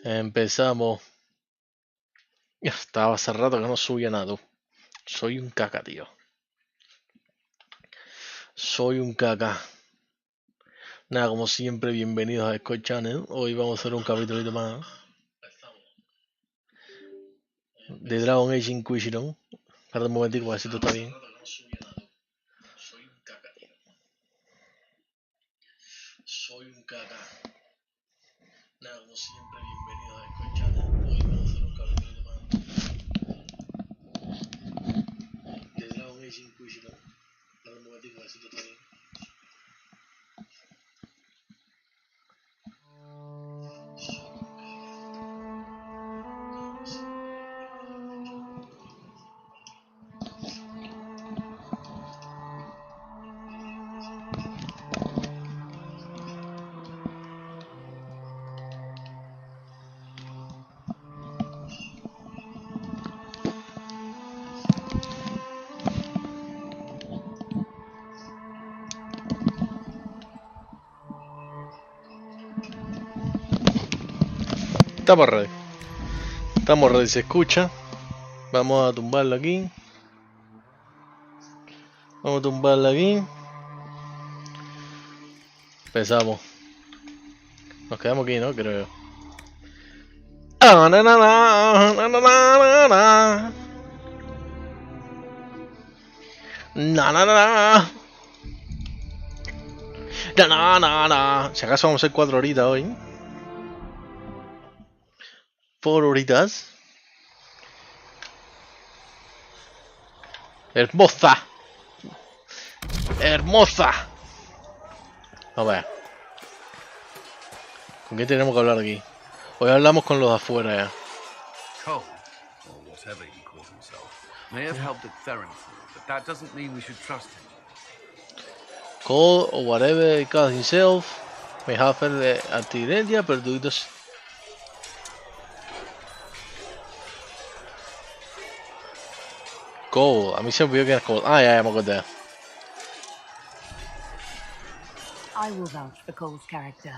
Empezamos. Ya estaba hace rato que no subía nada, tú. Soy un caca, tío. Soy un caca. Nada, como siempre, bienvenidos a Scott Channel. Hoy vamos a hacer un capítulo más de Dragon Age Inquisition. Espera un momentico, a ver si todo está bien. Soy un caca. Nada, como siempre, bienvenidos a Scott Channel. Hoy vamos a hacer un capítulo más de Dragon Age Inquisition. Espera un momentico, a ver si todo está bien. Estamos ready. Estamos ready, se escucha. Vamos a tumbarlo aquí. Vamos a tumbarlo aquí. Empezamos. Nos quedamos aquí, ¿no? Creo. Ah, na, na, na, na, na, na, na. Na, na, na, na. Na, na, na, na. Si acaso vamos a hacer 4 horitas hoy. 4 horitas. Hermosa. Hermosa. A ver. ¿Con qué tenemos que hablar aquí? Hoy hablamos con los de afuera ya. Cole, or whatever he calls himself, may have helped at Theronfall, but that doesn't mean we should trust him. Cole or whatever he calls himself may have the artillería perdidos. Cole, a mí se me olvidó que era Cole. Ah, ya me acordé. I will vouch for Cole's character.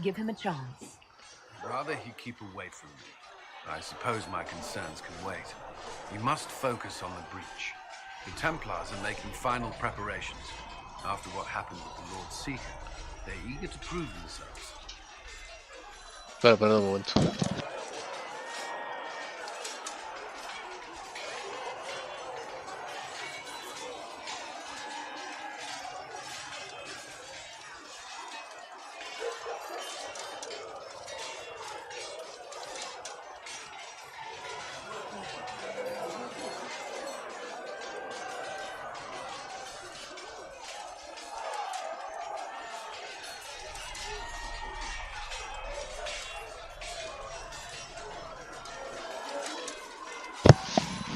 Give him a chance. Rather he keep away from me. I suppose my concerns can wait. You must focus on the breach. The Templars are making final preparations. After what happened with the Lord Seeker, they're eager to prove themselves. Espera un momento.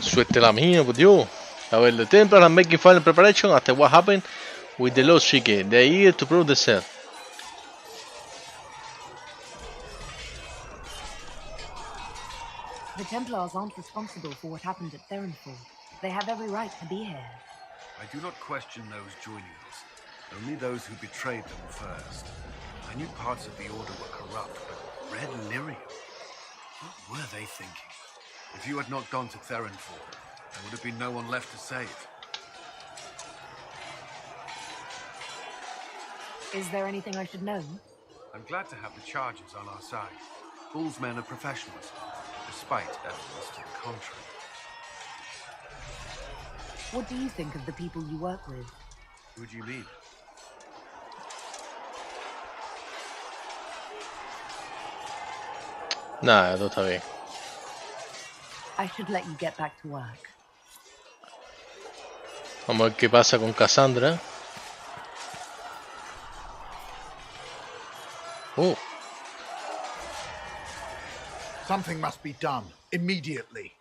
Suerte la mía, por Dios. A ver, the Templars are making final preparation after what happened with the Lord Seeker. They are eager to prove themselves. The Templars aren't responsible for what happened at Theronfall. They have every right to be here. I do not question those joining us, only those who betrayed them first. I knew parts of the Order were corrupt, but Red Lyrium? What were they thinking? If you had not gone to Theronfall, there would have been no one left to save. Is there anything I should know? I'm glad to have the charges on our side. Bull's men are professionals, despite evidence to the contrary. What do you think of the people you work with? Who do you mean? Nah, todo está bien. I should let you get back to work. Vamos a ver qué pasa con Cassandra. Oh. Something must be done, immediately.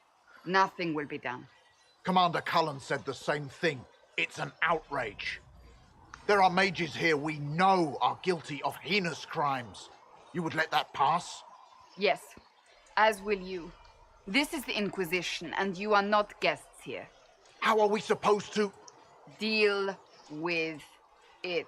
Nothing will be done. Commander Cullen said the same thing. It's an outrage. There are mages here we know are guilty of heinous crimes. You would let that pass? Yes, as will you. This is the Inquisition, and you are not guests here. How are we supposed to... Deal with it.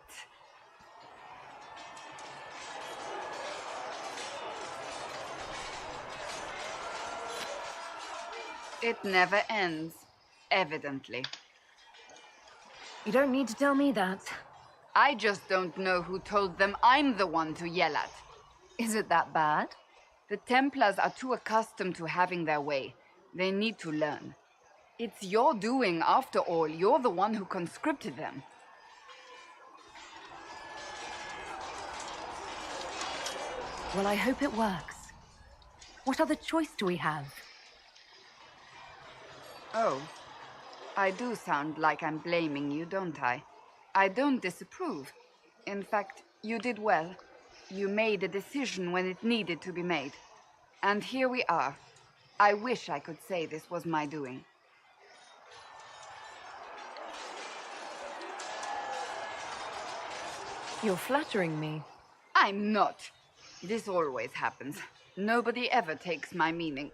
It never ends, evidently. You don't need to tell me that. I just don't know who told them I'm the one to yell at. Is it that bad? The Templars are too accustomed to having their way. They need to learn. It's your doing, after all. You're the one who conscripted them. Well, I hope it works. What other choice do we have? Oh, I do sound like I'm blaming you, don't I? I don't disapprove. In fact, you did well. You made a decision when it needed to be made. And here we are. I wish I could say this was my doing. You're flattering me. I'm not. This always happens. Nobody ever takes my meaning.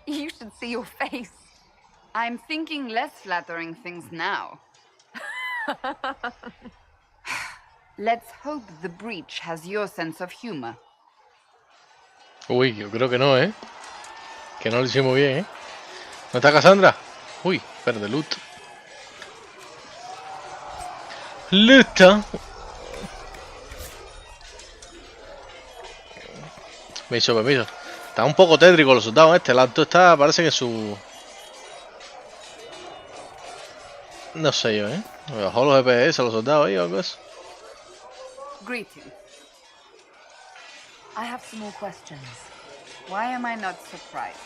You should see your face. I'm thinking less flattering things now. Let's hope the breach has your sense of humor. Uy, yo creo que no, ¿eh? Que no lo hicimos bien, ¿eh? ¿No está Cassandra? Uy, espérate, loot. Loot. Permiso, permiso. Está un poco tétrico los soldados, este. El alto está, parece que su... No sé yo, ¿eh? Me bajó los FPS a los soldados ahí o algo así. Greetings. I have some more questions. Why am I not surprised?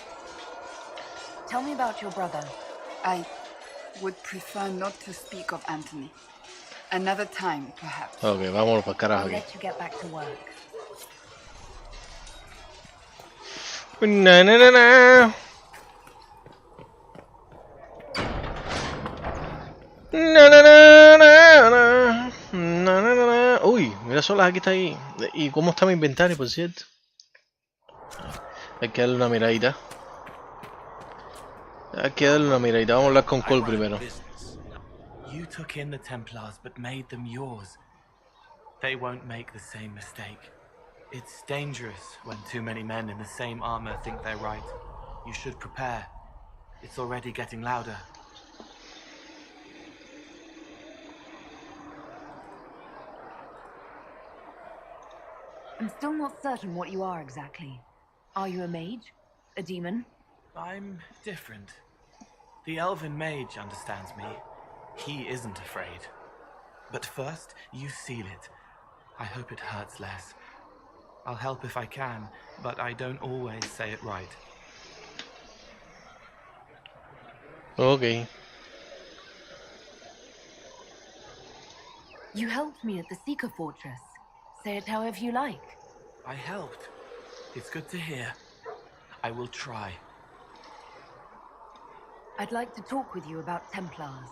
Tell me about your brother. I would prefer not to speak of Anthony. Another time, perhaps. Ok, vámonos para el carajo I'll aquí. let you get back to work. Na, na, na, na. Na, na, na, na, na. Na, na, na, na. Uy, mira solas aquí está ahí. ¿Y cómo está mi inventario, por cierto? Hay que darle una miradita. Hay que darle una miradita. Vamos a hablar con Cole primero. You took in the Templars but made them yours. They won't make the same mistake. It's dangerous when too many men in the same armor think they're right. You should prepare. It's already getting louder. I'm still not certain what you are exactly. Are you a mage? A demon? I'm different. The elven mage understands me. He isn't afraid. But first, you seal it. I hope it hurts less. I'll help if I can, but I don't always say it right. Ok. You helped me at the Seeker Fortress. Say it however you like. I helped. It's good to hear. I will try. I'd like to talk with you about Templars.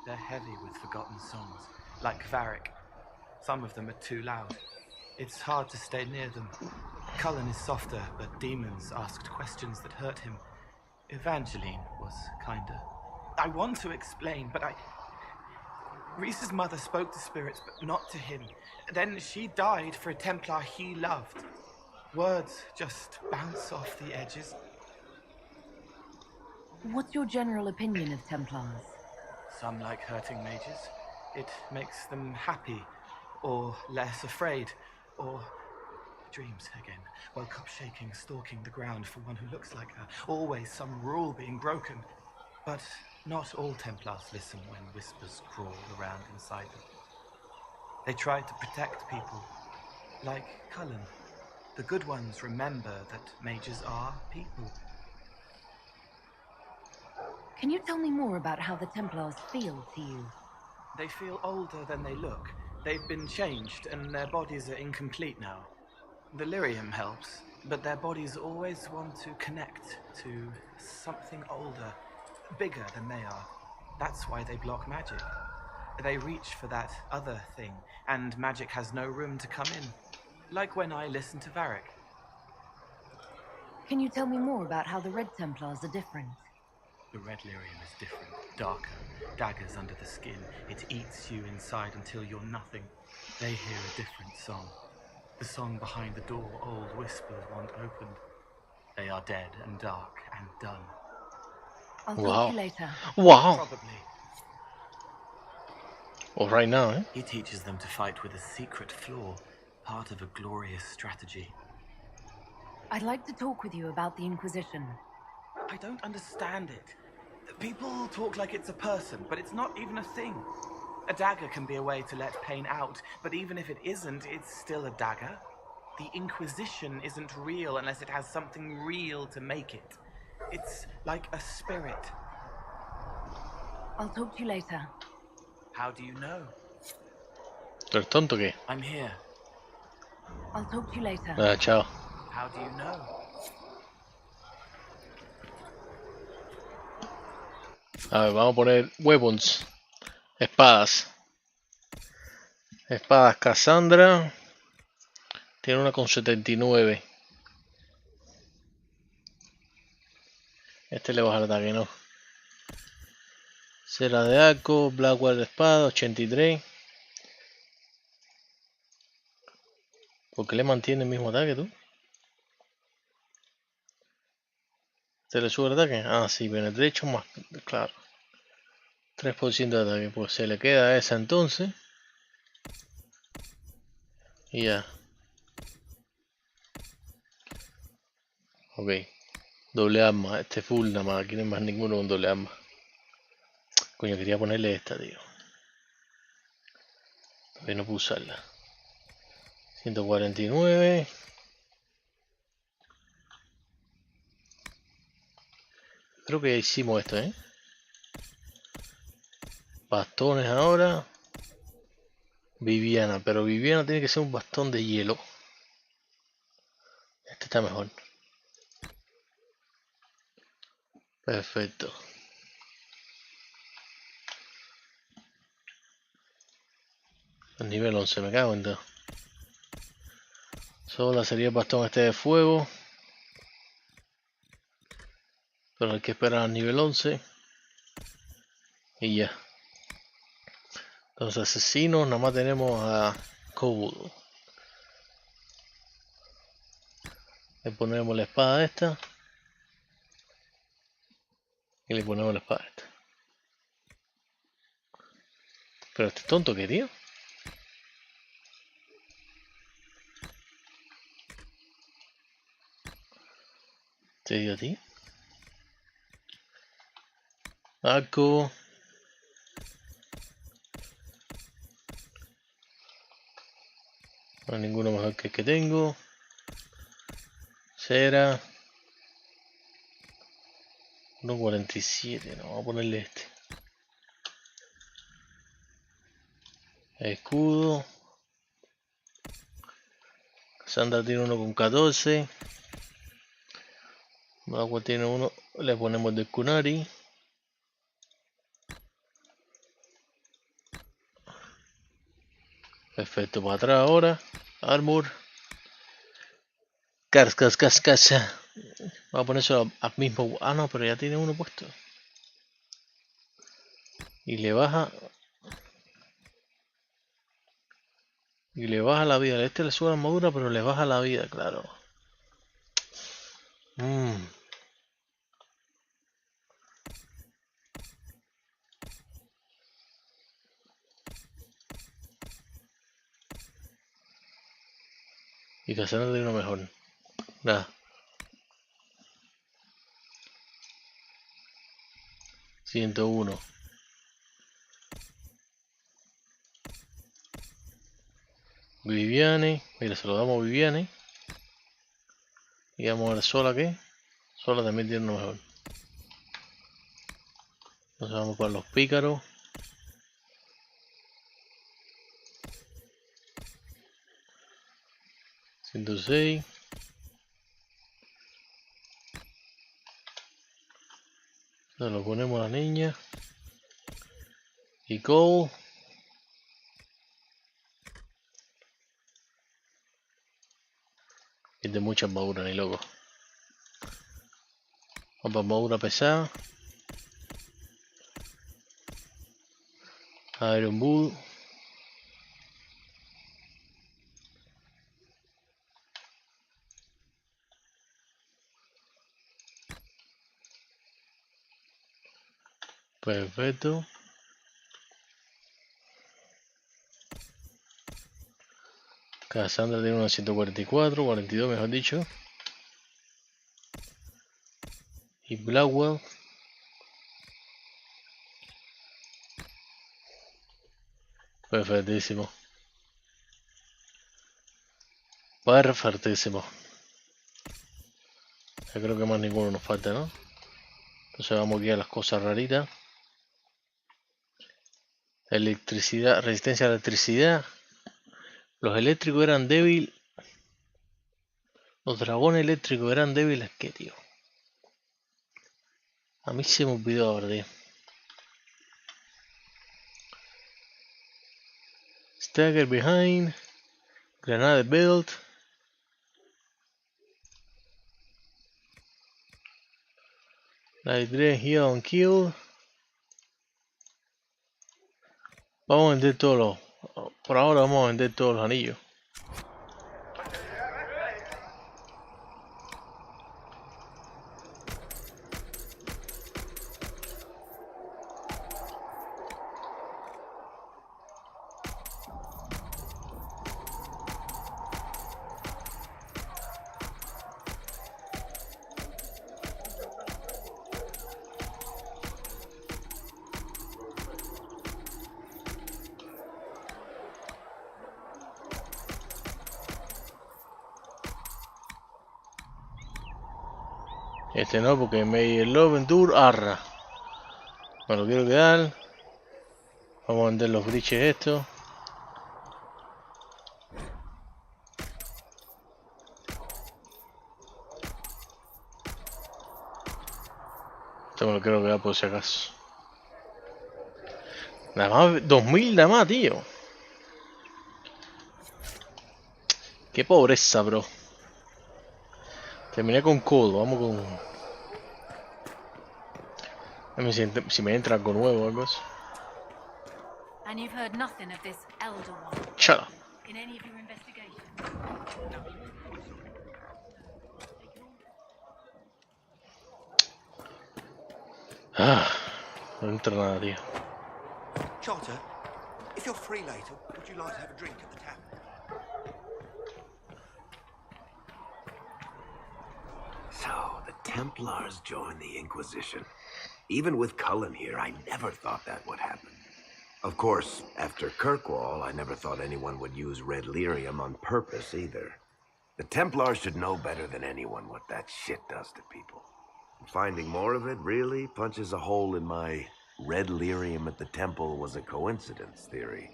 They're heavy with forgotten songs, like Varric. Some of them are too loud. It's hard to stay near them. Cullen is softer, but demons asked questions that hurt him. Evangeline was kinder. I want to explain, but Reese's mother spoke to spirits, but not to him. Then she died for a Templar he loved. Words just bounce off the edges. What's your general opinion of Templars? Some like hurting mages. It makes them happy, or less afraid, or dreams again. Woke up shaking, stalking the ground for one who looks like her. Always some rule being broken. But not all Templars listen when whispers crawl around inside them. They try to protect people, like Cullen. The good ones remember that mages are people. Can you tell me more about how the Templars feel to you? They feel older than they look. They've been changed, and their bodies are incomplete now. The lyrium helps, but their bodies always want to connect to something older, bigger than they are. That's why they block magic. They reach for that other thing, and magic has no room to come in. Like when I listen to Varric. Can you tell me more about how the Red Templars are different? The red lyrium is different, darker, daggers under the skin. It eats you inside until you're nothing. They hear a different song. The song behind the door old whispers want opened. They are dead and dark and done. I'll talk to Wow. you later. Wow. Probably. Or right now, eh? He teaches them to fight with a secret flaw, part of a glorious strategy. I'd like to talk with you about the Inquisition. I don't understand it. People talk like it's a person, but it's not even a thing. A dagger can be a way to let pain out, but even if it isn't, it's still a dagger. The Inquisition isn't real unless it has something real to make it. It's like a spirit. I'll talk to you later. How do you know? ¿Tú eres tonto o qué? I'm here. I'll talk to you later. Ah, chao. How do you know? A ver, vamos a poner weapons. Espadas. Espadas Cassandra. Tiene una con 79. Este le baja el ataque, ¿no? Cera de arco, Blackwater de espada, 83. ¿Por qué le mantiene el mismo ataque, tú? ¿Te le sube el ataque? Ah, sí, penetration más, claro. 3% de ataque, pues se le queda esa entonces. Y ya. Ok. Doble arma, este full nada más, aquí no hay más ninguno con doble arma. Coño, quería ponerle esta, tío. Todavía no puedo usarla. 149. Creo que hicimos esto, ¿eh? Bastones ahora. Viviana, pero Viviana tiene que ser un bastón de hielo. Este está mejor. Perfecto. El nivel 11, me cago en todo. Solo sería el bastón este de fuego. Pero hay que esperar al nivel 11. Y ya. Entonces asesinos, nada más tenemos a Cold. Le ponemos la espada esta. Y le ponemos la espada esta. Pero este tonto que tío. Te digo a ti. Arco. No hay ninguno mejor que el que tengo. Cera. 1.47. No, vamos a ponerle este. Escudo. Sandra tiene uno con 14. Agua tiene uno. Le ponemos de Kunari. Perfecto, para atrás ahora. Armor. Casa. Vamos a poner eso al mismo. Ah, no, pero ya tiene uno puesto. Y le baja. Y le baja la vida. A este le sube la armadura, pero le baja la vida, claro. Y Cassandra tiene uno mejor. Nada. 101. Viviane. Mira, se lo damos a Viviane. Y vamos a ver Sola que. Sola también tiene uno mejor. Entonces vamos para los pícaros. $106. Se lo ponemos a la niña. Y Cole. Es de mucha armadura, ni loco. Vamos para armadura pesada. Iron Bull. Perfecto. Cassandra tiene una 144, 42 mejor dicho. Y Blackwell. Perfectísimo. Perfectísimo. Ya creo que más ninguno nos falta, ¿no? Entonces vamos aquí a las cosas raritas. Electricidad, resistencia a la electricidad. Los eléctricos eran débiles. Los dragones eléctricos eran débiles. ¿Qué, tío? A mí se me olvidó ahora, tío. Stagger behind. Granada build. Night Dread, heal on kill. Vamos a vender todos los... Por ahora vamos a vender todos los anillos. Este no, porque me Love Endure Arra. Me lo quiero quedar. Vamos a vender los briches estos. Esto me lo quiero quedar por si acaso. Nada más, 2000 nada más, tío. Qué pobreza, bro. Terminé con codo, vamos con... A ver si me entra algo nuevo o algo así. And you've heard nothing of this elder one Shut up. in any of your investigations? Ah, no entra nada, tío. Charter, if you're free later, would you like to have a drink at the tap? So, the Templars joined the Inquisition. Even with Cullen here, I never thought that would happen. Of course, after Kirkwall, I never thought anyone would use red lyrium on purpose either. The Templars should know better than anyone what that shit does to people. Finding more of it really punches a hole in my red lyrium at the temple was a coincidence theory.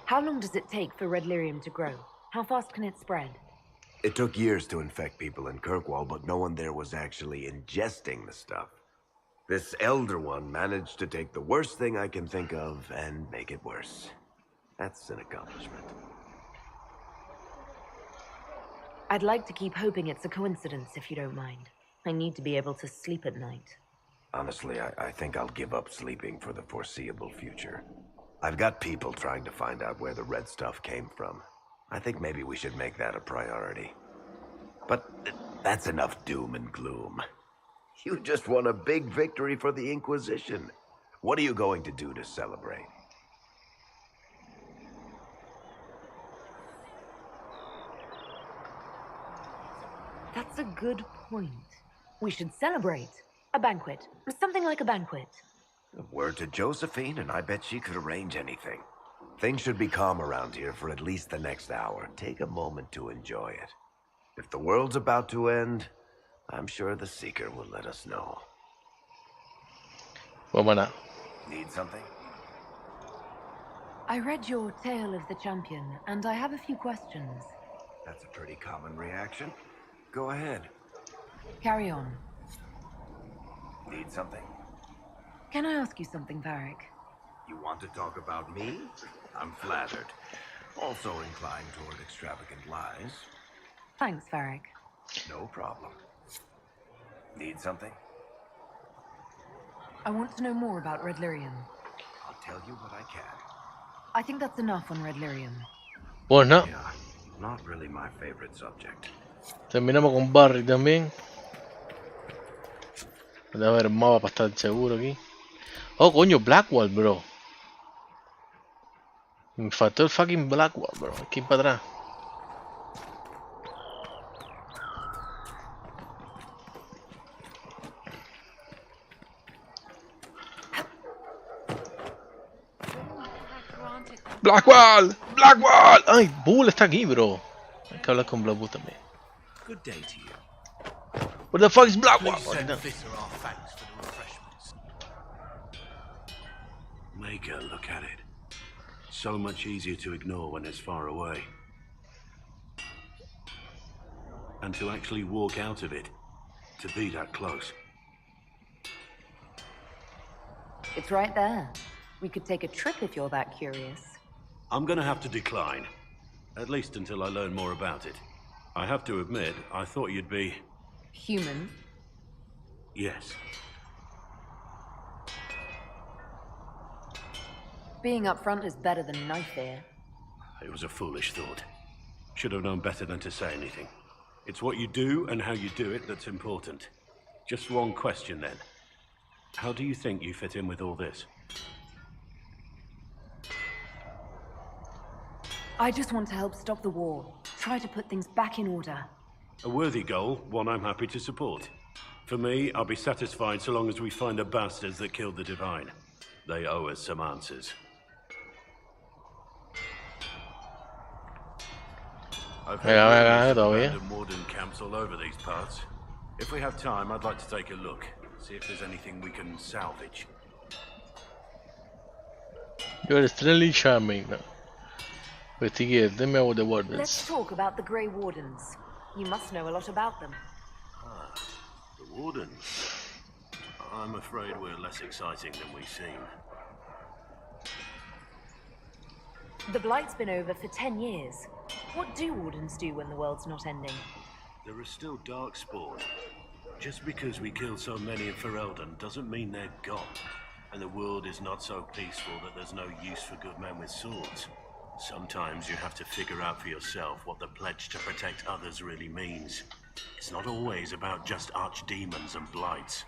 How long does it take for red lyrium to grow? How fast can it spread? It took years to infect people in Kirkwall, but no one there was actually ingesting the stuff. This Elder One managed to take the worst thing I can think of and make it worse. That's an accomplishment. I'd like to keep hoping it's a coincidence, if you don't mind. I need to be able to sleep at night. Honestly, I think I'll give up sleeping for the foreseeable future. I've got people trying to find out where the red stuff came from. I think maybe we should make that a priority. But that's enough doom and gloom. You just won a big victory for the Inquisition. What are you going to do to celebrate? That's a good point. We should celebrate. A banquet. Something like a banquet. A word to Josephine, and I bet she could arrange anything. Things should be calm around here for at least the next hour. Take a moment to enjoy it. If the world's about to end, I'm sure the Seeker will let us know. Vámonos. Need something? I read your Tale of the Champion, and I have a few questions. That's a pretty common reaction. Go ahead. Carry on. Need something? Can I ask you something, Varric? You want to talk about me? I'm flattered. Also inclined toward extravagant lies. Thanks, Varric. No problem. Need something? I want to know more about red lyrium. I'll tell you what I can. I think that's enough on red lyrium. Bueno, Yeah, not really my favorite subject. terminamos con Barry también. Debe haber un mapa para estar seguro aquí. Oh, coño, Blackwall, bro. Me faltó el fucking Blackwall, bro. Hay que ir para atrás. Blackwall! Blackwall! Ay, Bull está aquí, bro. Hay que hablar con Blackwall también. Good day to you. What the fuck is Blackwall? Please send Fitter our thanks for the refreshments. Make a look at it. So much easier to ignore when it's far away. And to actually walk out of it, to be that close. It's right there. We could take a trip if you're that curious. I'm gonna have to decline. At least until I learn more about it. I have to admit, I thought you'd be... Human? Yes. Being up front is better than knife fear. It was a foolish thought. Should have known better than to say anything. It's what you do and how you do it that's important. Just one question then. How do you think you fit in with all this? I just want to help stop the war. Try to put things back in order. A worthy goal, one I'm happy to support. For me, I'll be satisfied so long as we find the bastards that killed the Divine. They owe us some answers. I've heard rumors of abandoned warden camps all over these parts. If we have time, I'd like to take a look. See if there's anything we can salvage. You're extremely charming. Investigate them with the wardens. Let's talk about the Grey Wardens. You must know a lot about them. Ah, the wardens. I'm afraid we're less exciting than we seem. The Blight's been over for 10 years. What do Wardens do when the world's not ending? There is still darkspawn. Just because we killed so many in Ferelden doesn't mean they're gone. And the world is not so peaceful that there's no use for good men with swords. Sometimes you have to figure out for yourself what the pledge to protect others really means. It's not always about just archdemons and blights.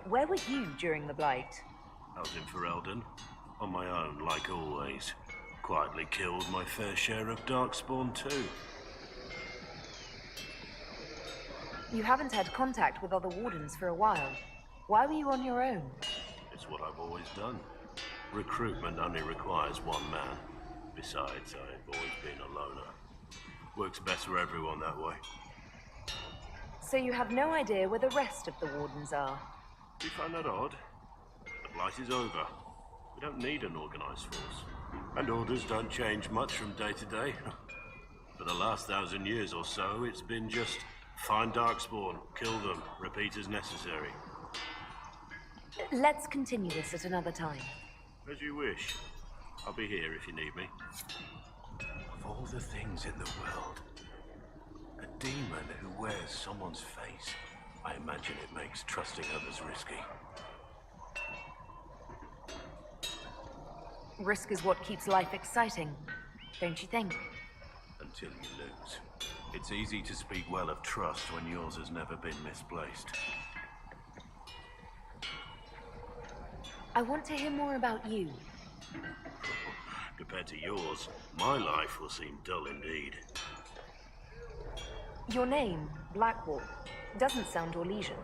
Where were you during the Blight? I was in Ferelden, on my own, like always. Quietly killed my fair share of darkspawn too. You haven't had contact with other Wardens for a while. Why were you on your own? It's what I've always done. Recruitment only requires one man. Besides, I've always been a loner. Works best for everyone that way. So you have no idea where the rest of the Wardens are? You find that odd? The Blight is over. We don't need an organized force. And orders don't change much from day to day. For the last 1,000 years or so, it's been just find darkspawn, kill them, repeat as necessary. Let's continue this at another time. As you wish. I'll be here if you need me. Of all the things in the world, a demon who wears someone's face, I imagine it makes trusting others risky. Risk is what keeps life exciting, don't you think? Until you lose. It's easy to speak well of trust when yours has never been misplaced. I want to hear more about you. Compared to yours, my life will seem dull indeed. Your name, Blackwall, doesn't sound Orlesian.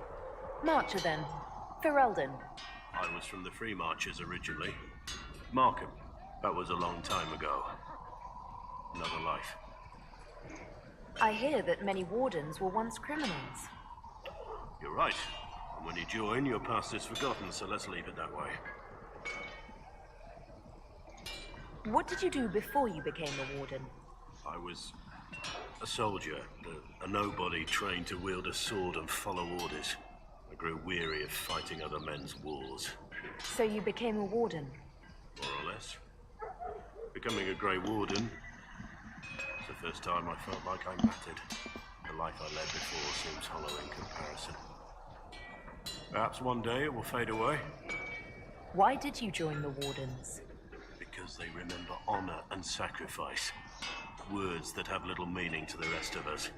Marcher then. Ferelden. I was from the Free Marchers originally. Markham. That was a long time ago. Another life. I hear that many Wardens were once criminals. You're right. And when you join, your past is forgotten, so let's leave it that way. What did you do before you became a Warden? I was a soldier, a nobody trained to wield a sword and follow orders. I grew weary of fighting other men's wars. So you became a Warden? More or less. Becoming a Grey Warden was the first time I felt like I mattered. The life I led before seems hollow in comparison. Perhaps one day it will fade away. Why did you join the Wardens? Because they remember honor and sacrifice. Words that have little meaning to the rest of us.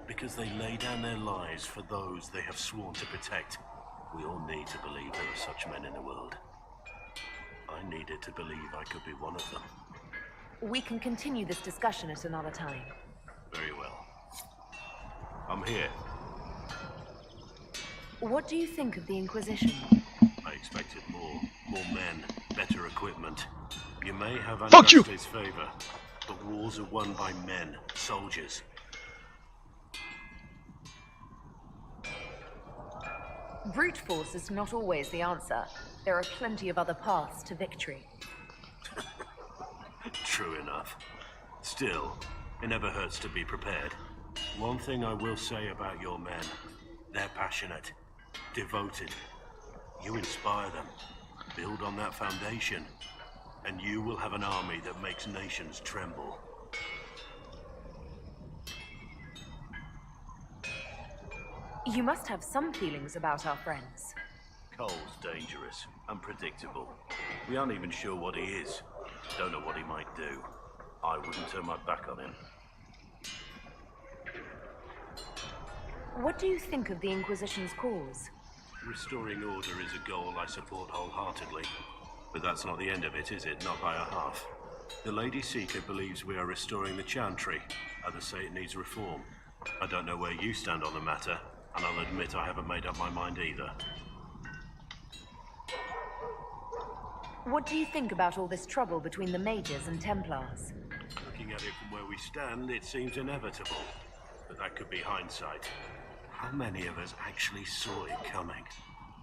because they lay down their lives for those they have sworn to protect. We all need to believe there are such men in the world. I needed to believe I could be one of them. We can continue this discussion at another time. Very well. I'm here. What do you think of the Inquisition? I expected more. More men, better equipment. You may have Fuck you! Andraste's favor, but wars are won by men, soldiers. Brute force is not always the answer. There are plenty of other paths to victory. True enough. Still, it never hurts to be prepared. One thing I will say about your men. They're passionate, devoted. You inspire them. Build on that foundation, and you will have an army that makes nations tremble. You must have some feelings about our friends. Cole's dangerous, unpredictable. We aren't even sure what he is. Don't know what he might do. I wouldn't turn my back on him. What do you think of the Inquisition's cause? Restoring order is a goal I support wholeheartedly. But that's not the end of it, is it? Not by a half. The Lady Seeker believes we are restoring the Chantry. Others say it needs reform. I don't know where you stand on the matter, and I'll admit I haven't made up my mind either. What do you think about all this trouble between the Mages and Templars? Looking at it from where we stand, it seems inevitable. But that could be hindsight. How many of us actually saw it coming?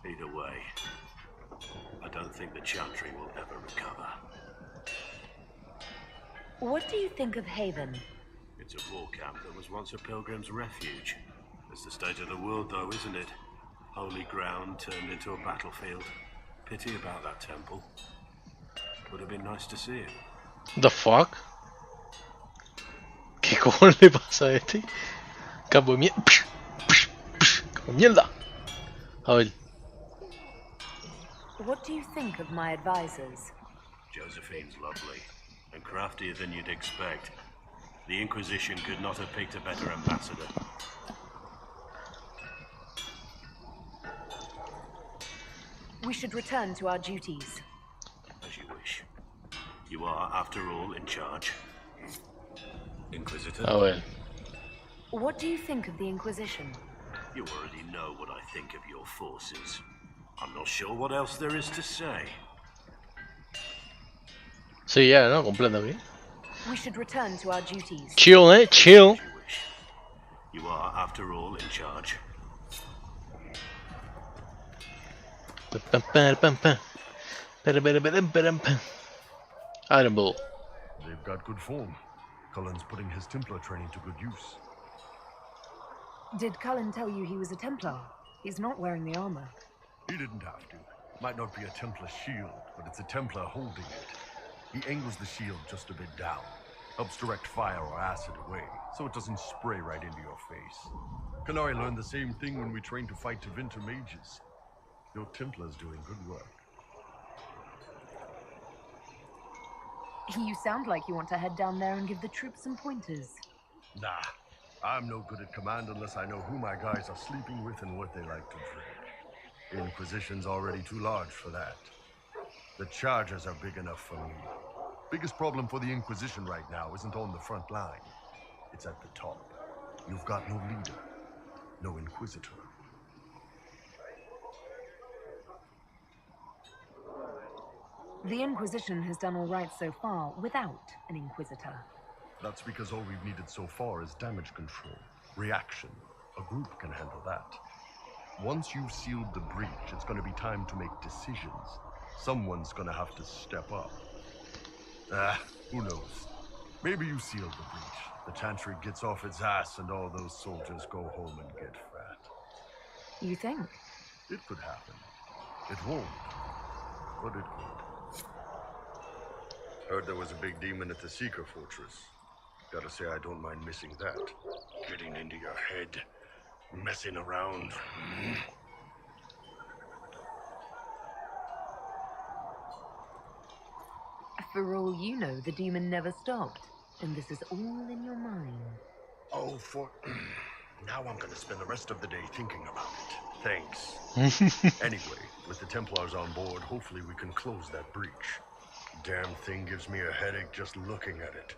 Either way, I don't think the Chantry will ever recover. What do you think of Haven? It's a war camp that was once a pilgrim's refuge. It's the state of the world, though, isn't it? Holy ground turned into a battlefield. Pity about that temple. Would have been nice to see it. The fuck? ¿Qué cojones le pasa a este? Capo de mierda. Como mierda. A ver. What do you think of my advisors? Josephine's lovely, and craftier than you'd expect. The Inquisition could not have picked a better ambassador. We should return to our duties. As you wish. You are, after all, in charge. Inquisitor? A ver. What do you think of the Inquisition? You already know what I think of your forces. I'm not sure what else there is to say. Sí, ya, ¿no? Completa bien. We should return to our duties. Chill, chill. As you wish. You are, after all, in charge. Iron Ball. They've got good form. Cullen's putting his Templar training to good use. Did Cullen tell you he was a Templar? He's not wearing the armor. He didn't have to. Might not be a Templar shield, but it's a Templar holding it. He angles the shield just a bit down. Helps direct fire or acid away, so it doesn't spray right into your face. Canary learned the same thing when we trained to fight Tevinter mages. Your Templar's doing good work. You sound like you want to head down there and give the troops some pointers. Nah, I'm no good at command unless I know who my guys are sleeping with and what they like to drink. Inquisition's already too large for that. The Chargers are big enough for me. Biggest problem for the Inquisition right now isn't on the front line. It's at the top. You've got no leader, no Inquisitor. The Inquisition has done all right so far without an Inquisitor. That's because all we've needed so far is damage control, reaction. A group can handle that. Once you've sealed the breach, it's going to be time to make decisions. Someone's going to have to step up. Who knows? Maybe you sealed the breach. The Chantry gets off its ass and all those soldiers go home and get fat. You think? It could happen. It won't, but it could. Heard there was a big demon at the Seeker Fortress. Gotta say, I don't mind missing that. Getting into your head, messing around. For all you know, the demon never stopped, and this is all in your mind. Oh, Now I'm gonna spend the rest of the day thinking about it. Thanks. Anyway, with the Templars on board, hopefully we can close that breach. Damn thing gives me a headache just looking at it.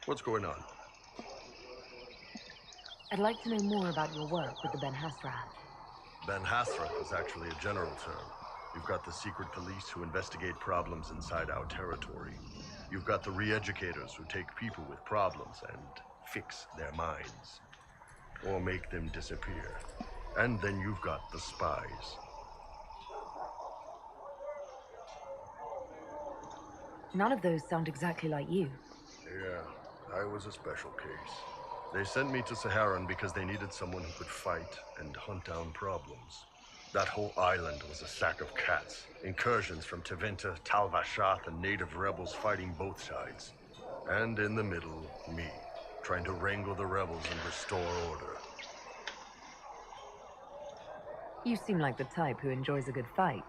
What's going on? I'd like to know more about your work with the Ben Hasrath. Ben Hasrath is actually a general term. You've got the secret police who investigate problems inside our territory. You've got the re-educators who take people with problems and fix their minds. Or make them disappear. And then you've got the spies. None of those sound exactly like you. Yeah, I was a special case. They sent me to Saharan because they needed someone who could fight and hunt down problems. That whole island was a sack of cats. Incursions from Teventa, Tal Vashath, and native rebels fighting both sides. And in the middle, me, trying to wrangle the rebels and restore order. You seem like the type who enjoys a good fight.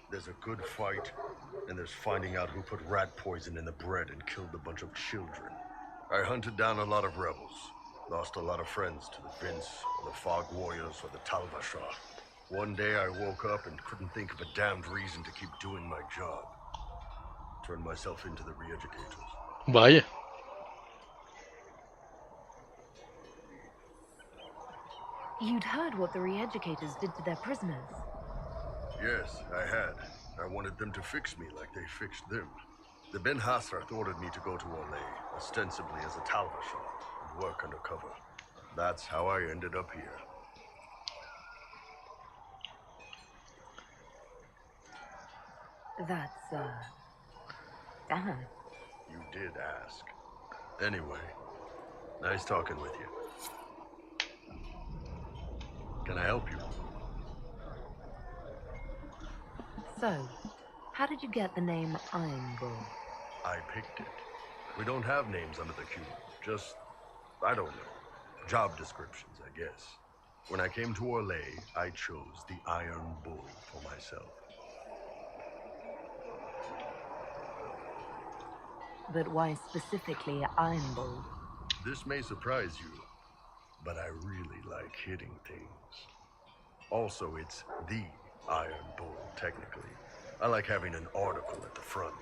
There's a good fight, and there's finding out who put rat poison in the bread and killed a bunch of children. I hunted down a lot of rebels. Lost a lot of friends to the Vince, or the Fog Warriors, or the Tal Vashath. One day I woke up and couldn't think of a damned reason to keep doing my job. Turned myself into the re-educators. Vaya. You'd heard what the re-educators did to their prisoners. Yes, I had. I wanted them to fix me like they fixed them. The Ben Hasrath ordered me to go to Orlais, ostensibly as a Tal Vashath, and work undercover. That's how I ended up here. That's, damn. You did ask. Anyway, nice talking with you. Can I help you? So, how did you get the name Iron Bull? I picked it. We don't have names under the cube. Just, I don't know. Job descriptions, I guess. When I came to Orlais, I chose the Iron Bull for myself. But why specifically Iron Bull? This may surprise you, but I really like hitting things. Also, it's the Iron Bull, technically. I like having an article at the front.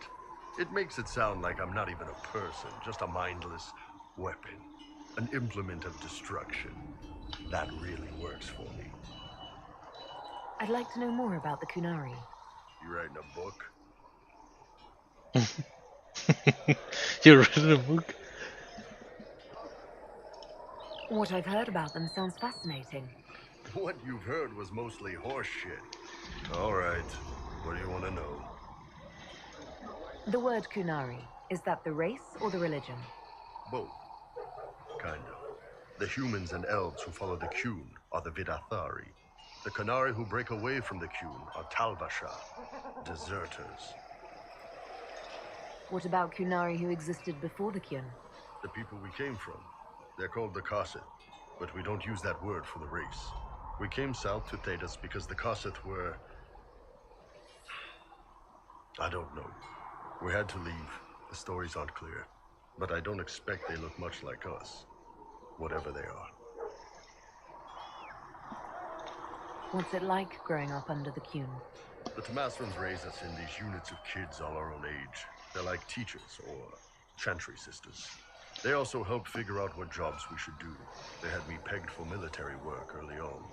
It makes it sound like I'm not even a person, just a mindless weapon. An implement of destruction. That really works for me. I'd like to know more about the Kunari. You writing a book? You read the book? What I've heard about them sounds fascinating. What you've heard was mostly horse shit. All right. What do you want to know? The word Kunari, is that the race or the religion? Both. Kind of. The humans and elves who follow the Qun are the Vidathari. The Kunari who break away from the Qun are Tal Vashath, deserters. What about Kunari who existed before the Qun? The people we came from. They're called the Koseth, but we don't use that word for the race. We came south to Thedas because the Koseth were... I don't know. We had to leave. The stories aren't clear. But I don't expect they look much like us. Whatever they are. What's it like growing up under the Qun? The Tamasrans raise us in these units of kids all our own age. They're like teachers or chantry sisters. They also help figure out what jobs we should do. They had me pegged for military work early on.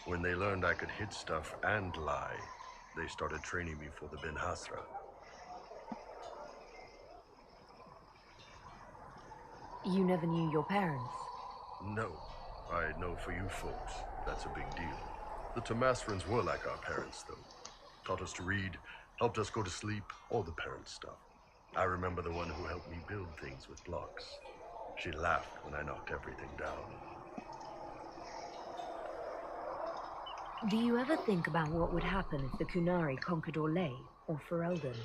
When they learned I could hit stuff and lie, they started training me for the Ben Hasrath. You never knew your parents? No. I know for you folks, that's a big deal. The Tamasrans were like our parents, though. Taught us to read, helped us go to sleep, all the parent stuff. I remember the one who helped me build things with blocks. She laughed when I knocked everything down. Do you ever think about what would happen if the Kunari conquered Orlais or Ferelden?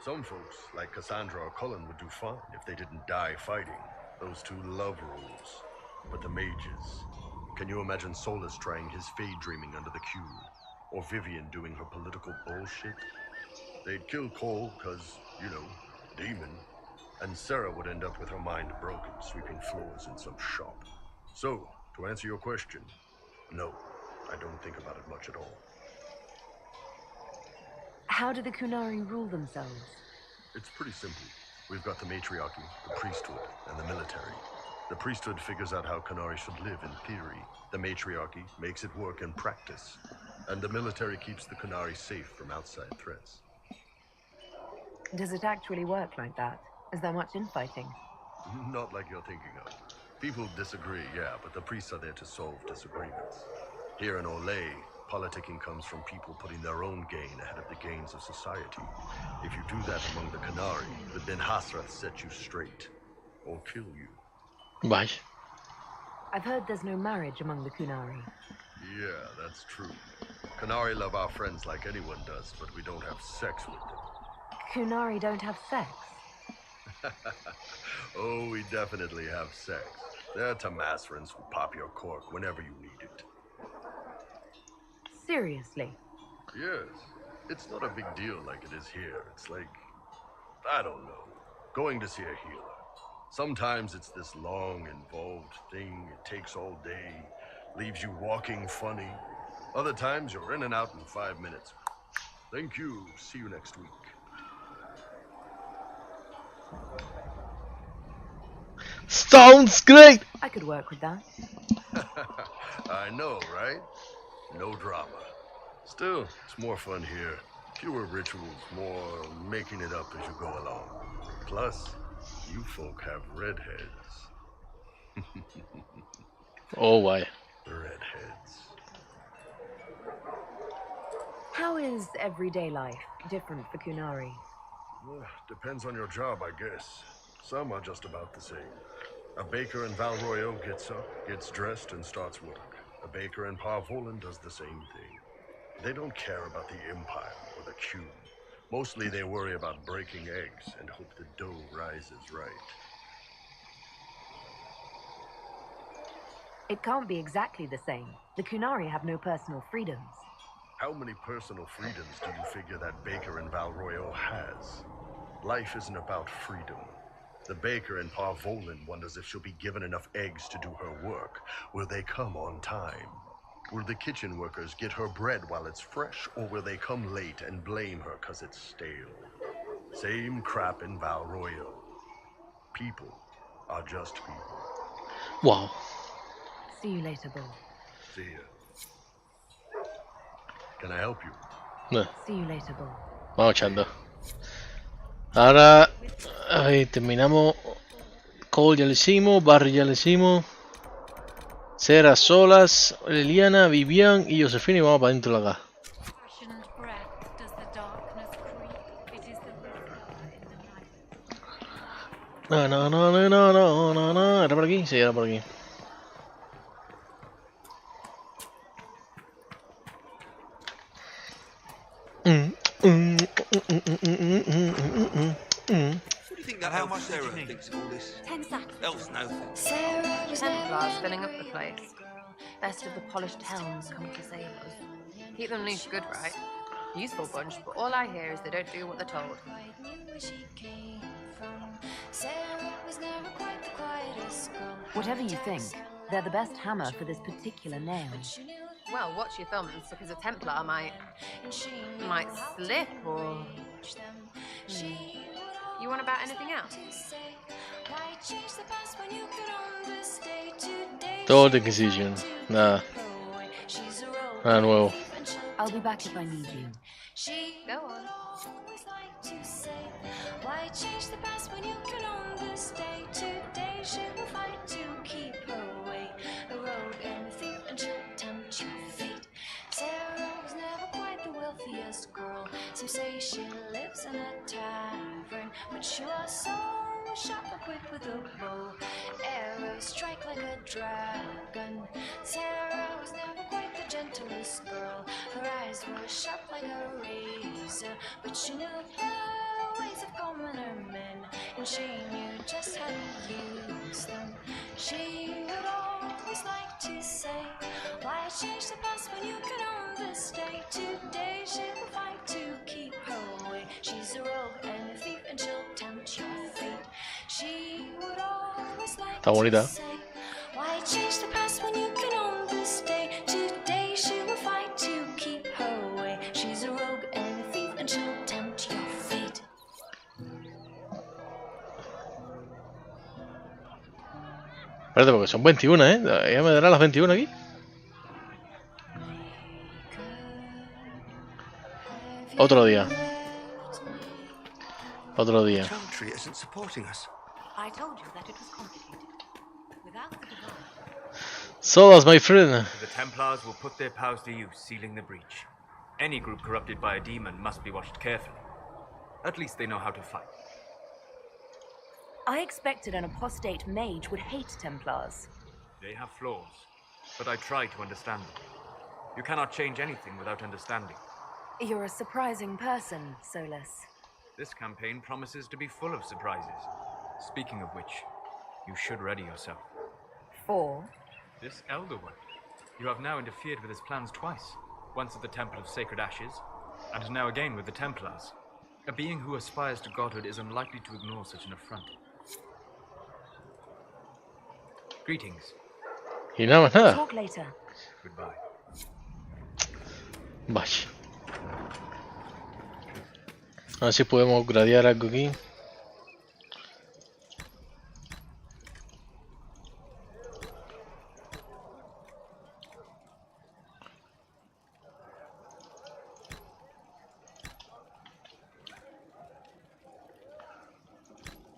Some folks, like Cassandra or Cullen, would do fine if they didn't die fighting. Those two love rules. But the mages... Can you imagine Solus trying his fade dreaming under the Qun? Or Vivian doing her political bullshit? They'd kill Cole, cause, you know, demon. And Sarah would end up with her mind broken, sweeping floors in some shop. So, to answer your question, no, I don't think about it much at all. How do the Kunari rule themselves? It's pretty simple. We've got the matriarchy, the priesthood, and the military. The priesthood figures out how Kunari should live in theory. The matriarchy makes it work in practice. And the military keeps the Kunari safe from outside threats. Does it actually work like that? Is there much infighting? Not like you're thinking of. People disagree, yeah, but the priests are there to solve disagreements. Here in Olay, politicking comes from people putting their own gain ahead of the gains of society. If you do that among the Kunari, the Ben Hasrath set you straight. Or kill you. Bye. I've heard there's no marriage among the Kunari. Yeah, that's true. Kunari love our friends like anyone does, but we don't have sex with them. Kunari don't have sex? Oh, we definitely have sex. They're Tamasrans who pop your cork whenever you need it. Seriously? Yes. It's not a big deal like it is here. It's like, I don't know, going to see a healer. Sometimes it's this long, involved thing. It takes all day, leaves you walking funny. Other times you're in and out in 5 minutes. Thank you. See you next week. Sounds great! I could work with that. I know, right? No drama. Still, it's more fun here. Fewer rituals, more making it up as you go along. Plus, you folk have redheads. Oh, why? Redheads. How is everyday life different for Kunari? Depends on your job, I guess. Some are just about the same. A baker in Val Royeaux gets up, gets dressed, and starts work. A baker in Parvolan does the same thing. They don't care about the Empire or the cube. Mostly they worry about breaking eggs and hope the dough rises right. It can't be exactly the same. The Kunari have no personal freedoms. How many personal freedoms do you figure that baker in Val Royeaux has? Life isn't about freedom. The baker in Parvolan wonders if she'll be given enough eggs to do her work. Will they come on time? Will the kitchen workers get her bread while it's fresh, or will they come late and blame her because it's stale? Same crap in Val Royeaux. People are just people. Wow. See you later, Bull. See ya. Can I help you? See you later, Bull. Vamos echando. Ahora terminamos. Cole ya le hicimos, Barry ya le hicimos. Cera solas, Liliana, Vivian y Josefina, y vamos para adentro de la casa. No. ¿Era por aquí? Sí, era por aquí. What do you think that elf Sarah thinks of all this? 10 seconds. Elf's no thanks. Templars filling up the place. Best of the polished helms come for sailors. Keep them loose good, right? Useful bunch, but all I hear is they don't do what they're told. Whatever you think, they're the best hammer for this particular nail. Well, watch your thumbs, because a Templar might slip or... You want about anything else? Todo de Inquisition. Nada. Nada nuevo. I'll be back if I need you. Go on. Why change the past when you can own this day? Today she will fight to keep her away. A rogue and a thief, and she'll tempt your fate. Sarah was never quite the wealthiest girl. Some say she lives in a tavern, but she was so sharp and quick with a bow. Arrows strike like a dragon. Sarah was never quite the gentlest girl. Her eyes were sharp like a razor, but she knew the ways of commoner men, and she knew just how to use them. She would always like to say, why change the past when you can own this day? Today she will fight to keep her away. She's a rogue and a thief, and she'll tempt your fate. She would always like Está bonita. to say, why change the Espérate, porque son 21, ¿eh? Ya me dará las 21 aquí. Otro día. Otro día. Chantry isn't supporting us. I told you that it was complicated. Without the divine. Solas, my friend. The Templars will put their powers to use, sealing the breach. Any group corrupted by a demon must be watched carefully. At least they know how to fight. I expected an apostate mage would hate Templars. They have flaws, but I try to understand them. You cannot change anything without understanding. You're a surprising person, Solus. This campaign promises to be full of surprises. Speaking of which, you should ready yourself. For? This Elder One. You have now interfered with his plans twice. Once at the Temple of Sacred Ashes, and now again with the Templars. A being who aspires to godhood is unlikely to ignore such an affront. Greetings. Y nada más nada. Talk later. Goodbye. Vaya. A ver si podemos gradear algo aquí.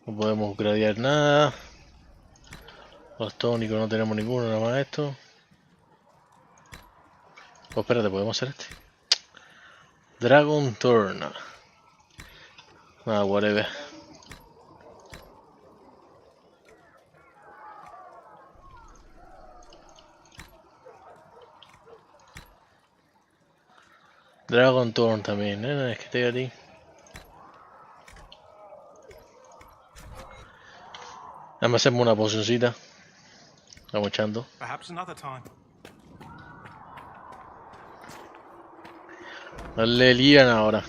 No podemos gradear nada. Los tónicos no tenemos ninguno, nada más esto. Pues espérate, podemos hacer este. Dragon Turn. Ah, whatever. Dragon Turn también, ¿eh? Es que estoy aquí. Vamos a hacerme una pocioncita. Estamos echando. Perhaps another time. Dale lían ahora.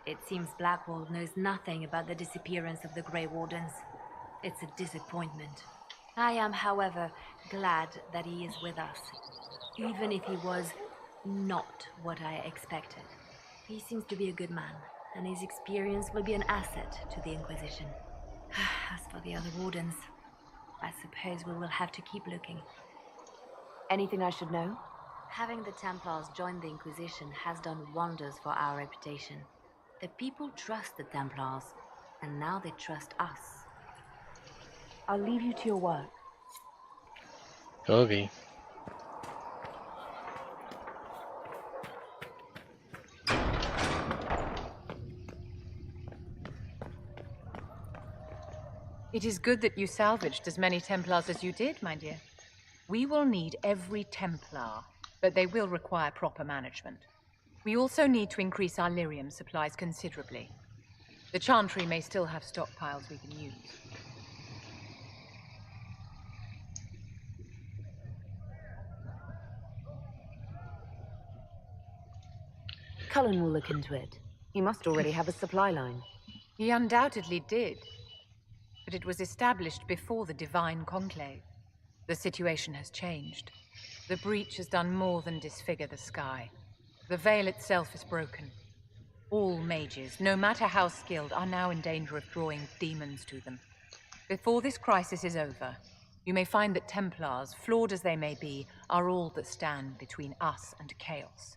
It seems Blackwall knows nothing about the disappearance of the Grey Wardens. It's a disappointment. I am, however, glad that he is with us. Even if he was not what I expected. He seems to be a good man, and his experience will be an asset to the Inquisition. As for the other Wardens, I suppose we will have to keep looking. Anything I should know? Having the Templars join the Inquisition has done wonders for our reputation. The people trust the Templars, and now they trust us. I'll leave you to your work. Okay. It is good that you salvaged as many Templars as you did, my dear. We will need every Templar, but they will require proper management. We also need to increase our lyrium supplies considerably. The Chantry may still have stockpiles we can use. Cullen will look into it. He must already have a supply line. He undoubtedly did. But it was established before the Divine Conclave. The situation has changed. The breach has done more than disfigure the sky. The veil itself is broken. All mages, no matter how skilled, are now in danger of drawing demons to them. Before this crisis is over, you may find that Templars, flawed as they may be, are all that stand between us and chaos.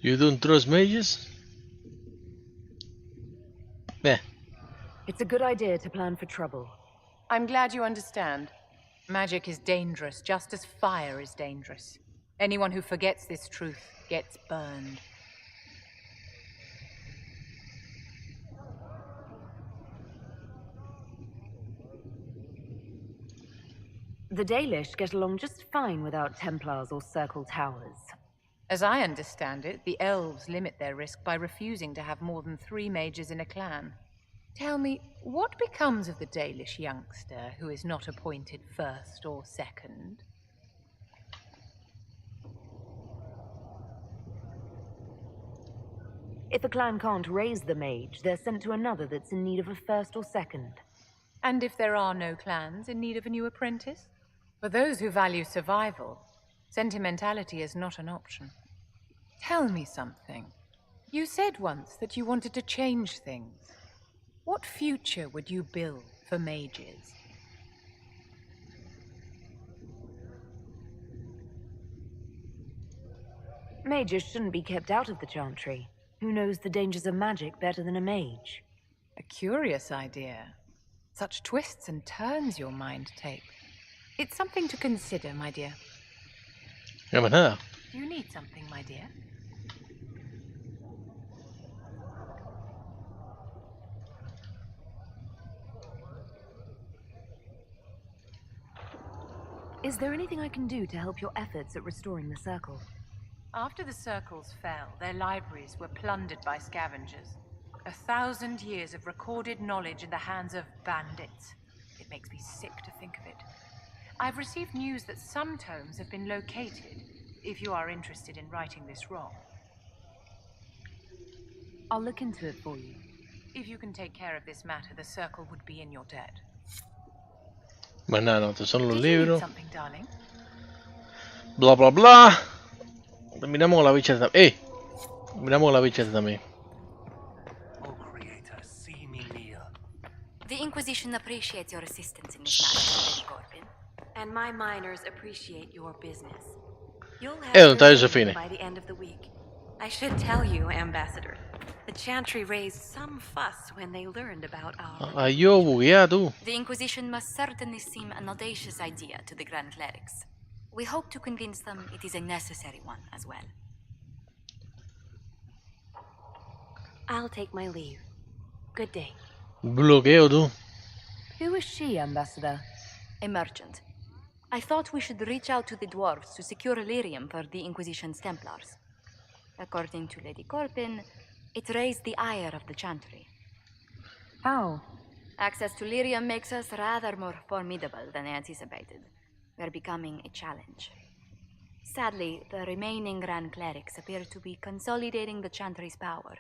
You don't trust mages? Yeah. It's a good idea to plan for trouble. I'm glad you understand. Magic is dangerous, just as fire is dangerous. Anyone who forgets this truth gets burned. The Dalish get along just fine without Templars or Circle Towers. As I understand it, the elves limit their risk by refusing to have more than 3 mages in a clan. Tell me, what becomes of the Dalish youngster who is not appointed first or second? If a clan can't raise the mage, they're sent to another that's in need of a first or second. And if there are no clans in need of a new apprentice? For those who value survival, sentimentality is not an option. Tell me something. You said once that you wanted to change things. What future would you build for mages? Mages shouldn't be kept out of the Chantry. Who knows the dangers of magic better than a mage? A curious idea. Such twists and turns your mind takes. It's something to consider, my dear. No más nada. Do you need something, my dear? Is there anything I can do to help your efforts at restoring the circle? After the circles fell, their libraries were plundered by scavengers. 1,000 years of recorded knowledge in the hands of bandits. It makes me sick to think of it. I've received news that some tomes have been located, if you are interested in righting this wrong. I'll look into it for you. If you can take care of this matter, the circle would be in your debt. Más nada, no, estos son los Did you need libros. something, darling? Bla bla bla. Terminamos con la bicha también. Terminamos con la bicha también. Oh, Creator, see me near. The Inquisition appreciates your assistance in this matter, Lady Corbin. And my miners appreciate your business. You'll have Don't tell your Josephine. by the end of the week. I should tell you, Ambassador, the Chantry raised some fuss when they learned about our... Ay, yo buguea tú. The Inquisition must certainly seem an audacious idea to the Grand Clerics. We hope to convince them it is a necessary one as well. I'll take my leave. Good day. Bloqueo tú. Who is she, Ambassador? A merchant. I thought we should reach out to the dwarves to secure lyrium for the Inquisition's Templars. According to Lady Corbin, it raised the ire of the Chantry. How? Access to lyrium makes us rather more formidable than anticipated. We're becoming a challenge. Sadly, the remaining Grand Clerics appear to be consolidating the Chantry's power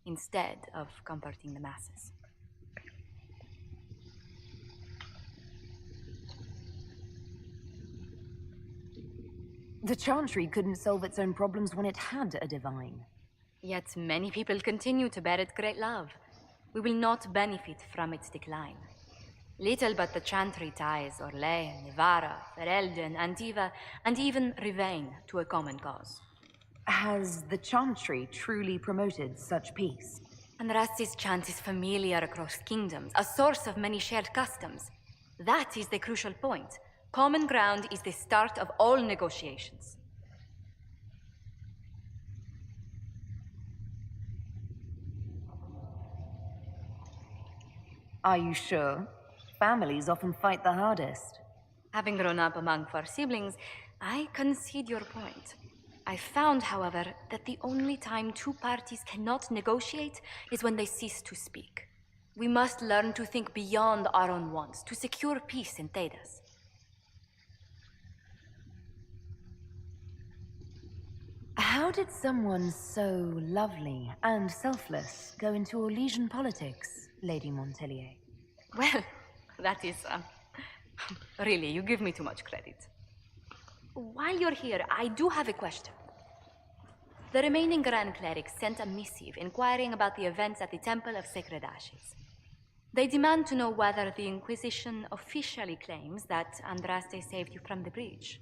instead of comforting the masses. The Chantry couldn't solve its own problems when it had a divine. Yet many people continue to bear it great love. We will not benefit from its decline. Little but the Chantry ties Orlais, Nevara, Ferelden, Antiva, and even Rivain to a common cause. Has the Chantry truly promoted such peace? Andrasti's chant is familiar across kingdoms, a source of many shared customs. That is the crucial point. Common ground is the start of all negotiations. Are you sure? Families often fight the hardest. Having grown up among four siblings, I concede your point. I found, however, that the only time two parties cannot negotiate is when they cease to speak. We must learn to think beyond our own wants, to secure peace in Thedas. How did someone so lovely and selfless go into Orlesian politics, Lady Montelier? Well, that is... really, you give me too much credit. While you're here, I do have a question. The remaining Grand Clerics sent a missive inquiring about the events at the Temple of Sacred Ashes. They demand to know whether the Inquisition officially claims that Andraste saved you from the breach.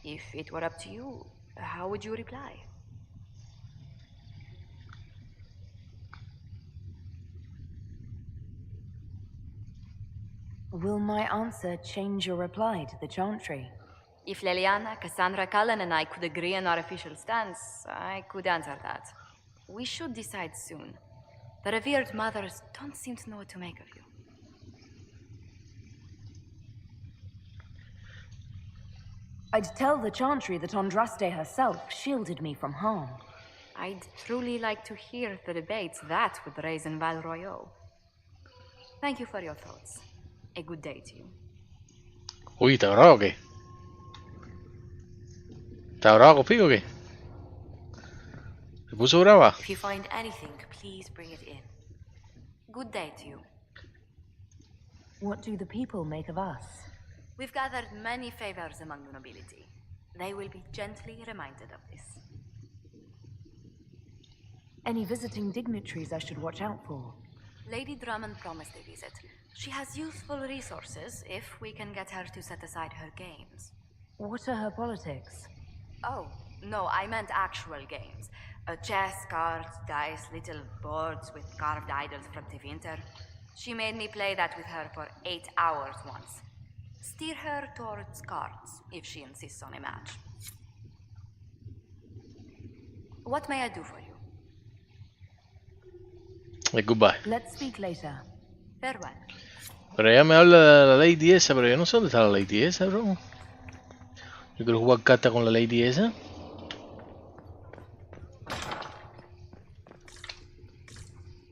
If it were up to you, how would you reply? Will my answer change your reply to the Chantry? If Leliana, Cassandra, Cullen, and I could agree on our official stance, I could answer that. We should decide soon. The revered mothers don't seem to know what to make of you. I'd tell the Chantry that Andraste herself shielded me from harm. I'd truly like to hear the debates that would raise in Val Royaux. Thank you for your thoughts. A good day to you. Uy, ¿está bravo o qué? ¿Está bravo conmigo o qué? ¿Se puso brava? If you find anything, please bring it in. Good day to you. What do the people make of us? We've gathered many favors among the nobility. They will be gently reminded of this. Any visiting dignitaries I should watch out for? Lady Drummond promised a visit. She has useful resources if we can get her to set aside her games. What are her politics? Oh, no, I meant actual games. Chess, cards, dice, little boards with carved idols from Tevinter. She made me play that with her for 8 hours once. Steer her towards cards, if she insists on a match. What may I do for you? Goodbye. Let's speak later. Farewell. Pero ella me habla de la lady esa, pero yo no sé dónde está la lady esa, bro. Yo quiero jugar cartas con la lady esa.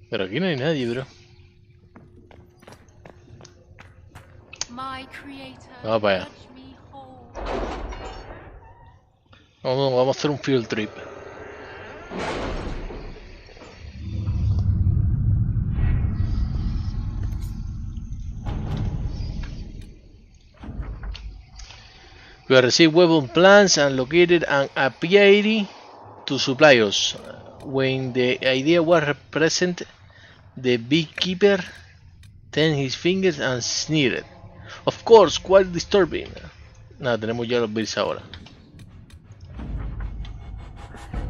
Pero aquí no hay nadie, bro. Vamos para allá. Vamos a hacer un field trip. We have received weapon plans and located an apiary to supply us. When the idea was present, the beekeeper turned his fingers and sneered. Of course, quite disturbing. Nada, tenemos ya los bees ahora.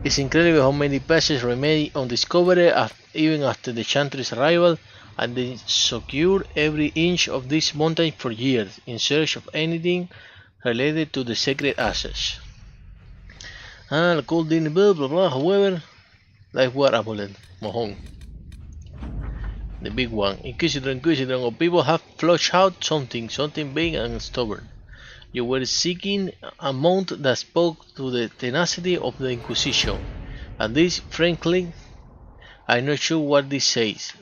It's incredible how many passages remain undiscovered even after the Chantry's arrival, and they secured every inch of this mountain for years in search of anything related to the sacred ashes. The cold didn't blah blah blah. However, life was amulet. Mohon. The big one. Inquisitor, or people have flushed out something big and stubborn. You were seeking a mount that spoke to the tenacity of the Inquisition, and this, frankly, I'm not sure what this says,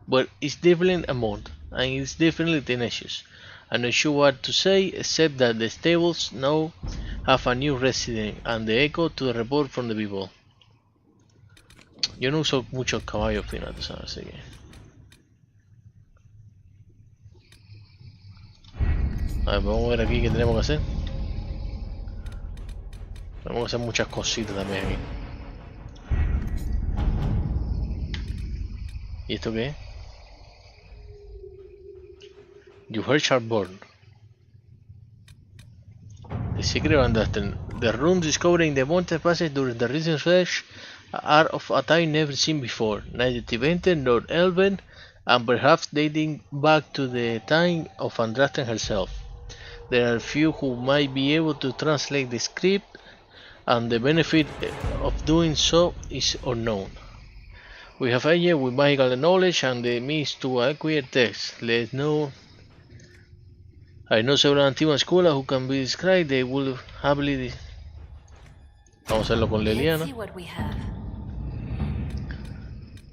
but it's definitely a mount, and it's definitely tenacious. I'm not sure what to say, except that the stables now have a new resident, and the echo to the report from the people. Yo no uso muchos caballos finales, ¿sabes? Así que... A ver, vamos a ver aquí qué tenemos que hacer. Tenemos que hacer muchas cositas también aquí. ¿Y esto qué es? You heard Sharborn. The secret understand. The rooms discovered in the mountain passage during the recent search are of a time never seen before, neither Tibetan nor Elven, and perhaps dating back to the time of Andraste herself. There are few who might be able to translate the script, and the benefit of doing so is unknown. We have agents with magical knowledge and the means to acquire text. Let's know. I know several antiguas escuelas who can be described. They will happily. Vamos a hacerlo con Liliana.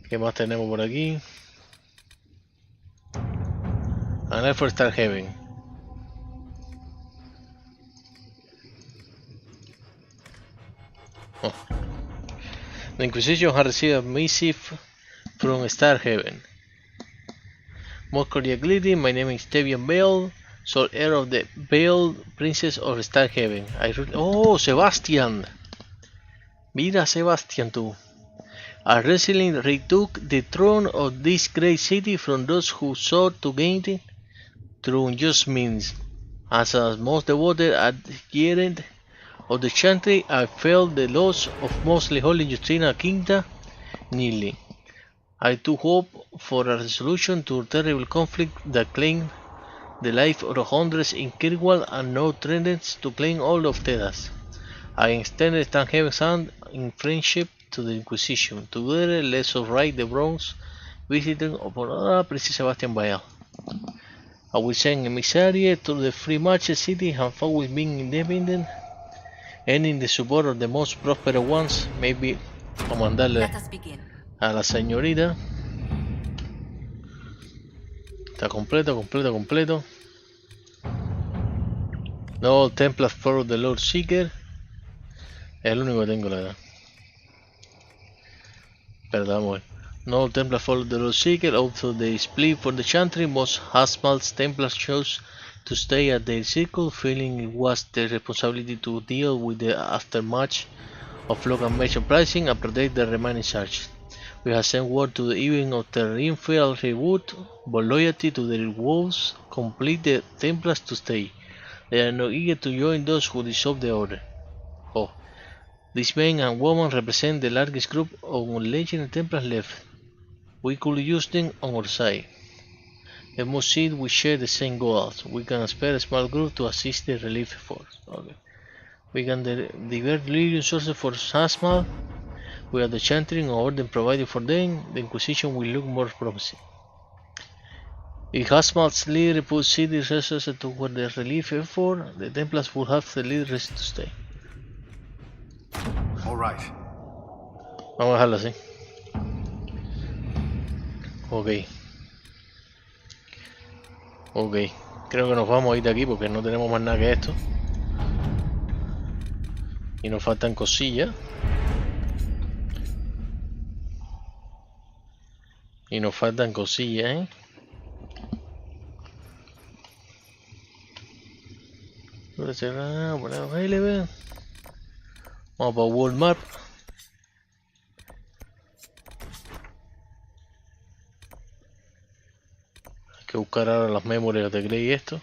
¿Qué más tenemos por aquí? An eye for Starhaven. Oh. The Inquisition has received a missive from Starhaven. Most cordiality, my name is Tevian Bale, sole heir of the Veiled Princess of Starhaven. Oh, Sebastian! Mira, Sebastian, tú. I recently retook the throne of this great city from those who sought to gain it through unjust means. As a most devoted adherent of the Chantry, I felt the loss of mostly holy Justina Quinta nearly. I too hope for a resolution to a terrible conflict that claimed the life of the hundreds in Kirkwall and now threatens to claim all of Tedas. I extended Stanhaven's hand in friendship to the Inquisition. Together, let's right the wrongs visiting upon Princess Sebastian Bael. I will send emissaries to the free market city and fought with being independent, and in the support of the most prosperous ones, maybe a mandarle a la señorita. Está completo. No, Templar for the Lord Seeker. Es el único que tengo, la verdad. Pero vamos a ver. No Templars followed the Lord Seeker. Although they split for the Chantry, most Hasmal's Templars chose to stay at their circle, feeling it was their responsibility to deal with the aftermath of local merchant pricing and protect the remaining charges. We have sent word to the even of their infield reboot, but loyalty to their wolves complete the Templars to stay. They are not eager to join those who dissolve the order. Oh, these men and women represent the largest group of legendary Templars left. We could use them on our side. They must see we share the same goals. We can spare a small group to assist the relief efforts. Okay. We can divert Lyrium sources for Hasmal. We are the chanting or order provided for them. The Inquisition will look more promising. If Hasmal's leader puts city resources toward the relief effort, the Templars will have the leaders to stay. All right. Vamos a dejarlo así. Ok. Ok. Creo que nos vamos a ir de aquí porque no tenemos más nada que esto. Y nos faltan cosillas. Y nos faltan cosillas, ¿eh? Vamos para Walmart. Hay que buscar ahora las memorias de Grey y esto.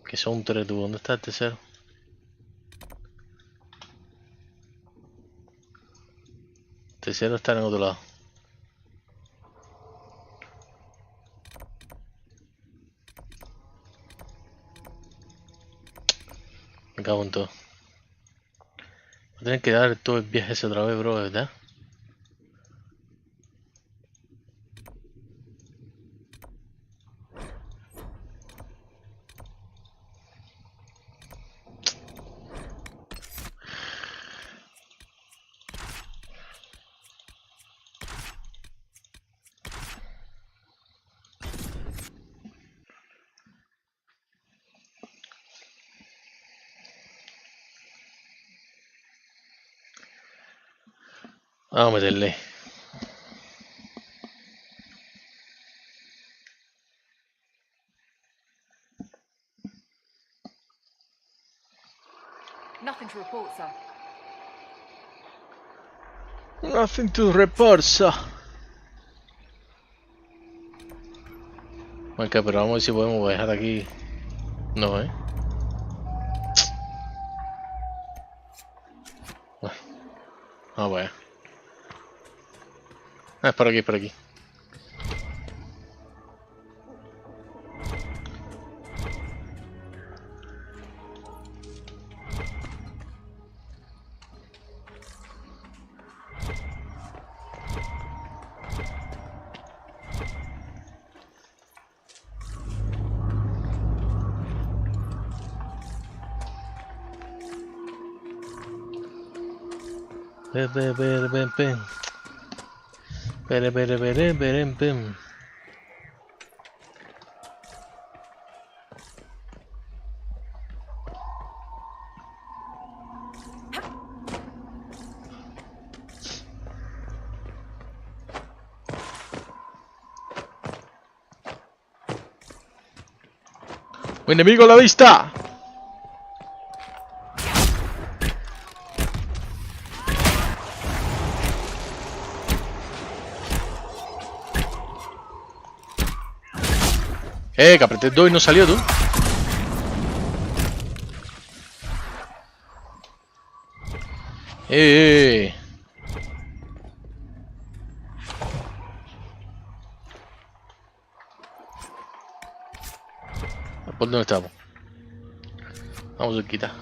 Que son 3, ¿tú? ¿Dónde está el tercero? El tercero está en otro lado. Me cago en todo. Voy a tener que dar todo el viaje ese otra vez, bro, ¿verdad? Vamos a meterle. Nothing to report, sir. Nothing to report, sir. Ok, pero vamos a ver si podemos dejar aquí. No, Ah, bueno. Ah, es por aquí, es por aquí. Pen. ¡Enemigo a la vista! Que apreté 2 y no salió, tú. ¿Por dónde estamos? Vamos cerquita.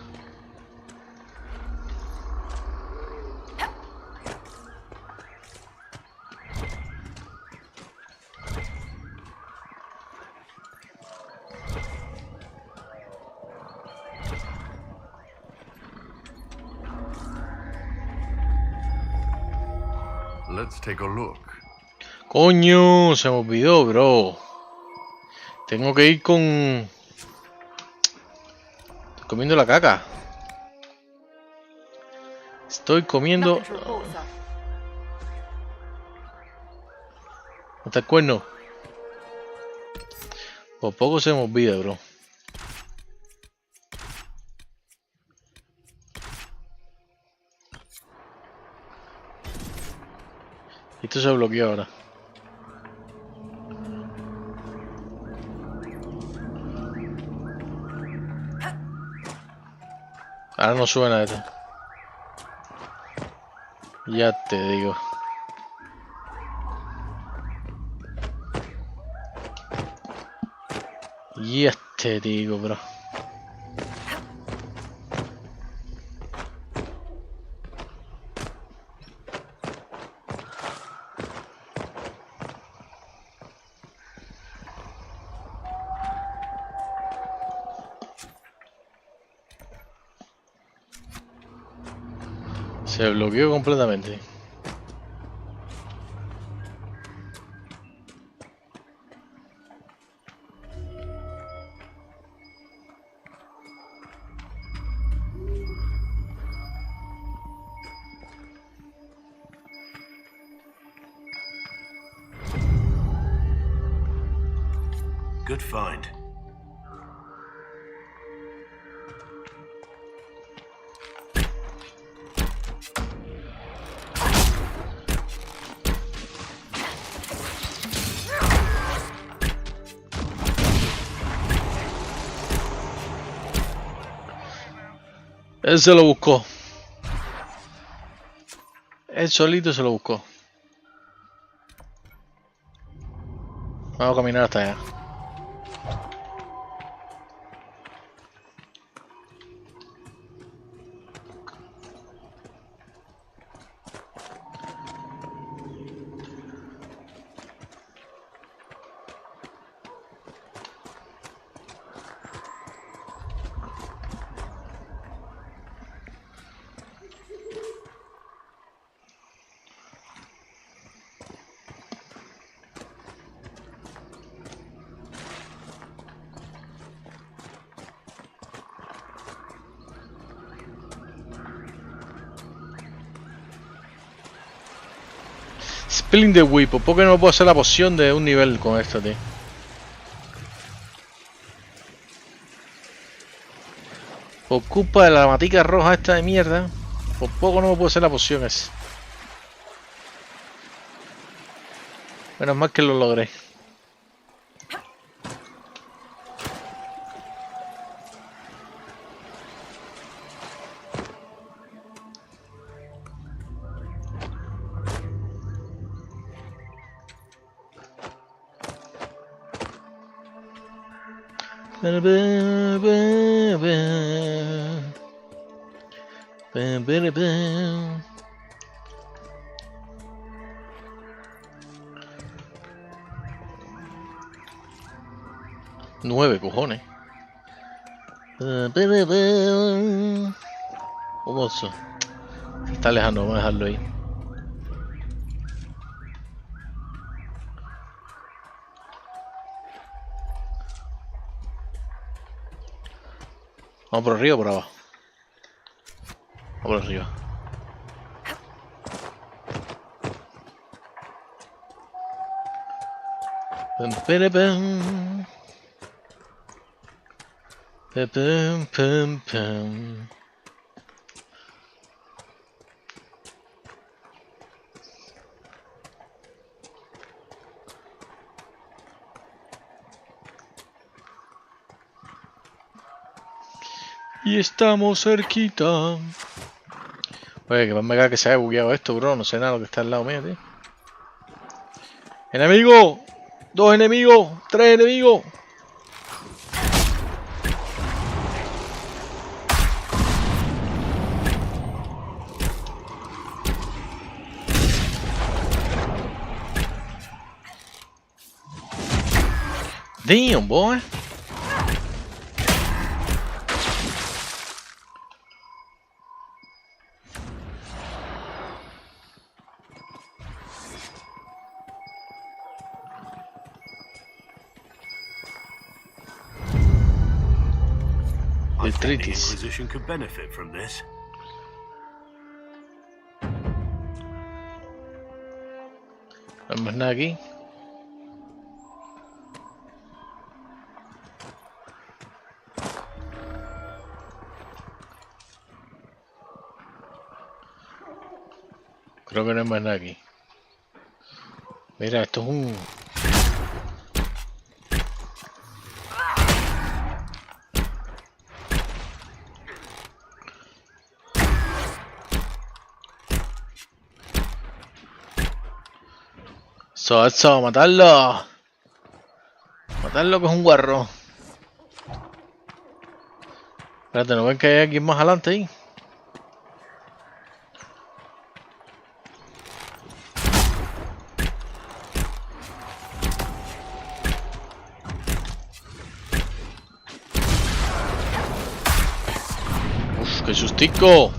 Let's take a look. Coño, se me olvidó, bro. Tengo que ir con... Estoy comiendo la caca. Estoy comiendo... ¿Hasta el cuerno? Por poco se me olvida, bro. Esto se bloqueó ahora. Ahora no suena esto. Ya te digo. Ya te digo, bro. Se bloqueó completamente. Good find. Él se lo buscó. Él solito se lo buscó. Vamos a caminar hasta allá. Spilling the Whip. ¿Por qué no puedo hacer la poción de un nivel con esto, tío? Por culpa de la matica roja esta de mierda. Por poco no me puedo hacer la poción esa. Menos mal que lo logré. Nueve cojones. ¿Cómo eso? Se está alejando, vamos a dejarlo ahí. Vamos por arriba o por abajo. Vamos por arriba. Pum, pum, pum. Y estamos cerquita. Oye, que me caga que se haya bugueado esto, bro. No sé nada lo que está al lado mío, tío. ¡Enemigo! ¡Dos enemigos! ¡Tres enemigos! Damn, boy. I think the Inquisition could benefit from this. No hay más nada aquí. creo que no hay más nada aquí. Mira, esto es un... Eso, matarlo. Matarlo que es un guarro. Espérate, ¿no ven que hay alguien más adelante ahí? Uf, qué sustico.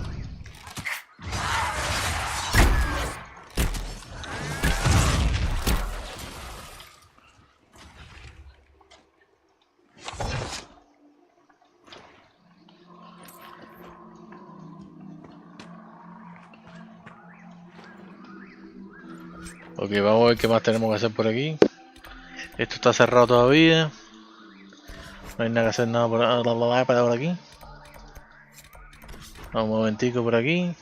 Ok, vamos a ver qué más tenemos que hacer por aquí. Esto está cerrado todavía. No hay nada que hacer nada por aquí. Vamos un momentico por aquí.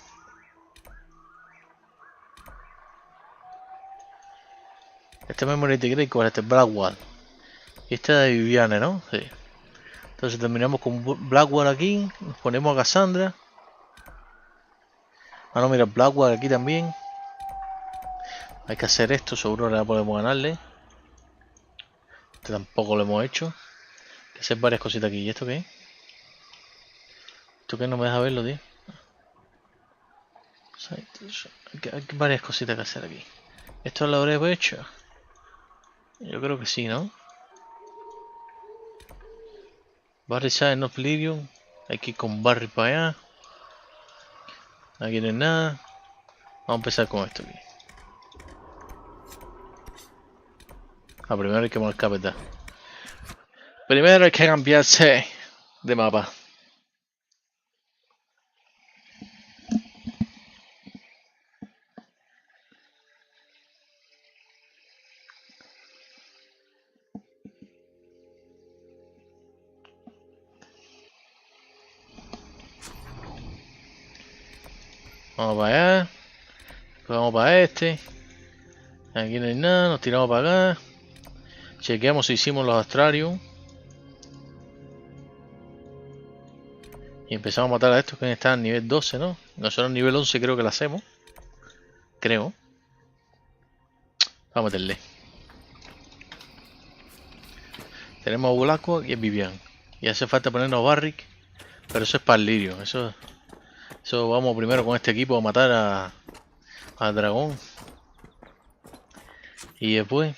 Este Memory Grey, ¿cuál es este? Blackwall. Y este de Viviane, ¿no? Sí. Entonces terminamos con Blackwall aquí. Nos ponemos a Cassandra. Ah, no, mira, Blackwall aquí también. Hay que hacer esto, seguro que la podemos ganarle. Este tampoco lo hemos hecho. Hay que hacer varias cositas aquí. ¿Y esto qué es? ¿Esto qué? No me deja verlo, tío. Hay varias cositas que hacer aquí. ¿Esto lo habré hecho? Yo creo que sí, ¿no? Barry Side of Lyrium. Hay que ir con Barry para allá. Aquí no hay nada. Vamos a empezar con esto aquí. Primero hay que mover carpeta. Primero hay que cambiarse de mapa. Vamos para allá. Después vamos para este. Aquí no hay nada. Nos tiramos para acá. Chequeamos si hicimos los Astrarium. Y empezamos a matar a estos que están a nivel 12, ¿no? Nosotros nivel 11 creo que lo hacemos. Creo. Vamos a meterle. Tenemos a Blackwall y a Vivian. Y hace falta ponernos a Barrick. Pero eso es para el lirio. Eso vamos primero con este equipo a matar al dragón. Y después...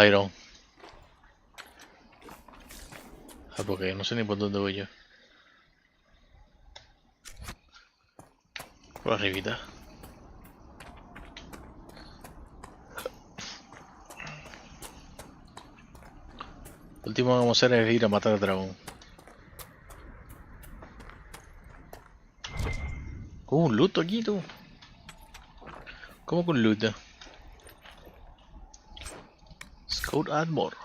Iron. Porque no sé ni por dónde voy yo. Por arribita. Lo último que vamos a hacer es ir a matar al dragón. Un luto aquí, tú. ¿Cómo con luto? Scout Armor.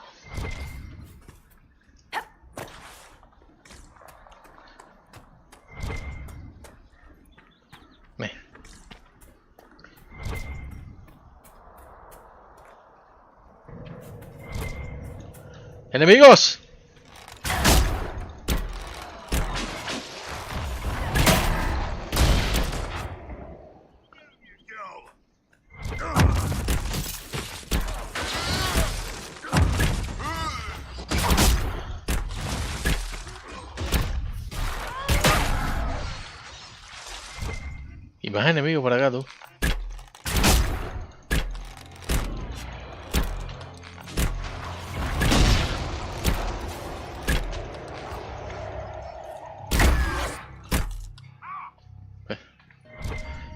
¡Enemigos! Y más enemigos por acá, tú.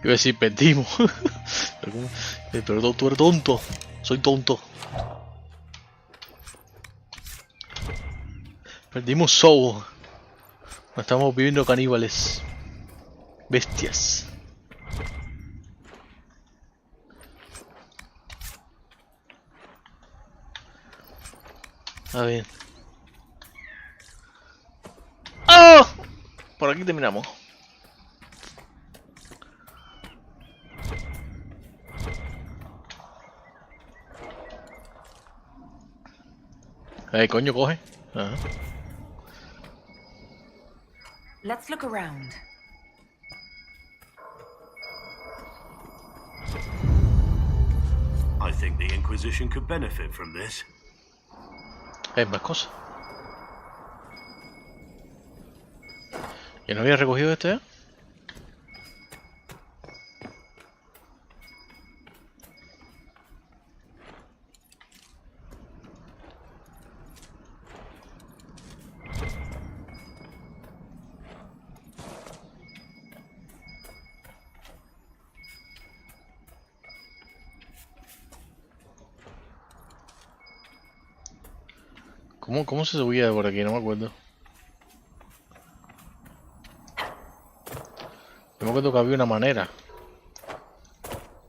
Iba a decir, perdimos. Pero tú eres tonto. Soy tonto. Perdimos Soul. Estamos viviendo caníbales. Bestias. A ver. ¡Oh! Por aquí terminamos. Coño, coge. Ajá. Let's look around. I think the Inquisition could benefit from this. Hay más cosas. ¿Y no había recogido esto ya? ¿Cómo se subía por aquí? No me acuerdo. Yo me acuerdo que había una manera.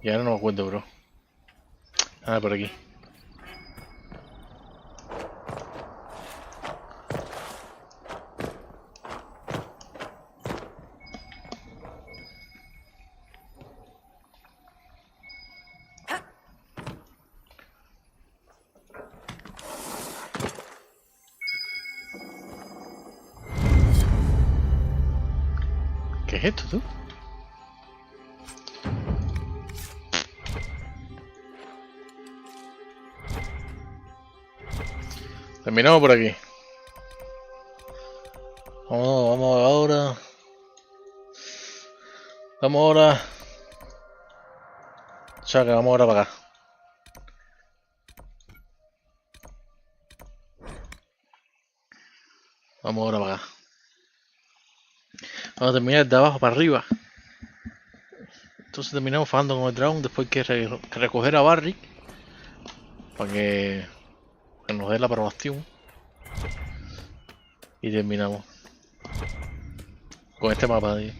Y ahora no me acuerdo, bro. Ah, por aquí. ¿Qué es esto, tú? Terminamos por aquí. Vamos ahora. Vamos ahora. O sea que vamos ahora para acá. Vamos ahora para acá. Vamos a terminar de abajo para arriba. Entonces terminamos fajando con el dragón. Después hay que recoger a Barry. Para que nos dé la aprobación. Y terminamos. Con este mapa de ahí.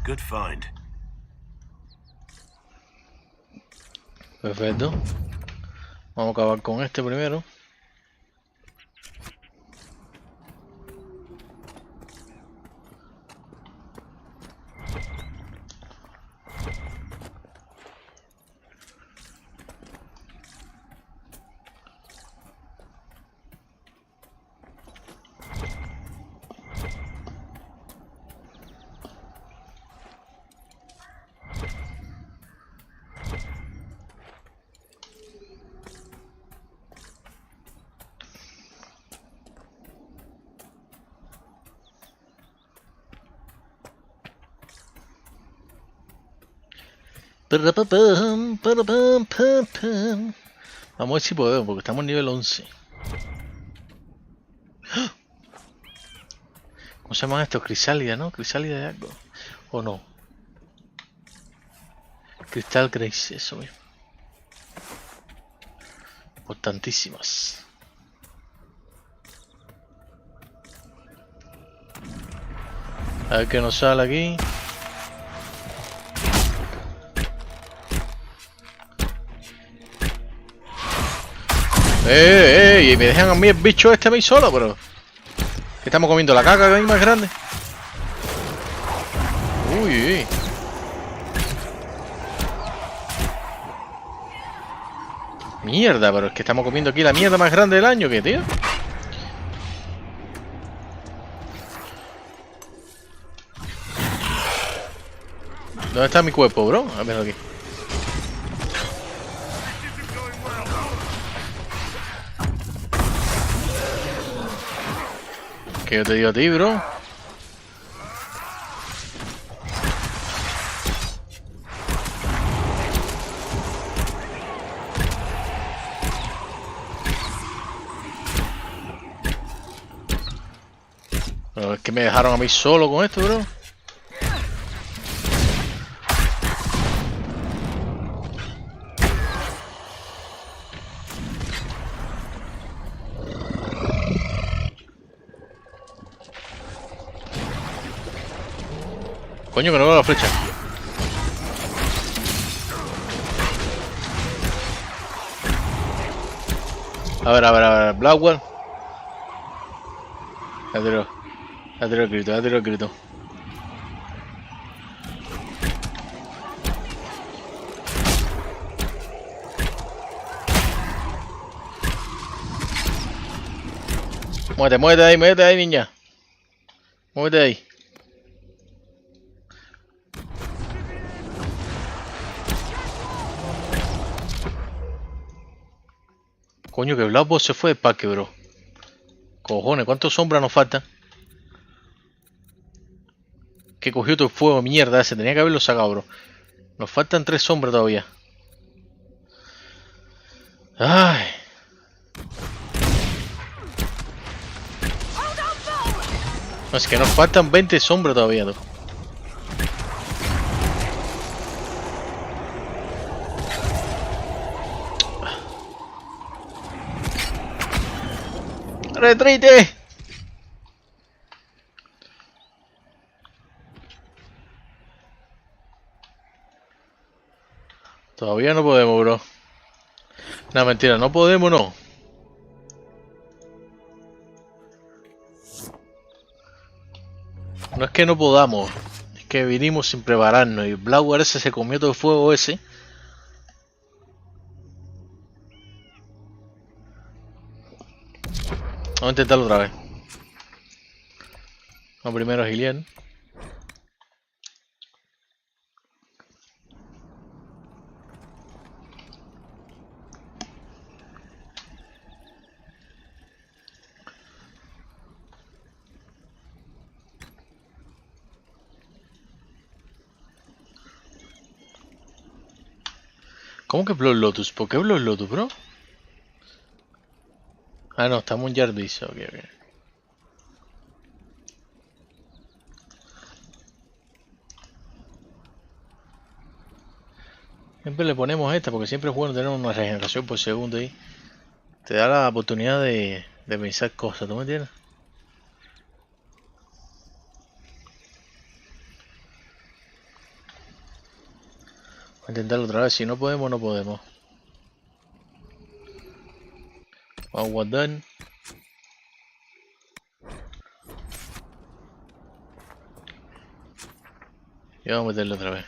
Good find. Perfecto. Vamos a acabar con este primero. Vamos a ver si podemos, porque estamos en nivel 11. ¿Cómo se llama esto? Crisálida, ¿no? Crisálida de algo. ¿O no? Cristal Grace, eso mismo. Importantísimas. A ver qué nos sale aquí. Y me dejan a mí el bicho este a mí solo, pero... ¿Qué estamos comiendo? ¿La caca que hay más grande? Uy. Mierda, pero es que estamos comiendo aquí la mierda más grande del año, ¿qué, tío? ¿Dónde está mi cuerpo, bro? A ver aquí. ¿Qué yo te digo a ti, bro? Pero es que me dejaron a mí solo con esto, bro. Coño, que no veo la flecha. A ver, Blackwell. Ya tiró el grito. Muévete ahí, niña. Muévete ahí. Coño, que Blackwell se fue del parque, bro. Cojones, ¿cuántas sombras nos faltan? Que cogió todo el fuego, mierda ese. Tenía que haberlo sacado, bro. Nos faltan 3 sombras todavía. Ay. No, es que nos faltan 20 sombras todavía, tú. ¡Retrite! Todavía no podemos, bro. No, mentira, no podemos, no. No es que no podamos, es que vinimos sin prepararnos y Blauer ese se comió todo el fuego ese. Vamos a intentarlo otra vez. Vamos primero a Gillian. ¿Cómo que Blood Lotus? ¿Por qué Blood Lotus, bro? Ah, no, estamos en Jardis. Ok. Siempre le ponemos esta porque siempre es bueno tener una regeneración por segundo ahí. Te da la oportunidad de pensar cosas, ¿tú me entiendes? Voy a intentarlo otra vez, si no podemos, no podemos. Vamos a guardar. Y vamos a meterlo otra vez.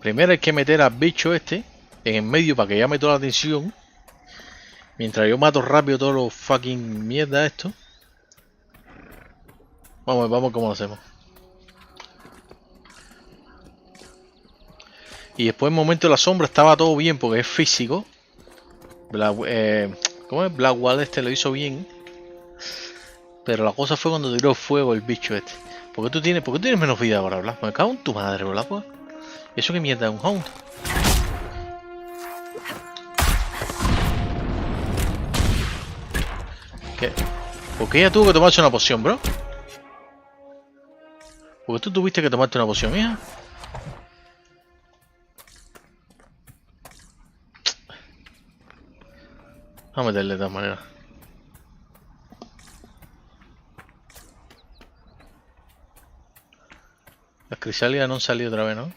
Primero hay que meter al bicho este en el medio para que llame toda la atención. Mientras yo mato rápido todos los fucking mierda esto. Vamos cómo lo hacemos. Y después en el momento de la sombra estaba todo bien porque es físico. ¿Cómo es? Blackwell este lo hizo bien. Pero la cosa fue cuando tiró fuego el bicho este. ¿Por qué tú tienes menos vida ahora, Black? Me cago en tu madre, Blackwell. ¿Y eso qué mierda es un hound? ¿Qué? ¿Por qué ella tuvo que tomarse una poción, bro? ¿Por qué tú tuviste que tomarte una poción, hija? Vamos a meterle de todas maneras. Las crisálidas no han salido otra vez, ¿no?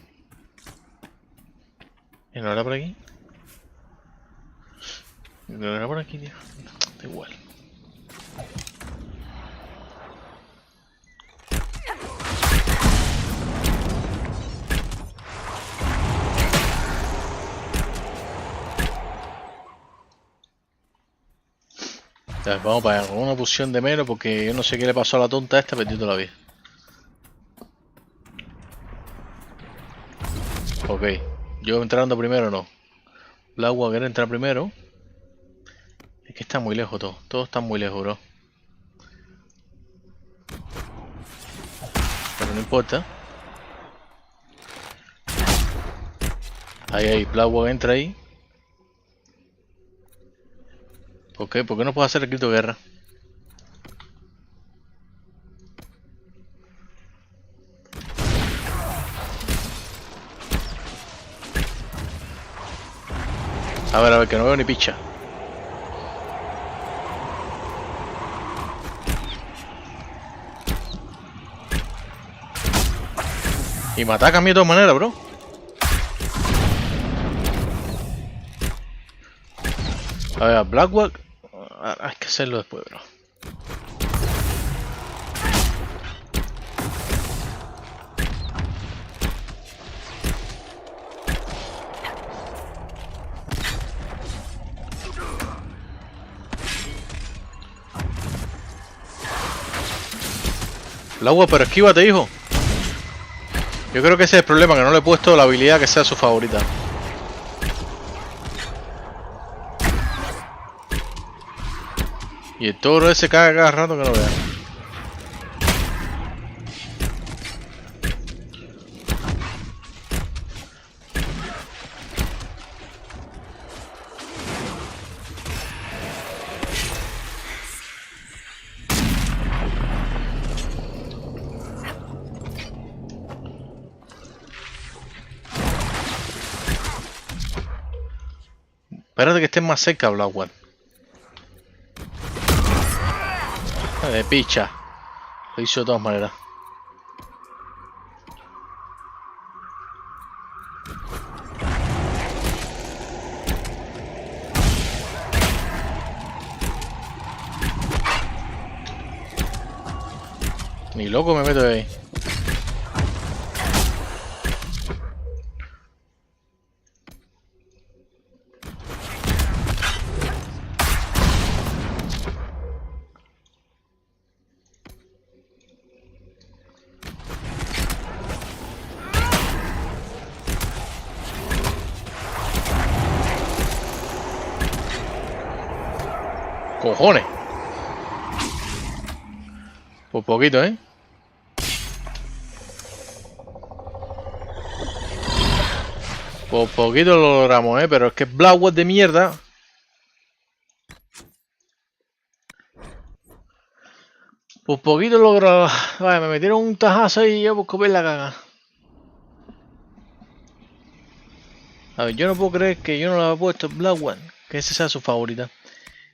¿Y no era por aquí? ¿No era por aquí, tío? Da igual. Ya, vamos para allá, con una poción de menos porque yo no sé qué le pasó a la tonta esta, perdiendo la vida. Ok, yo entrando primero no. Blackwell quiere entrar primero. Es que está muy lejos todo. Todo está muy lejos, bro. Pero no importa. Ahí, Blackwell entra ahí. ¿Por qué? ¿Por qué no puedo hacer el grito de guerra? A ver, que no veo ni picha. Y me ataca a mí de todas maneras, bro. A ver, a Blackwack. Hay que hacerlo después, bro. Blackwack, pero esquívate, hijo. Yo creo que ese es el problema, que no le he puesto la habilidad que sea su favorita. Y el toro ese caga cada rato que no vea. Espérate que estés más cerca, Blackwack. De picha. Lo hizo de todas maneras. Ni loco me meto de ahí. Cojones. Por poquito, ¿eh? Por poquito lo logramos, ¿eh? Pero es que Blackwack de mierda. Por poquito logró. Vale, me metieron un tajazo y yo por comer la caga. A ver, yo no puedo creer que yo no le había puesto Blackwack, que esa sea su favorita.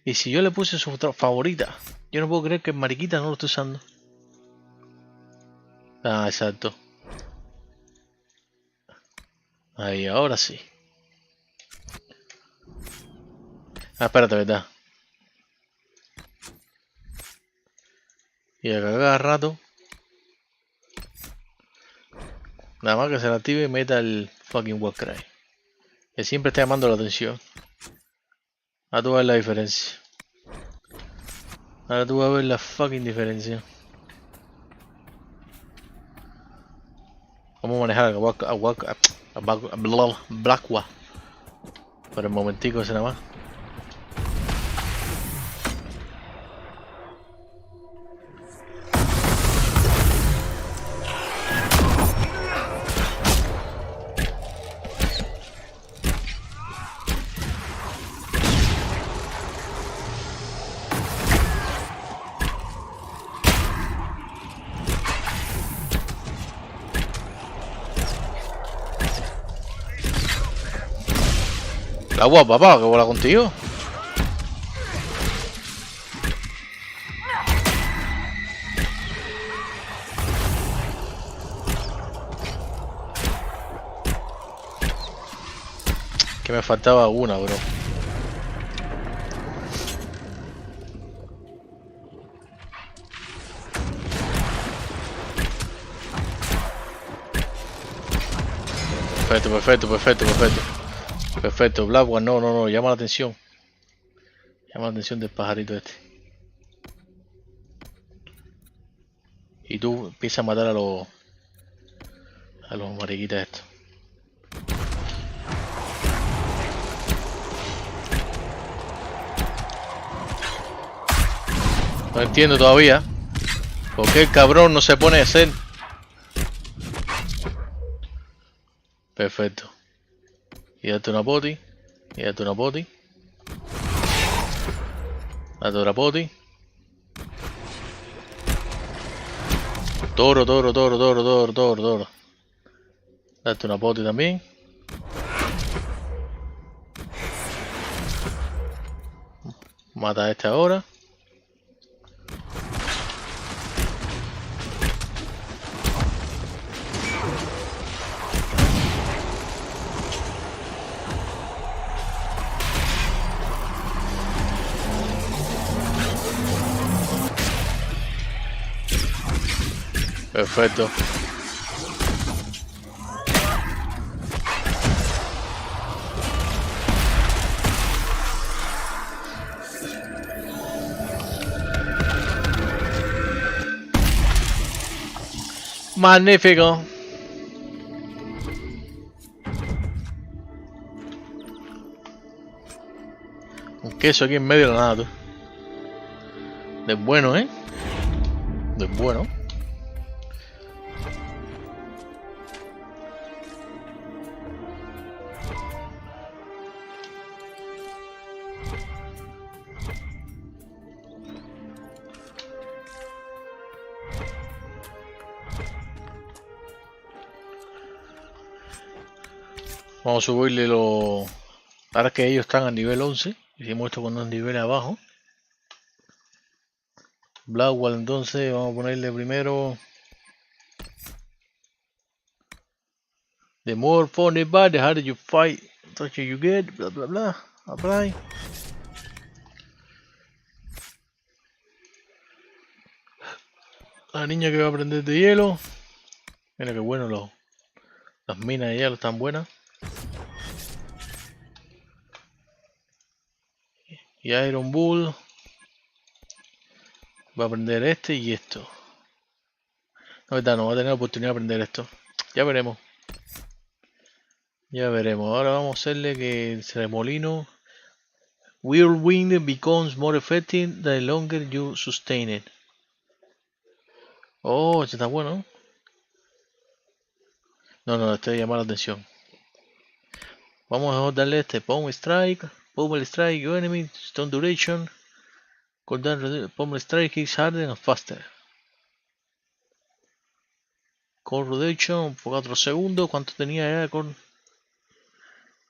Y si yo le puse su favorita, yo no puedo creer que mariquita no lo esté usando. Ah, exacto. Ahí, ahora sí. Ah, espérate, ¿verdad? Y acá cada rato. Nada más que se la active y meta el fucking Warcry. Que siempre está llamando la atención. Ahora tú vas a ver la diferencia. Ahora tú vas a ver la fucking diferencia. Vamos a manejar a Blackwack. Por el momentico ese nada más. La guapa, papá, que bola contigo. Que me faltaba una, bro. Perfecto. Perfecto, Blackwack, no, llama la atención. Llama la atención del pajarito este. Y tú empiezas a matar a los mariquitas estos. No entiendo todavía por qué el cabrón no se pone a hacer. Perfecto. Y date una poti. Date otra poti. Toro. Date una poti también. Mata a este ahora. Perfecto. Magnífico. Un queso aquí en medio de la nada, tú. De bueno, ¿eh? De bueno. Vamos a subirle los... Ahora que ellos están a nivel 11, hicimos esto con 2 niveles abajo. Blackwall, entonces vamos a ponerle primero... The more funny bad, the harder you fight, the toucher you get, bla bla bla. Apply. La niña que va a aprender de hielo. Mira que bueno, las minas de hielo están buenas. Y Iron Bull va a aprender este y esto. No, verdad, no va a tener la oportunidad de aprender esto. Ya veremos. Ya veremos. Ahora vamos a hacerle que el remolino Whirlwind becomes more effective the longer you sustain it. Oh, este está bueno. No, este llama la atención. Vamos a darle este Power Strike, your enemy, stone duration, cooldown, Power Strike is harder and faster. Cold Reduction por 4 segundos. ¿Cuánto tenía ya con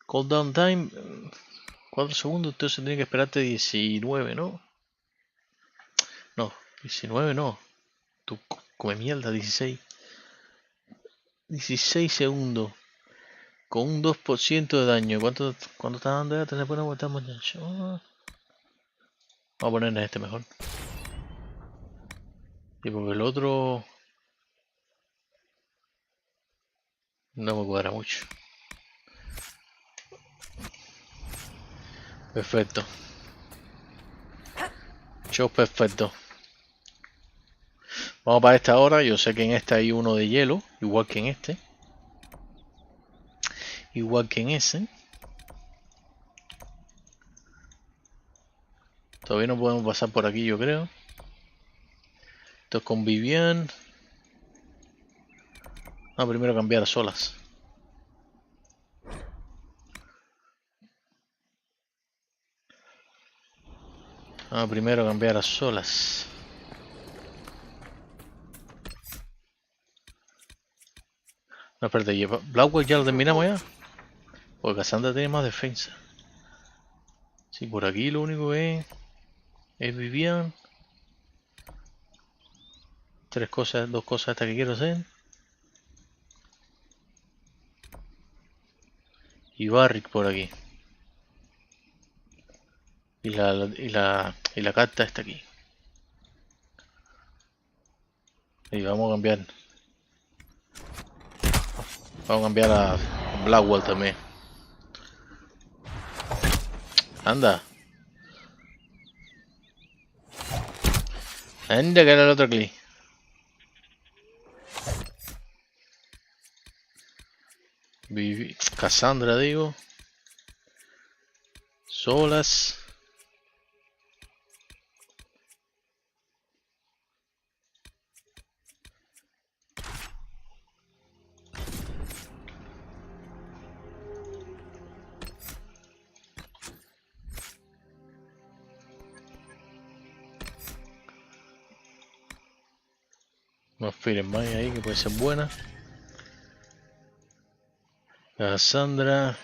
cooldown time? 4 segundos, entonces tiene que esperarte 19, ¿no? No, 19 no. Tú come mierda, 16. 16 segundos. Con un 2% de daño. ¿Cuánto está dando ya? ¿Te puede aguantar muchacho? Vamos a ponerle este mejor. Y porque el otro... no me cuadra mucho. Perfecto. Show perfecto. Vamos para esta hora. Yo sé que en esta hay uno de hielo. Igual que en este. Igual que en ese. Todavía no podemos pasar por aquí, yo creo. Esto es con Vivian. Vamos primero a cambiar a solas. Vamos primero a cambiar a solas. No, espérate, Blackwell ya lo terminamos ya. Porque Cassandra tiene más defensa. Sí, por aquí lo único es Vivian. 2 cosas estas que quiero hacer. Y Barrick por aquí. Y la carta está aquí. Y vamos a cambiar. Vamos a cambiar a Blackwell también. Anda. Anda, que era el otro clic. Cassandra, digo. Solas. Más más ahí que puede ser buena. Cassandra.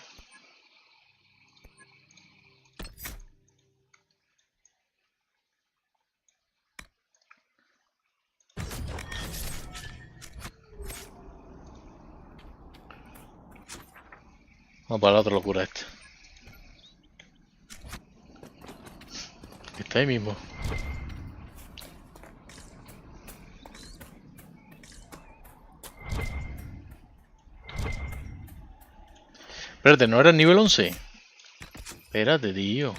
Vamos para la otra locura esta. Está ahí mismo. Espérate, ¿no era el nivel 11? Espérate, tío.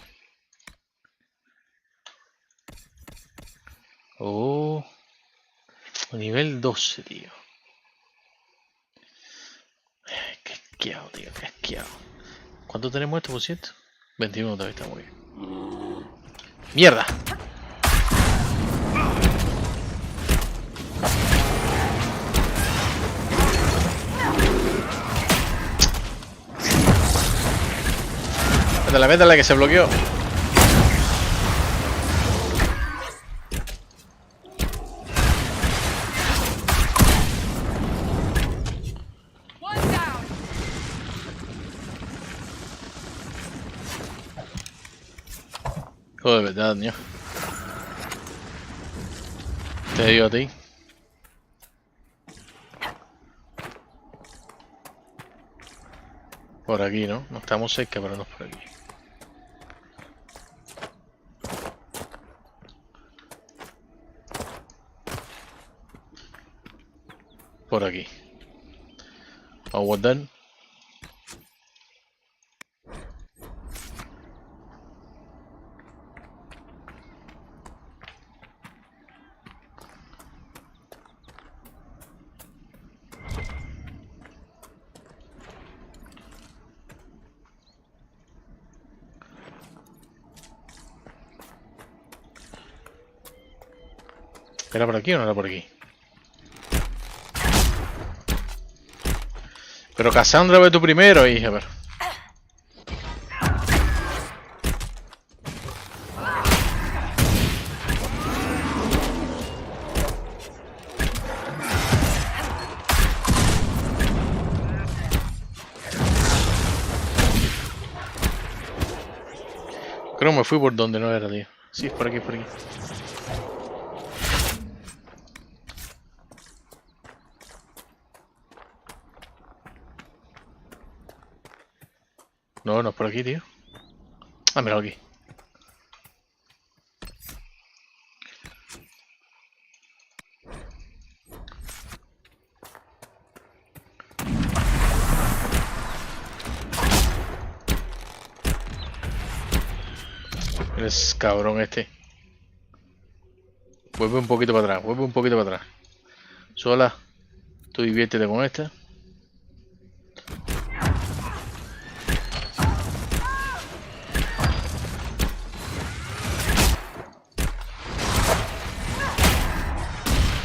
Oh. Nivel 12, tío. Qué asqueado, tío, qué asqueado. ¿Cuánto tenemos esto, por cierto? 21 todavía, está muy bien. ¡Mierda! Métela, métela, que se bloqueó. Joder, de verdad, niño. Te digo a ti. Por aquí, ¿no? No estamos cerca, pero no es por aquí. Por aquí. Vamos a guardar. ¿Era por aquí o no era por aquí? Pero Cassandra, ve tú primero, hija, a ver. Creo que me fui por donde no era, tío. Sí, es por aquí, es por aquí. No, no es por aquí, tío. Ah, mira aquí. Eres cabrón este. Vuelve un poquito para atrás, vuelve un poquito para atrás. Sola, tú diviértete con esta.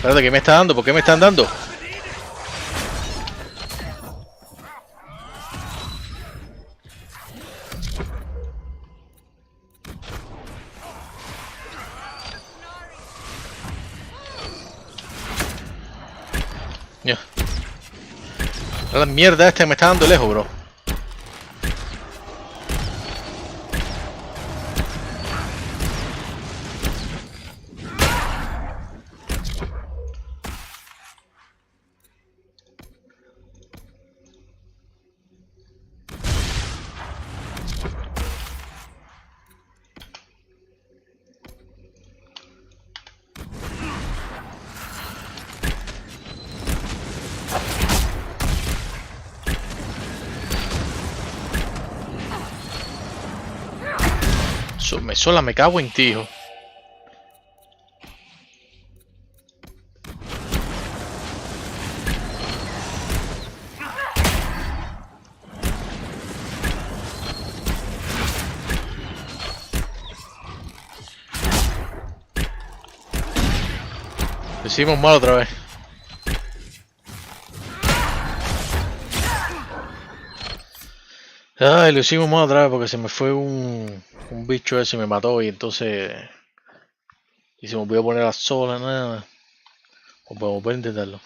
Espérate, ¿qué me está dando? ¿Por qué me están dando? Ya. La mierda esta me está dando lejos, bro. Sola, me cago en ti, hijo. Lo hicimos mal otra vez. Ay, lo hicimos mal otra vez porque se me fue un bicho ese y me mató y entonces... Y se me voy a poner a sola, nada. O puedo volver a intentarlo.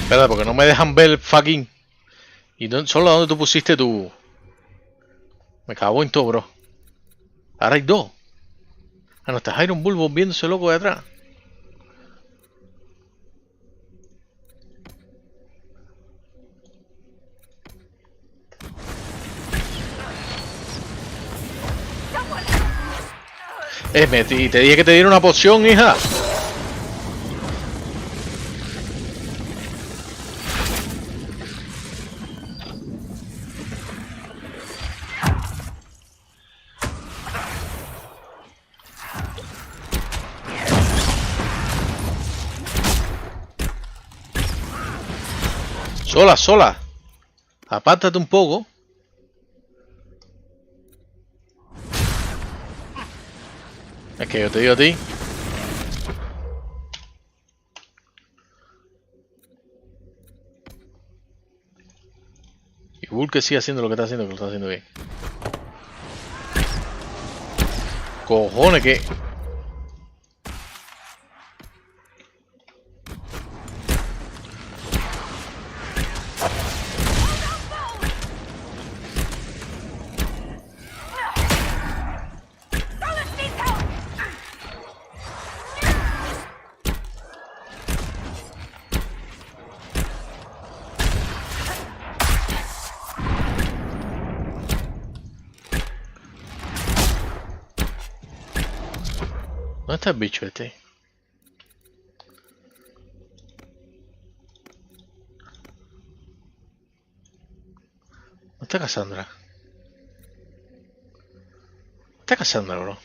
Espera, porque no me dejan ver el fucking... ¿Y solo dónde tú pusiste tu...? Me cago en todo, bro. Ahora hay dos. Ah, no, está Iron Bull viéndose loco de atrás. Te dije que te diera una poción, hija. Sola. Apártate un poco. Es que yo te digo a ti. Y Bull que sigue haciendo lo que está haciendo, que lo está haciendo bien. Cojones que... ¿Dónde está el bicho este? ¿Dónde está Cassandra? ¿Está Cassandra, bro?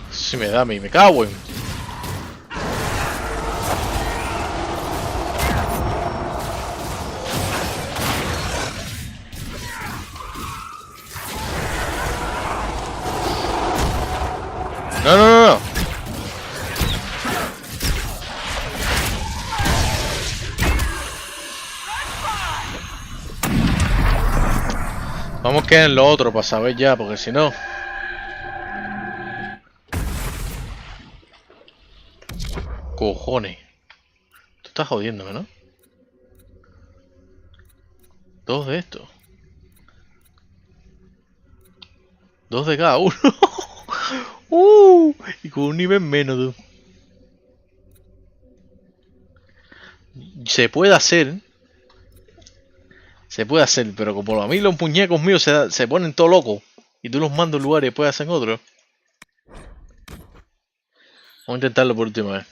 Si me da a mí, me cago en... No. Vamos que en lo otro para saber ya, porque si no... Cojones. Tú estás jodiéndome, ¿no? 2 de estos. 2 de cada uno. Y con un nivel menos, tú. Se puede hacer, pero como a mí los muñecos míos se ponen todo locos y tú los mandas a un lugar y después hacen otro. Vamos a intentarlo por última vez.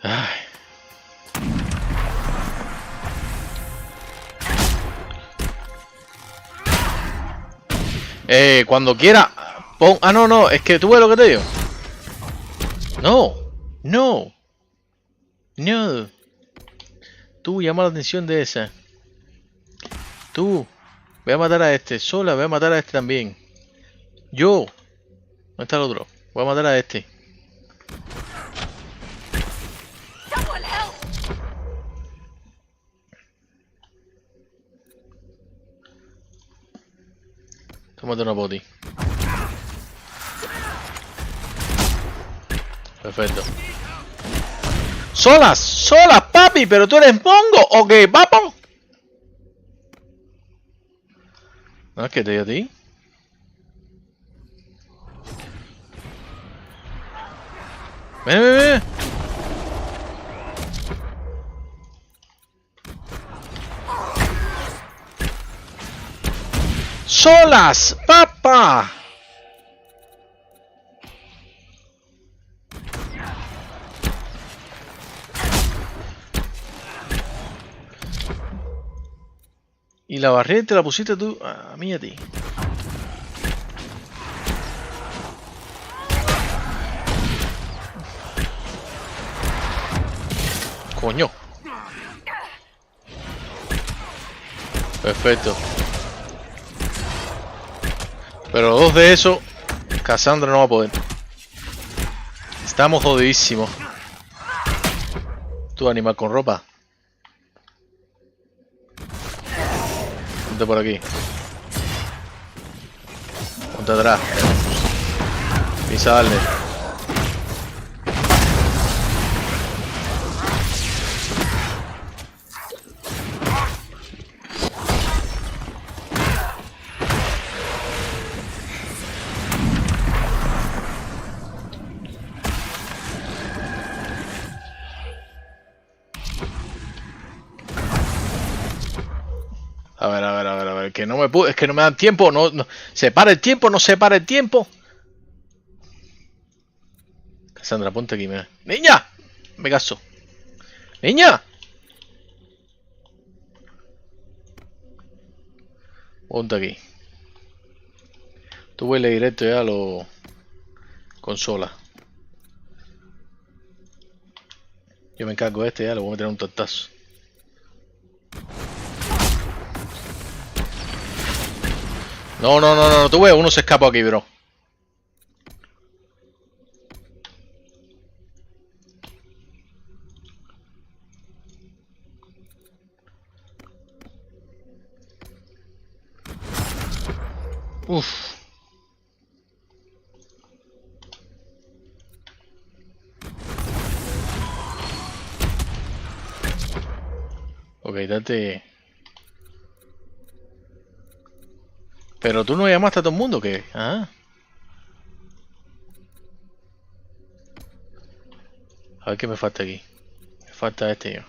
Ay. Cuando quiera pon... Ah, no, es que tú ves lo que te digo. No. Tú llama la atención de esa. Tú. Voy a matar a este. Sola, voy a matar a este también. Yo. ¿Dónde está el otro? Voy a matar a este. Tómate una poti. Perfecto. ¡Solas, papi! ¿Pero tú eres mongo o qué, papo? No, es que te digo a ti. Ven. ¡Solas, papá! Y la barrera te la pusiste tú a mí y a ti. Coño. Perfecto. Pero dos de esos, Cassandra no va a poder. Estamos jodidísimos. Tú, animal con ropa. Ponte por aquí. Ponte atrás. Pisa, darle. A ver, que no me puedo, es que no me dan tiempo, no, se para el tiempo, no se para el tiempo. Cassandra, ponte aquí, mira. ¡Niña! Me caso. ¡Niña! Ponte aquí. Tú huele directo ya a lo consola. Yo me encargo de este ya, le voy a meter un tortazo. No, tú ves, uno se escapa aquí, bro. Uff. Ok, date. Pero tú no llamaste a todo el mundo, ¿qué? Ah. A ver qué me falta aquí. Me falta este yo.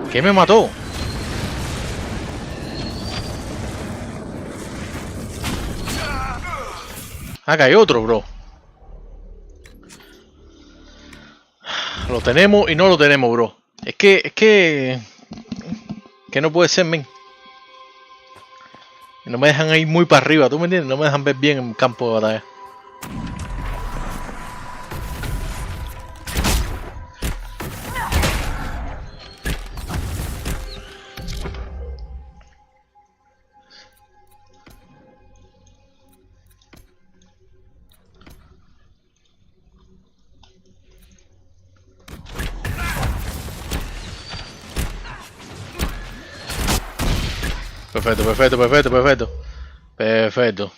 ¿Qué me mató? Ah, que hay otro, bro. Lo tenemos y no lo tenemos, bro. Es que no puede ser, men. No me dejan ir muy para arriba, ¿tú me entiendes? No me dejan ver bien en campo de batalla. Perfecto.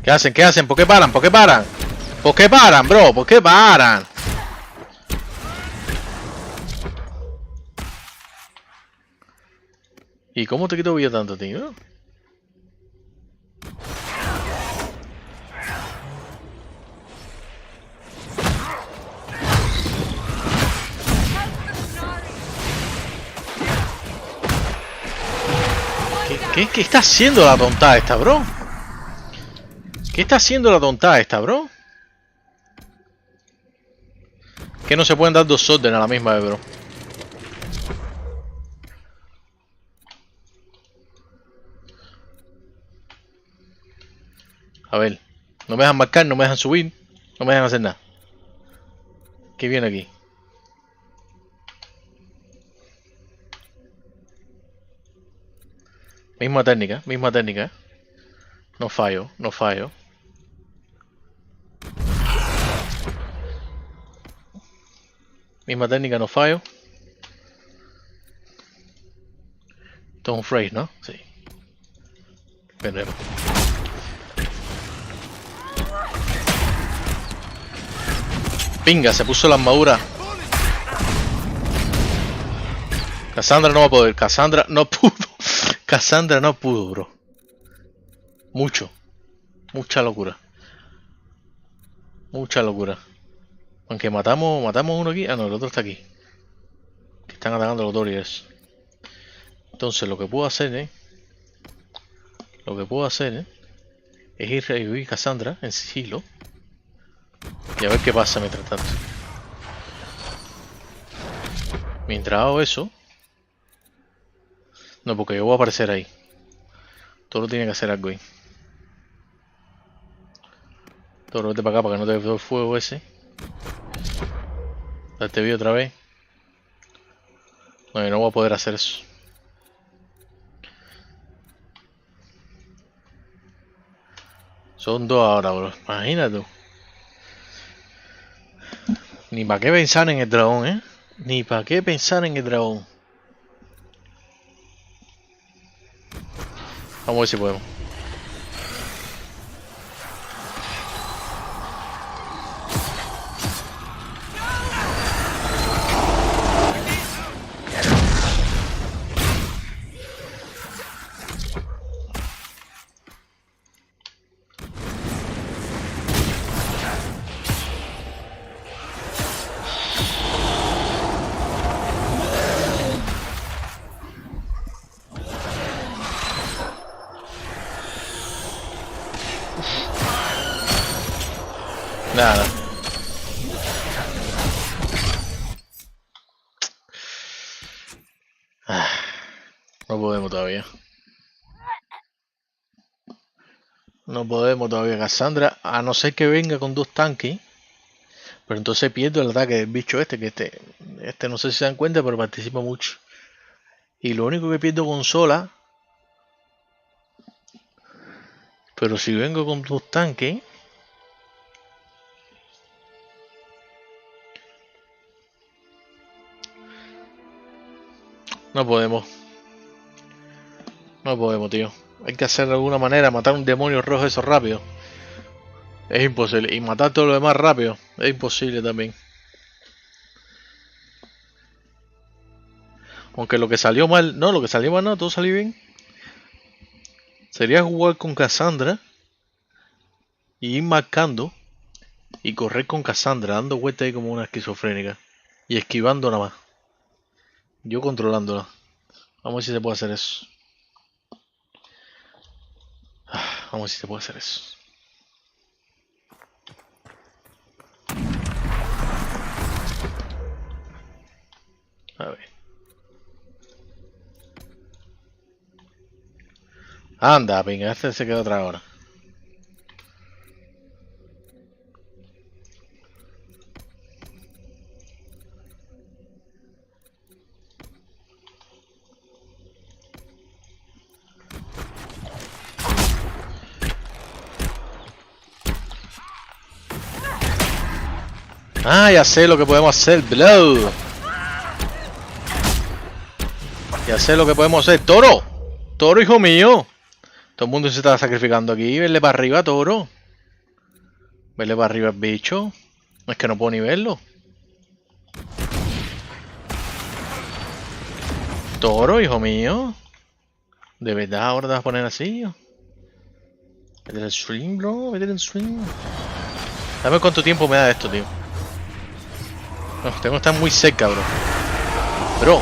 ¿Qué hacen? ¿Qué hacen? ¿Por qué paran? ¿Por qué paran? ¿Por qué paran, bro? ¿Por qué paran? ¿Y cómo te quito vida tanto, tío? ¿Qué está haciendo la tontada esta, bro? ¿Qué está haciendo la tontada esta, bro? Que no se pueden dar dos órdenes a la misma vez, bro. A ver, no me dejan marcar, no me dejan subir, no me dejan hacer nada. ¿Qué viene aquí? Misma técnica, misma técnica. No fallo, no fallo. Misma técnica, no fallo. Esto es un phrase, ¿no? Sí. Veremos. Pinga, se puso la armadura. Cassandra no va a poder. Cassandra no pudo. Cassandra no pudo, bro. Mucha locura. Mucha locura. Aunque matamos uno aquí. Ah, no, el otro está aquí. Que están atacando los Doriers. Entonces lo que puedo hacer, es ir a revivir Cassandra en sigilo. Y a ver qué pasa mientras tanto. Mientras hago eso... No, porque yo voy a aparecer ahí. Toro tiene que hacer algo ahí. Toro, vete para acá para que no te dé el fuego ese. Date vida otra vez. No, yo no voy a poder hacer eso. Son 2 ahora, bro. Imagínate. Ni para qué pensar en el dragón, Ni para qué pensar en el dragón. Vamos a ver si podemos. Nada. No podemos todavía. No podemos todavía, Cassandra, a no ser que venga con 2 tanques. Pero entonces pierdo el ataque del bicho este, que este no sé si se dan cuenta, pero participa mucho. Y lo único que pierdo con sola. Pero si vengo con 2 tanques. No podemos. No podemos, tío. Hay que hacer de alguna manera, matar un demonio rojo eso rápido. Es imposible. Y matar todo lo demás rápido. Es imposible también. Aunque lo que salió mal... No, lo que salió mal no, todo salió bien. Sería jugar con Cassandra. Y ir marcando. Y correr con Cassandra, dando vueltas ahí como una esquizofrénica. Y esquivando nada más. Yo controlándola. Vamos a ver si se puede hacer eso. Vamos a ver si se puede hacer eso. A ver. Anda, venga, este se queda otra hora. Ah, ya sé lo que podemos hacer, Blow. Ya sé lo que podemos hacer. ¡Toro! ¡Toro, hijo mío! Todo el mundo se está sacrificando aquí. Verle para arriba, Toro. Verle para arriba el bicho. Es que no puedo ni verlo. Toro, hijo mío. ¿De verdad ahora te vas a poner así? Vete en el stream, bro. Vete en el stream. Dame cuánto tiempo me da esto, tío. No, tengo que estar muy cerca, bro. Bro.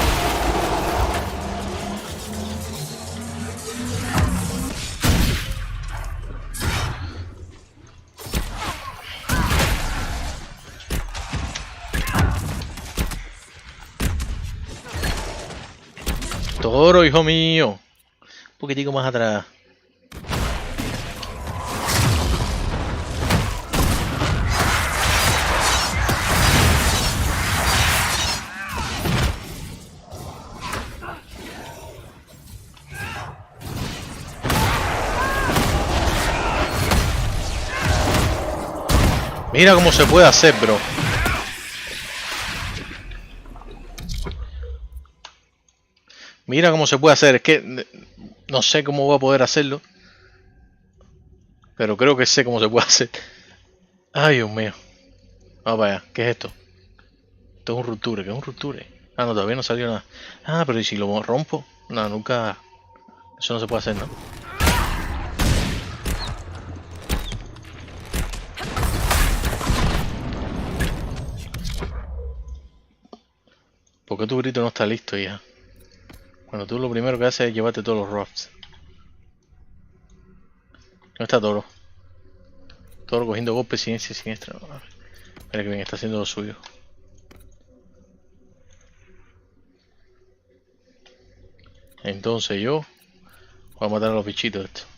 Toro, hijo mío. Un poquitico más atrás. Mira cómo se puede hacer, bro. Mira cómo se puede hacer. Es que no sé cómo voy a poder hacerlo. Pero creo que sé cómo se puede hacer. Ay, Dios mío. Vamos para allá. ¿Qué es esto? Esto es un rupture. ¿Qué es un rupture? Ah, no, todavía no salió nada. Ah, pero ¿y si lo rompo? No, nunca... Eso no se puede hacer, ¿no? ¿Por qué tu grito no está listo, hija? Cuando tú lo primero que haces es llevarte todos los rocks. No está Toro. Toro cogiendo golpes siniestra. Mira que bien, está haciendo lo suyo. Entonces yo voy a matar a los bichitos estos.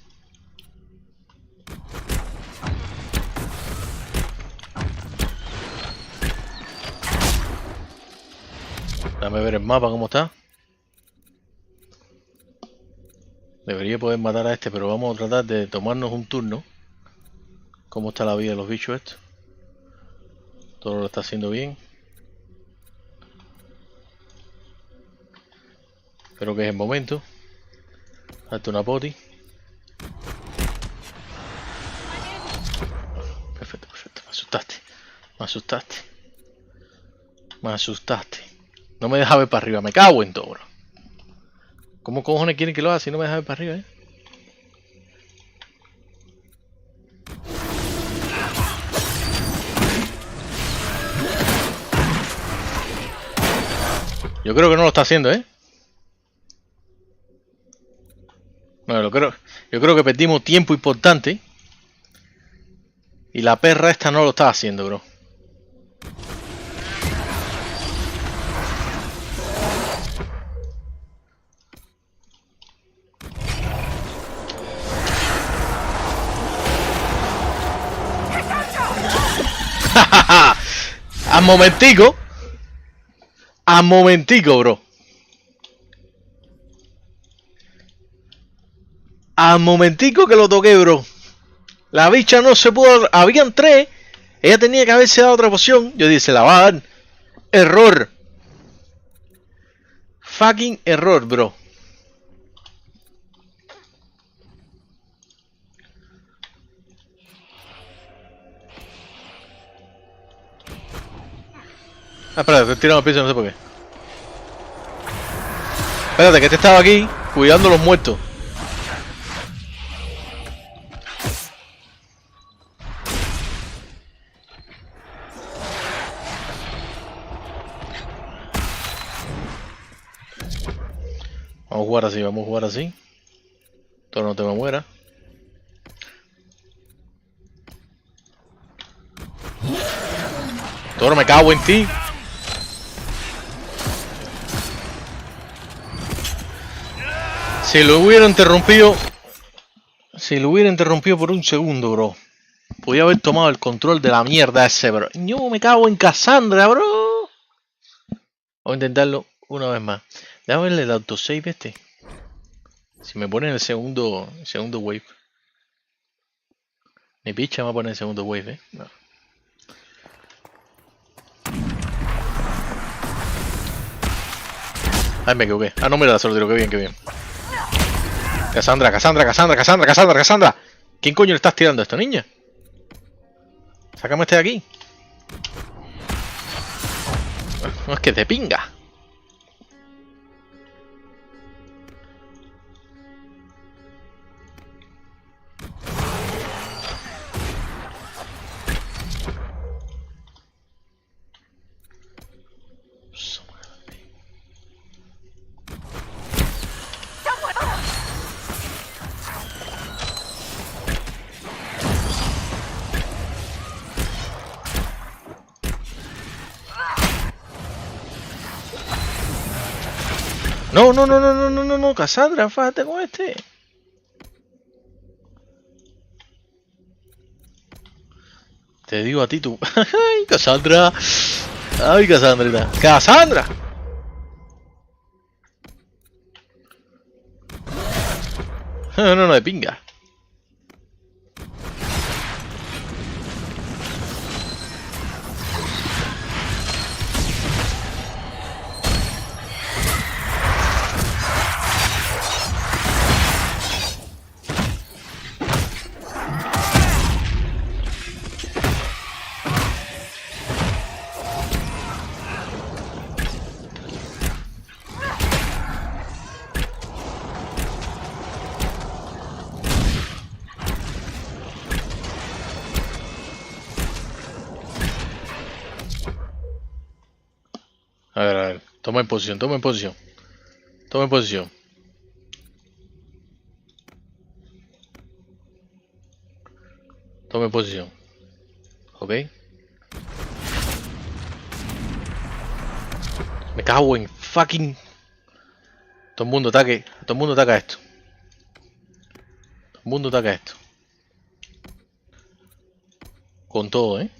Dame ver el mapa cómo está. Debería poder matar a este, pero vamos a tratar de tomarnos un turno. ¿Cómo está la vida de los bichos estos? Todo lo está haciendo bien. Creo que es el momento. Hazte una poti. Perfecto, perfecto. Me asustaste. Me asustaste. Me asustaste. No me deja ver para arriba. Me cago en todo, bro. ¿Cómo cojones quieren que lo haga si no me deja ver para arriba, Yo creo que no lo está haciendo, No, yo creo que perdimos tiempo importante. Y la perra esta no lo está haciendo, bro. Al momentico. Al momentico, bro. Al momentico que lo toqué, bro. La bicha no se pudo... Habían 3. Ella tenía que haberse dado otra poción. Yo dije, se la va a dar. Error. Fucking error, bro. Ah, espérate, te he tirado el piso, no sé por qué. Espérate, que este estaba aquí cuidando a los muertos. Vamos a jugar así, vamos a jugar así. Todo no te me muera. Toro, me cago en ti. Si lo hubiera interrumpido. Si lo hubiera interrumpido por un segundo, bro. Podía haber tomado el control de la mierda ese, bro. Yo me cago en Cassandra, bro. Voy a intentarlo una vez más. Déjame verle el autosave este. Si me pone el segundo wave. Mi picha me va a poner el segundo wave, No. Ay, me equivoqué. Ah, no, mira, solo tiro. Qué bien, qué bien. Cassandra. ¿Quién coño le estás tirando a esto, niña? Sácame este de aquí. No, es que te pinga. No, Cassandra, fájate con este. Te digo a ti tú. Ay, Cassandra. Ay, Cassandra. ¡Cassandra! No, de pinga. Toma en posición, toma en posición. Toma en posición. Toma en posición. Ok. Me cago en fucking... Todo el mundo ataque. Todo el mundo ataca esto. Todo el mundo ataca esto. Con todo, ¿eh?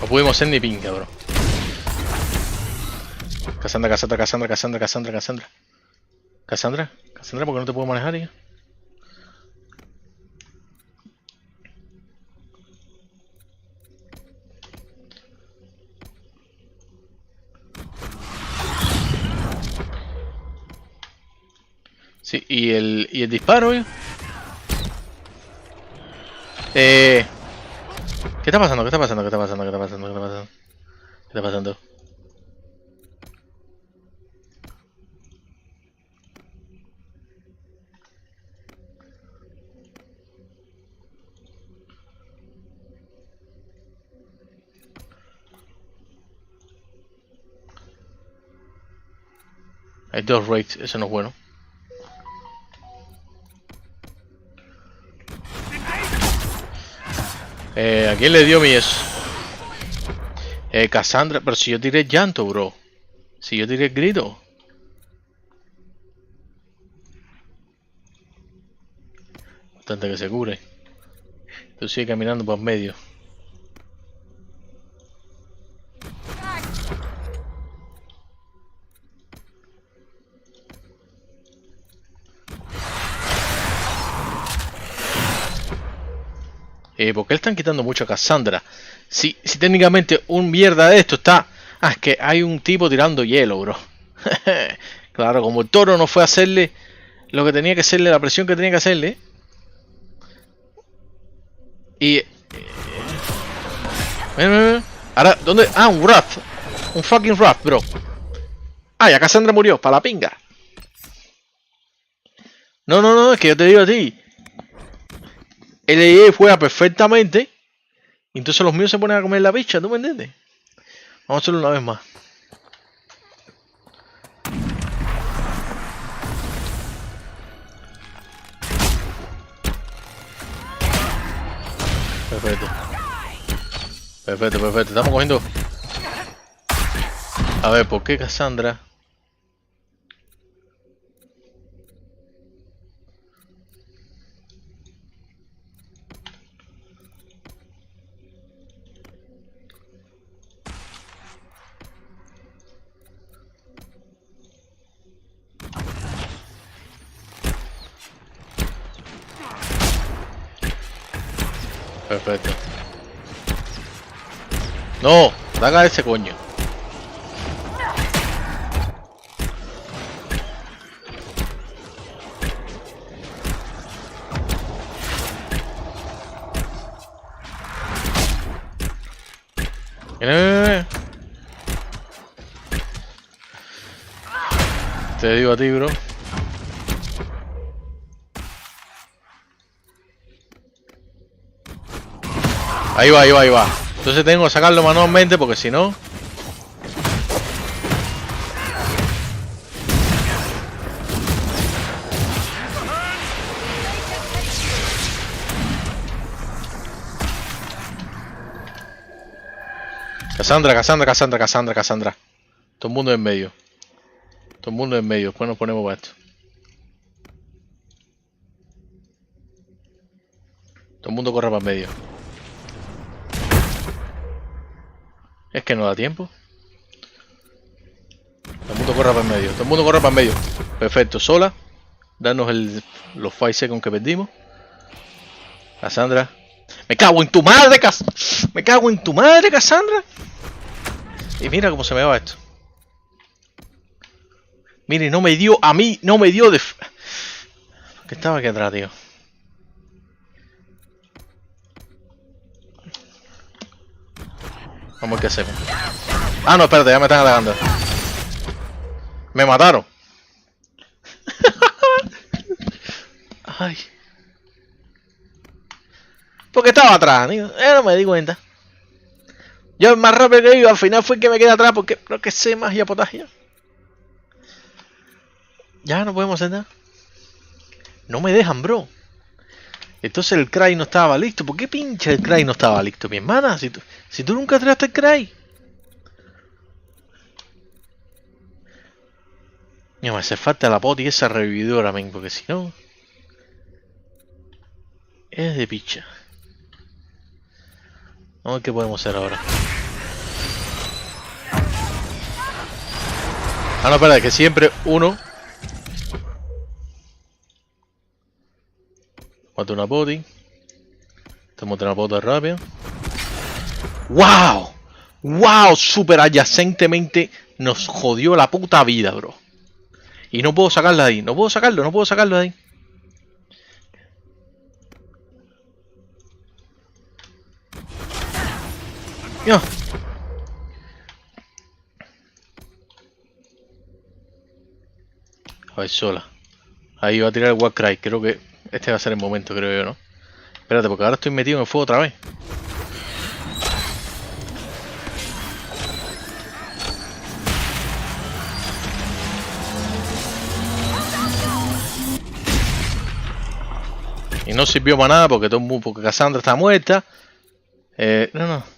No pudimos hacer ni pinga, bro. Cassandra, Cassandra, Cassandra, Cassandra, Cassandra, Cassandra. Cassandra, Cassandra, ¿por qué no te puedo manejar ya? Sí, y el disparo, ¿eh? ¿Qué está pasando? ¿Qué está pasando? ¿Qué está pasando? ¿Qué está pasando? ¿Qué está pasando? ¿Qué está pasando? Hay dos raids, eso no es bueno. ¿A quién le dio mi eso? Cassandra, pero si yo tiré llanto, bro. Si yo tiré grito. Bastante que se cure. Tú sigue caminando por medio. ¿Por qué le están quitando mucho a Cassandra? Si técnicamente un mierda de esto está... Ah, es que hay un tipo tirando hielo, bro. Claro, como el toro no fue a hacerle lo que tenía que hacerle, la presión que tenía que hacerle. Y... Mira. Ahora, ¿dónde? Ah, un Wrath. Un fucking Wrath, bro. Ah, ya Cassandra murió, para la pinga. No, es que yo te digo a ti. El EE juega perfectamente. Y entonces los míos se ponen a comer la bicha, ¿tú me entiendes? Vamos a hacerlo una vez más. Perfecto. Estamos cogiendo. A ver, ¿por qué Cassandra? Perfecto. No, haga ese coño. Te digo a ti, bro. Ahí va. Entonces tengo que sacarlo manualmente porque si no... Cassandra. Todo el mundo en medio. Después nos ponemos para esto. Todo el mundo corre para el medio. Es que no da tiempo. Todo el mundo corre para el medio. Perfecto, sola. Danos los 5 seconds que perdimos. Cassandra. Me cago en tu madre, Cassandra. Y mira cómo se me va esto. Mire, no me dio a mí, de... Que estaba aquí atrás, tío. Vamos a ver qué hacemos. Ah, no, espérate, ya me están atacando. Me mataron. Ay. Porque estaba atrás, tío. No me di cuenta. Yo más rápido que iba, al final fue el que me quedé atrás porque creo que sé magia potagia. Ya no podemos hacer nada. No me dejan, bro. Entonces el Cry no estaba listo. ¿Por qué pinche el Cry no estaba listo, mi hermana? Si tú nunca traste el Cry. No, me hace falta la poti esa revividora, men, porque si no... Es de picha. Vamos a ver qué podemos hacer ahora. Ah, no, espera, que siempre uno... Mate una poti. Tenemos una pota rápida. ¡Wow! ¡Wow! Super adyacentemente nos jodió la puta vida, bro. Y no puedo sacarla de ahí. No puedo sacarlo de ahí. No. A ver, sola. Ahí va a tirar el Warcry. Creo que este va a ser el momento, creo yo, ¿no? Espérate, porque ahora estoy metido en el fuego otra vez. Y no sirvió para nada porque porque Cassandra está muerta. No.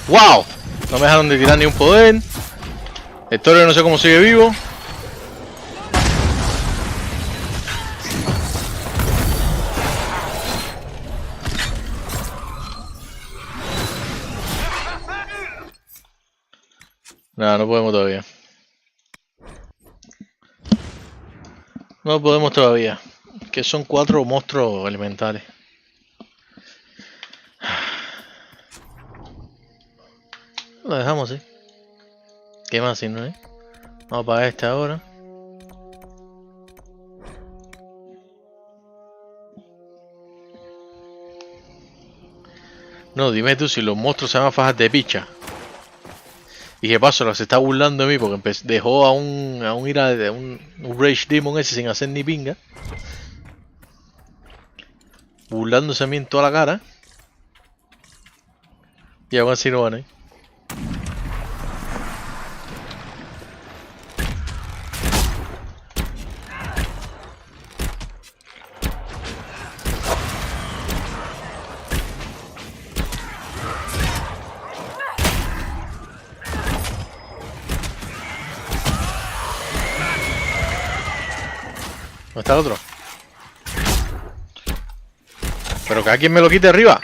¡Wow! No me dejaron de tirar ni un poder. El toro no sé cómo sigue vivo. Nada, no podemos todavía. No podemos todavía. Que son 4 monstruos elementales. Lo dejamos así. ¿Qué más si no es? Vamos para este ahora. No, dime tú si los monstruos se van a fajar de picha. Y que paso, se está burlando de mí porque dejó a un Rage Demon ese sin hacer ni pinga. Burlándose a mí en toda la cara. Y aún así no van ahí. ¿Dónde está el otro? Pero que alguien me lo quite arriba.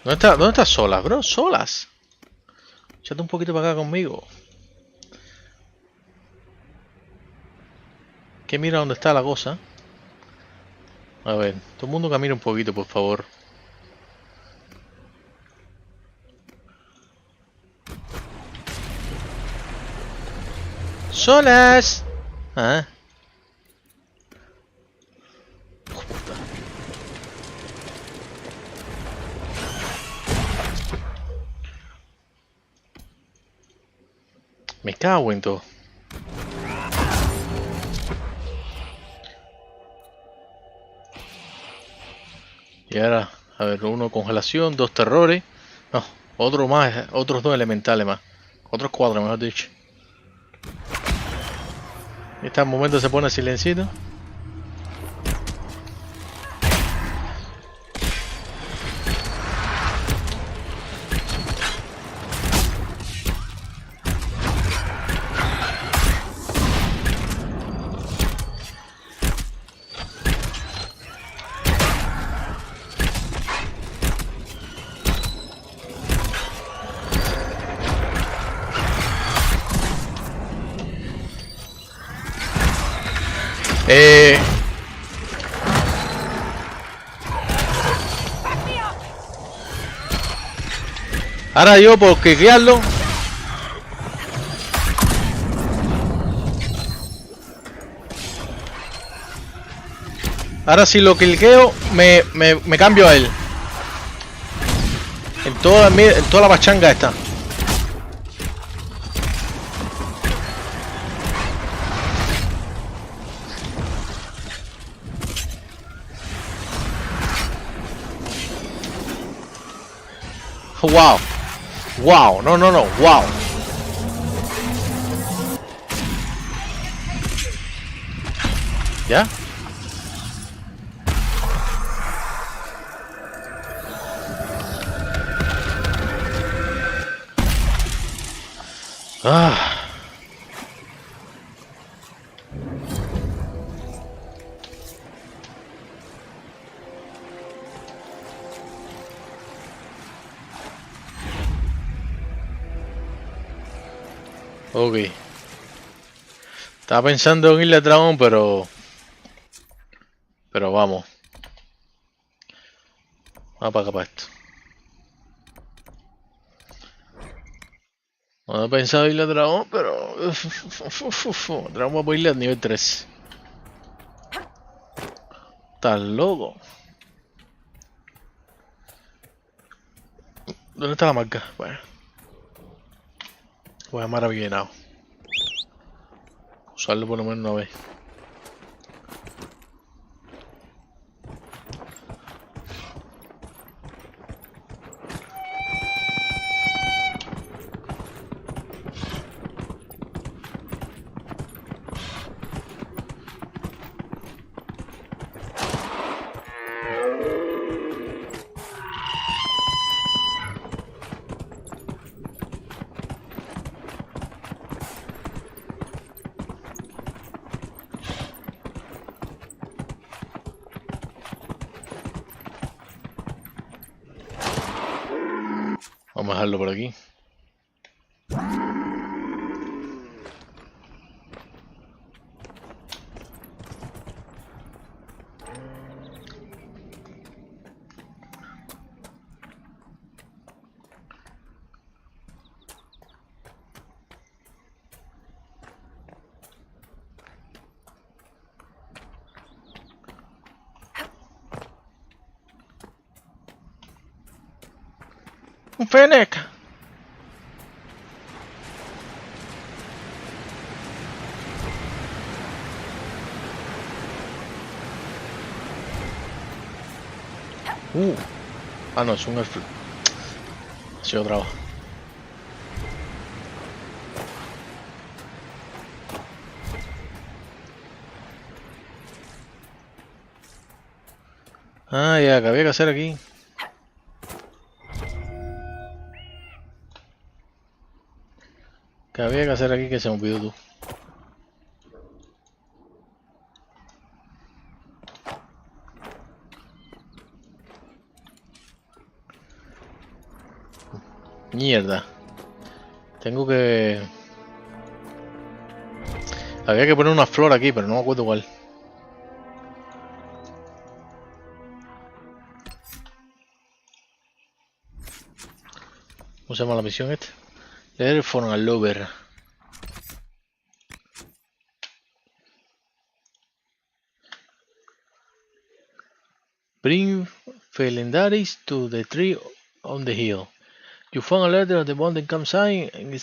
¿Dónde estás solas, bro? Solas. Échate un poquito para acá conmigo. Que mira dónde está la cosa. A ver, todo el mundo camina un poquito, por favor. ¡Solas! Ah. Puta. Me cago en todo. Y ahora, a ver, 1 congelación, 2 terrores. No, otro más, otros 2 elementales más. Otros 4, mejor dicho. En este momento se pone silencito. Ahora yo por cliquearlo. Ahora si lo cliqueo, me cambio a él. En toda la pachanga esta. Wow. Wow, no, wow. ¿Ya? Ah. Ok. Estaba pensando en irle a dragón, pero vamos. Vamos para acá para esto. No he pensado irle a dragón, pero dragón va a irle al nivel 3. Estás loco. ¿Dónde está la marca? Bueno. Voy a maravillar. Usarlo por lo menos una vez. Vamos a dejarlo por aquí. Un Fennec. Ah, no, es un elfo. Ha sido bravo. Ah, ya, que había que hacer aquí. Que había que hacer aquí que se me olvidó tú. Mierda. Tengo que... Había que poner una flor aquí, pero no me acuerdo cuál. ¿Cómo se llama la misión esta? Leer for a lover. Bring Felendaris to the tree on the hill. You found a letter at the mountain campsite and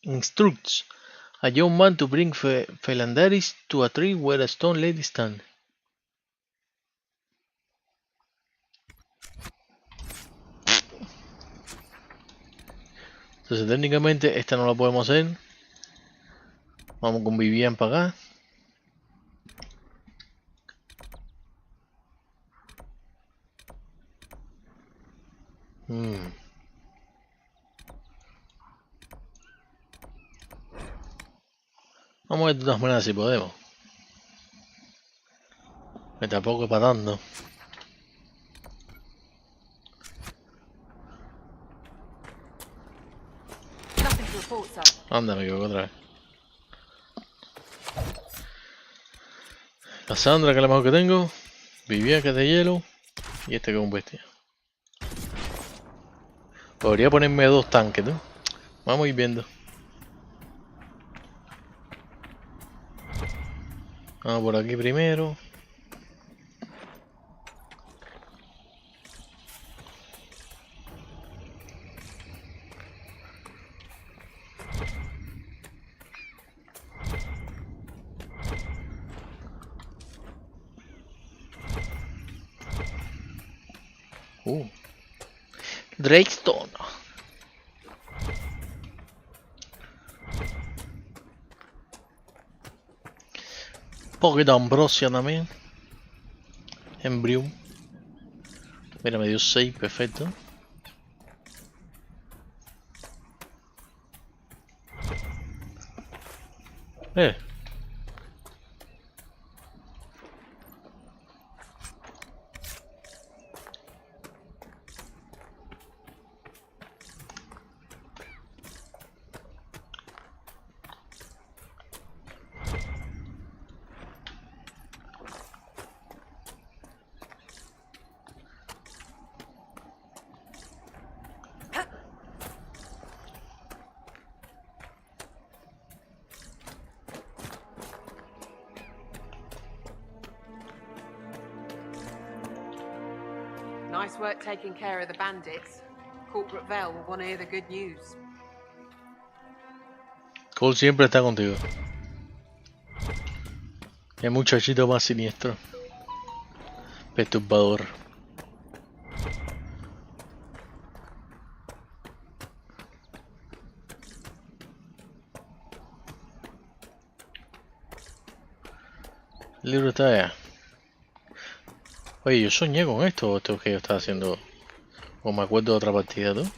instructs a young man to bring Felandaris to a tree where a stone lady stands. Entonces técnicamente esta no la podemos hacer. Vamos con Vivian para acá. Vamos a ver de todas maneras si podemos. Que tampoco es para tanto. Anda, me equivoco otra vez. Cassandra, que es la mejor que tengo. Vivian, que es de hielo. Y este que es un bestia. Podría ponerme 2 tanques, ¿no? Vamos a ir viendo. Vamos por aquí primero. Drakestone. Un poquito de ambrosia también. Embrium. Mira, me dio 6, perfecto. Nice work taking care of the bandits. Corporate Vale will want to hear the good news. Cole siempre está contigo. El muchachito más siniestro. Perturbador. El libro está allá. Oye, yo soñé con esto, esto que yo estaba haciendo. O me acuerdo de otra partida, ¿tú?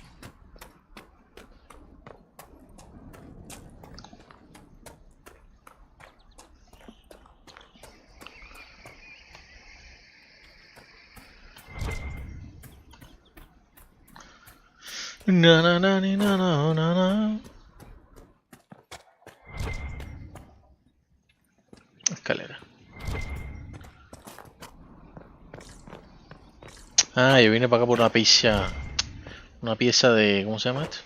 Na na na ni, na na na na. Escalera. Ah, yo vine para acá por una pieza. Una pieza de. ¿Cómo se llama esto?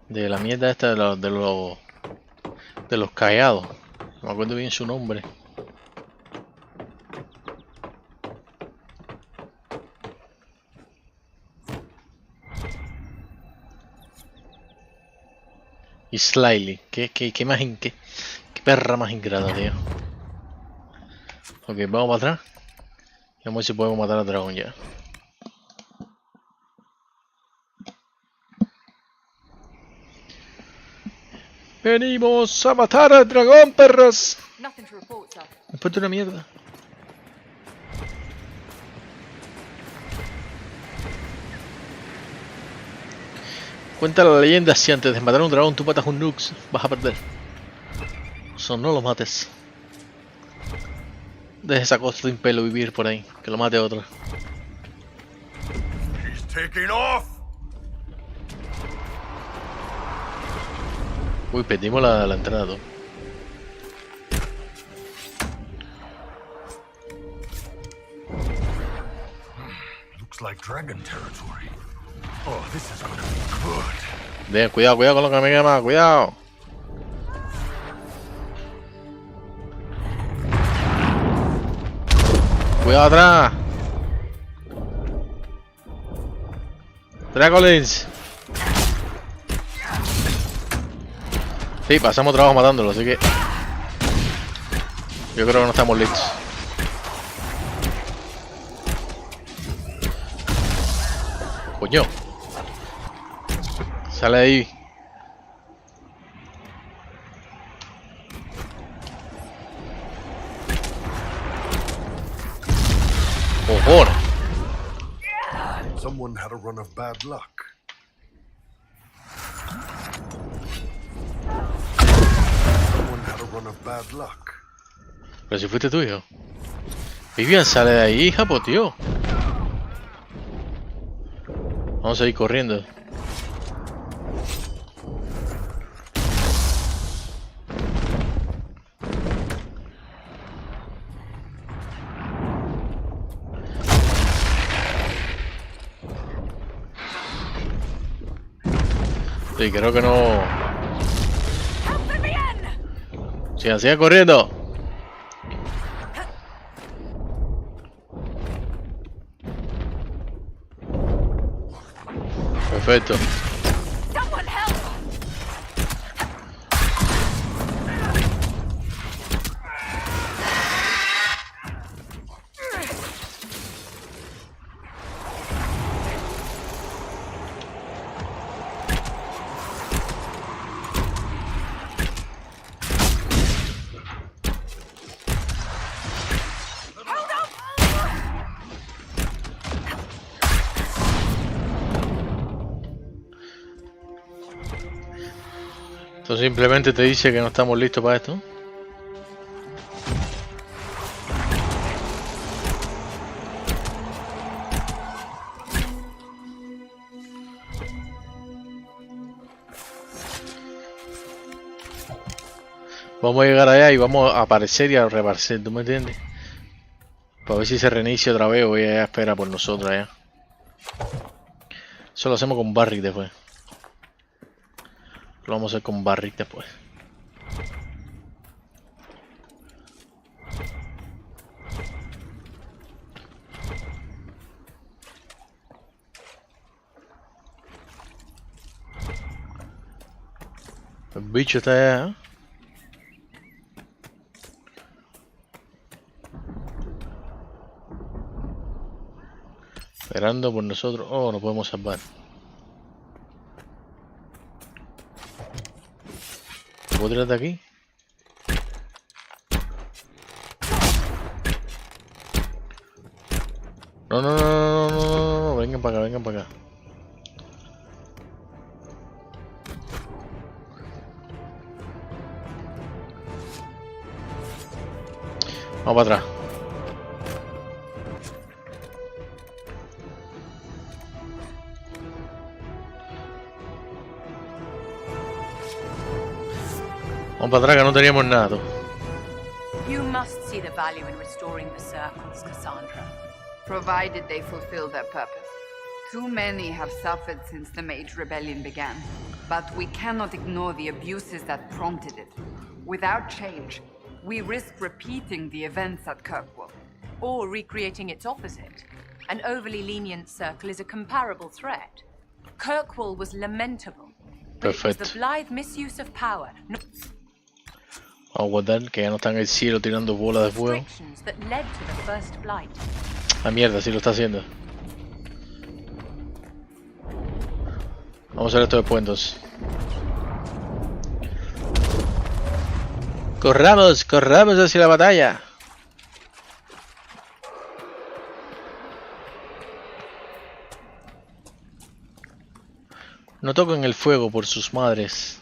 De la mierda esta de los callados. No me acuerdo bien su nombre. Y Slyly, qué perra más ingrata, tío. Ok, vamos para atrás. Y vamos a ver si podemos matar al dragón ya. Venimos a matar al dragón, perras. Después de una mierda. Cuenta la leyenda si antes de matar a un dragón tú matas un nux, vas a perder. So, no lo mates. Deja esa cosa sin pelo vivir por ahí, que lo mate otro. He's taking off. Uy, perdimos la entrada, ¿no? Looks like dragon territory. Oh, this is gonna be good. Bien, cuidado con lo que me quema, cuidado. Cuidado atrás. Dragolins. Sí, pasamos trabajo matándolo, así que yo creo que no estamos listos. Coño. Sale de ahí. Cojones. Someone had a run of bad luck. Someone had a run of bad luck. Pero si fuiste tú, hijo. Vivian, sale de ahí, hija, pues tío. Vamos a ir corriendo. Sí, creo que no. Sigan corriendo. Perfecto. Someone help! Esto simplemente te dice que no estamos listos para esto. Vamos a llegar allá y vamos a aparecer y a reaparecer, ¿tú me entiendes? Para ver si se reinicia otra vez o ella espera por nosotros allá. Eso lo hacemos con Barrick después. Lo vamos a hacer con Barrick después. El bicho está allá, ¿eh? Esperando por nosotros. Oh, no podemos salvar. ¿Puedo tirar de aquí? No, no, no, no, no, no, no, vengan para acá, vengan para acá. Vamos para atrás. Vamos para atrás que no teníamos nada. You must see the value in restoring the circles, Cassandra. Provided they fulfill their purpose. Too many have suffered since the Mage Rebellion began. But we cannot ignore the abuses that prompted it. Without change, we risk repeating the events at Kirkwall. Or recreating its opposite. An overly lenient circle is a comparable threat. Kirkwall was lamentable. But it was the blithe misuse of power. Vamos a guardar que ya no está en el cielo tirando bolas de fuego. That led to the first blight. La mierda, sí lo está haciendo. Vamos a hacer esto después entonces. Corramos, corramos hacia la batalla. No toquen el fuego por sus madres.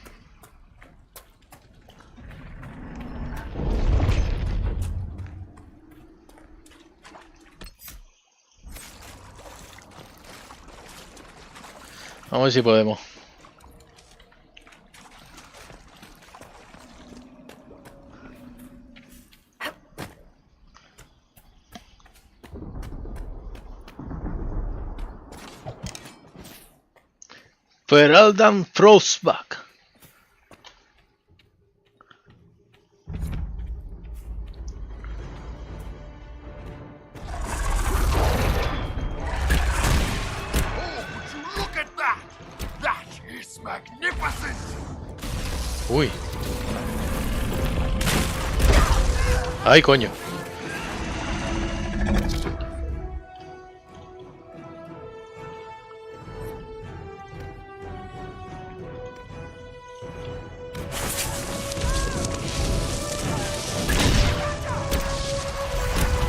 Vamos a ver si podemos. Feraldan Frostback. Uy. Ay, coño.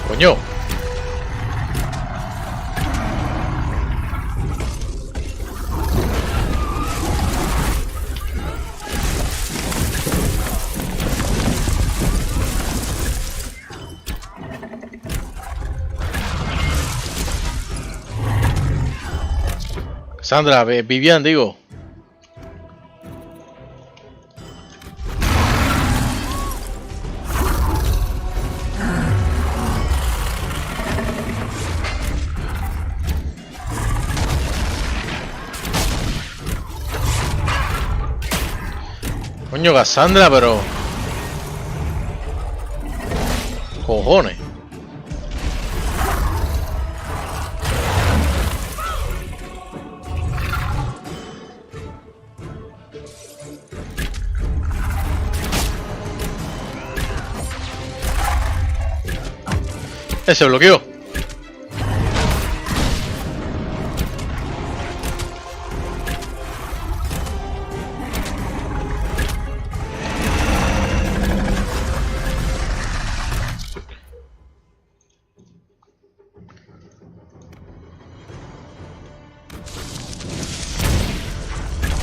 Coño. Sandra, Vivian, digo. Coño, Cassandra, pero... cojones. Se bloqueó.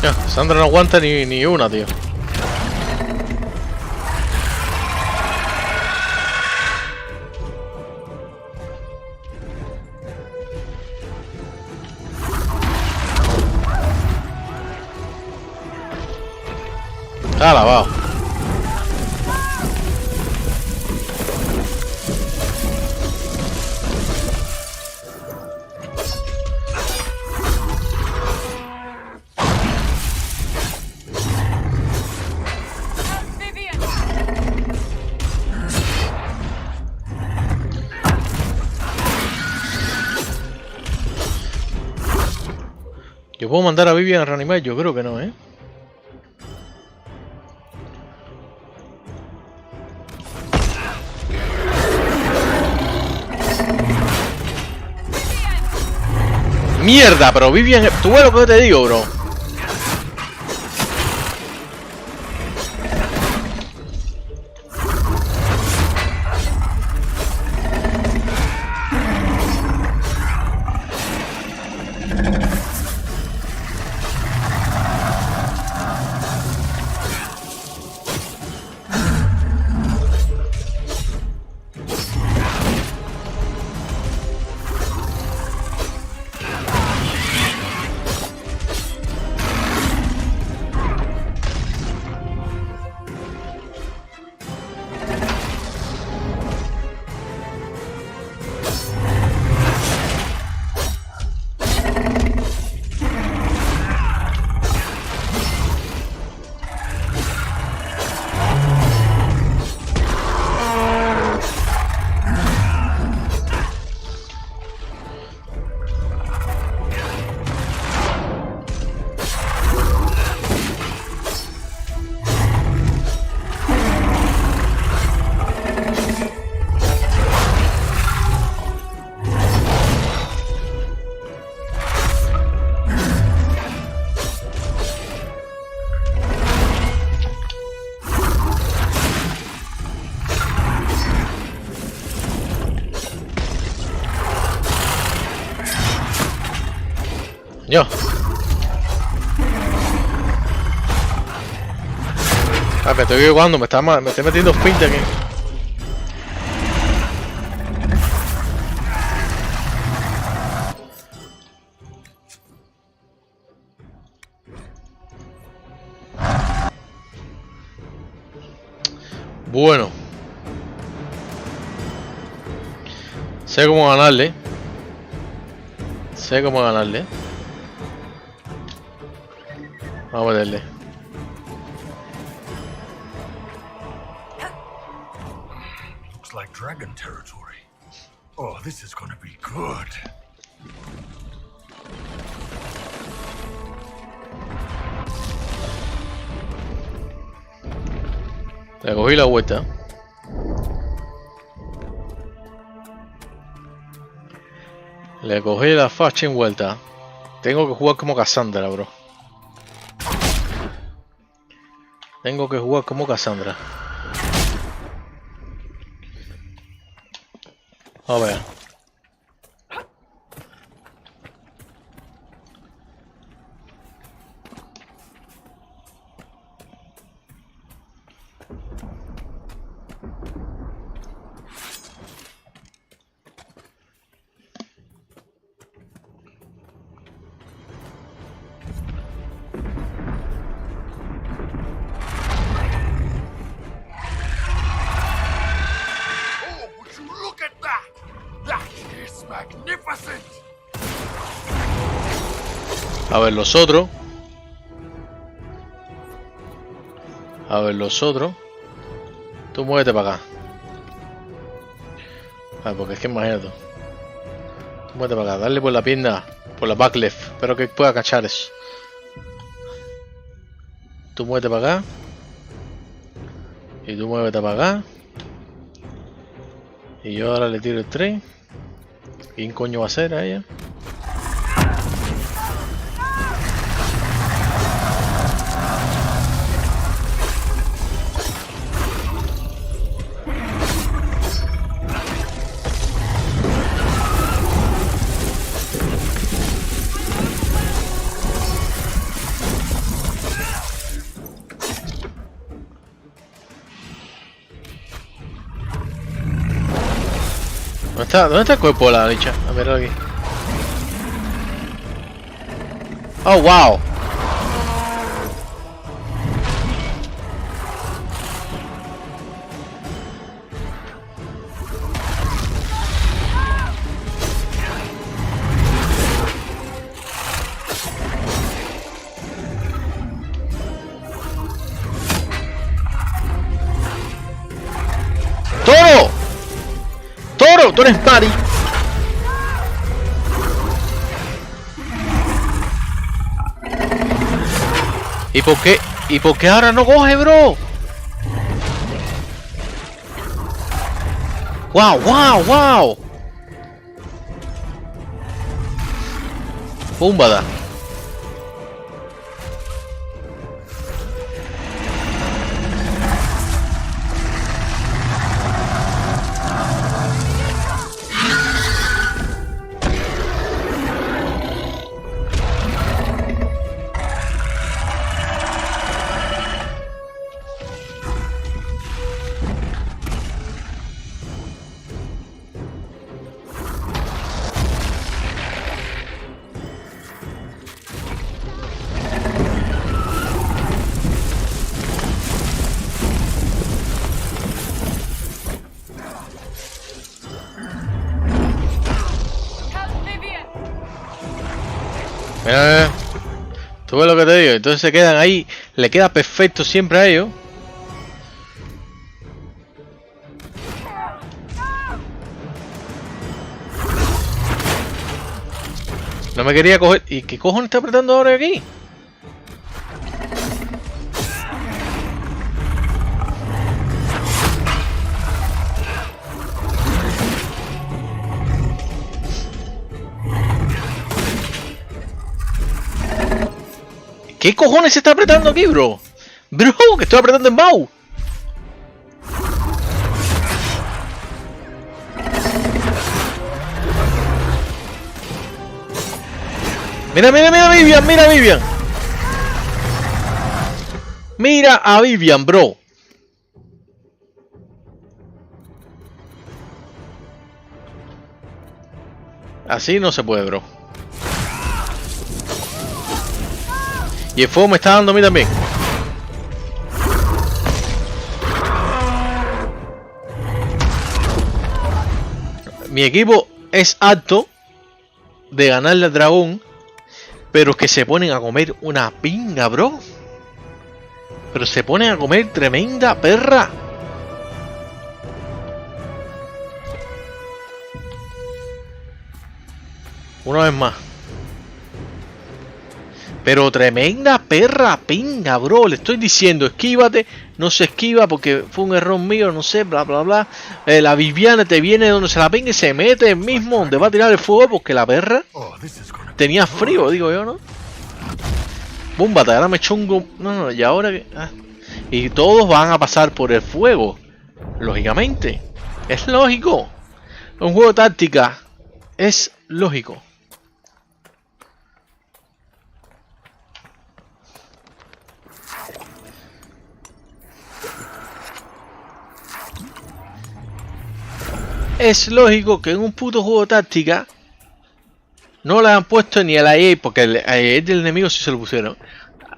Ya, Sandra no aguanta ni una, tío. Está lavado. ¿Yo puedo mandar a Vivian a reanimar? Yo creo que no, ¿eh? ¡Mierda! Pero Vivian... ¿Tú ves lo que te digo, bro? Yo. Ah, me estoy jugando, me estoy metiendo pinta aquí. Bueno. Sé cómo ganarle. Sé cómo ganarle. Vamos a meterle. Looks like dragon territory. Oh, this is gonna be good. Le cogí la vuelta. Le cogí la facha en vuelta. Tengo que jugar como Cassandra, bro. Tengo que jugar como Cassandra. A ver. A ver los otros. A ver los otros. Tú muévete para acá. Ah, porque es que imagínate. Tú muévete para acá. Dale por la pierna. Por la back left. Espero que pueda cachar eso. Tú muévete para acá. Y tú muévete para acá. Y yo ahora le tiro el tren. ¿Quién coño va a ser a ella? ¿Dónde está el cuerpo de la dicha? A ver aquí. Oh, wow. ¡Toro! ¡Toro! ¡Tú eres Mari! ¿Y por qué? ¿Y por qué ahora no coge, bro? ¡Wow, wow, wow! ¡Púmbada! Mira, tú ves lo que te digo, entonces se quedan ahí, le queda perfecto siempre a ellos. No me quería coger. ¿Y qué cojones está apretando ahora aquí? ¿Qué cojones se está apretando aquí, bro? Bro, que estoy apretando en mouse. Mira, mira, mira a Vivian, mira a Vivian. Mira a Vivian, bro. Así no se puede, bro. Y el fuego me está dando a mí también. Mi equipo es apto de ganarle al dragón, pero que se ponen a comer una pinga, bro. Pero se ponen a comer tremenda perra. Una vez más. Pero tremenda perra pinga, bro. Le estoy diciendo, esquívate. No se esquiva porque fue un error mío, no sé, bla, bla, bla. La Viviana te viene donde se la pinga y se mete mismo donde va a tirar el fuego porque la perra tenía frío, digo yo, ¿no? Búmbate, ahora me chungo. No, no, y ahora que... Y todos van a pasar por el fuego. Lógicamente. Es lógico. Un juego de táctica. Es lógico. Es lógico que en un puto juego de táctica no le han puesto ni a la EA, porque el EA del enemigo sí se lo pusieron.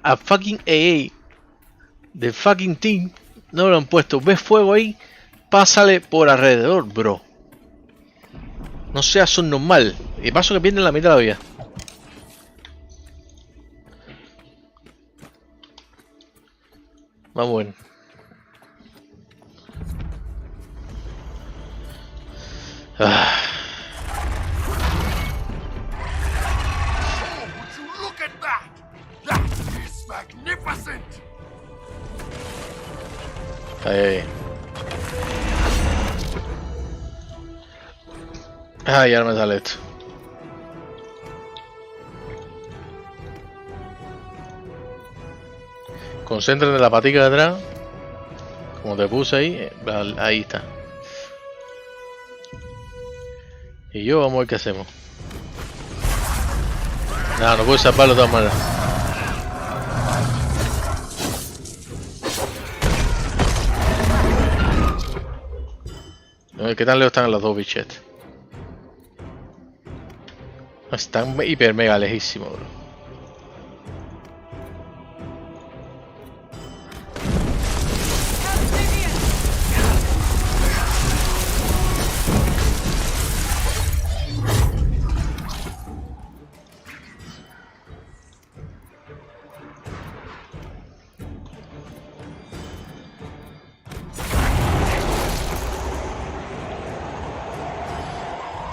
A fucking EA del fucking team no lo han puesto. ¿Ves fuego ahí? Pásale por alrededor, bro. No seas subnormal. Y paso que pierden la mitad de la vida. Vamos bien. Ah. Ah, ya no me sale esto. Concéntrate en la patica de atrás. Como te puse ahí, ahí está. Y yo vamos a ver qué hacemos. No, no puedo salvarlo de todas maneras. A ver qué tan lejos están los dos bichetes. Están hiper mega lejísimos, bro.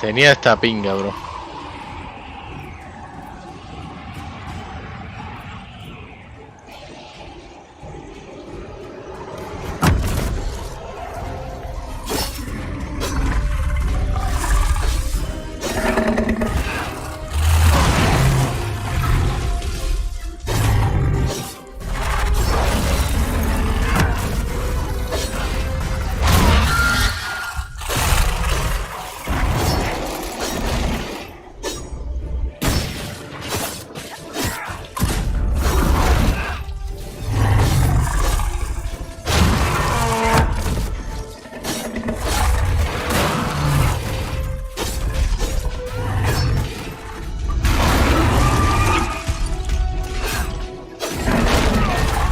Tenía esta pinga, bro.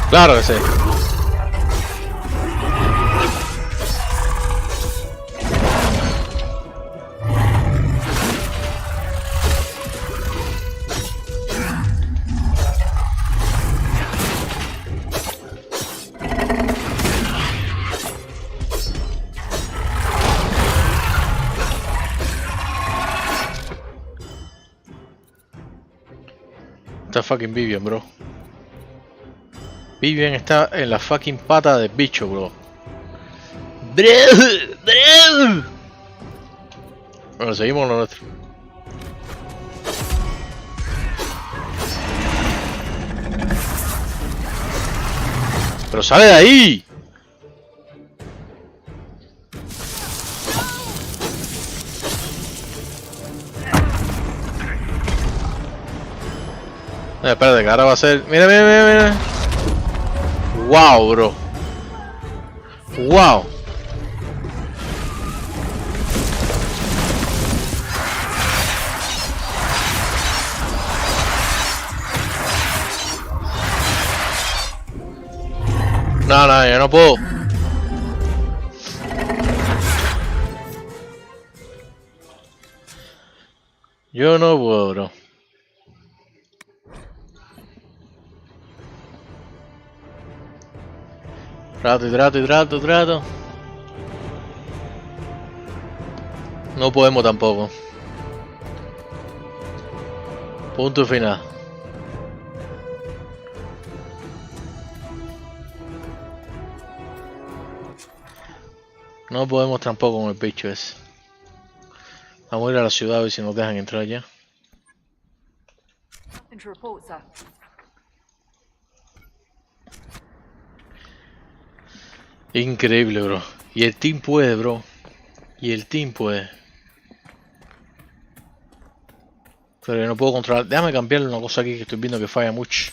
Claro que sí. Está fucking Vivian, bro. Vivian está en la fucking pata del bicho, bro. Bueno, seguimos lo nuestro. ¡Pero sale de ahí! Espérate, que ahora va a ser... Mira, mira, mira, mira. Wow, bro. Wow. No, no, yo no puedo. Yo no puedo, bro. Trato. No podemos tampoco. Punto final. No podemos tampoco con el bicho ese. Vamos a ir a la ciudad a ver si nos dejan entrar ya. Increíble, bro. Y el team puede, bro. Y el team puede. Pero yo no puedo controlar. Déjame cambiarle una cosa aquí que estoy viendo que falla mucho.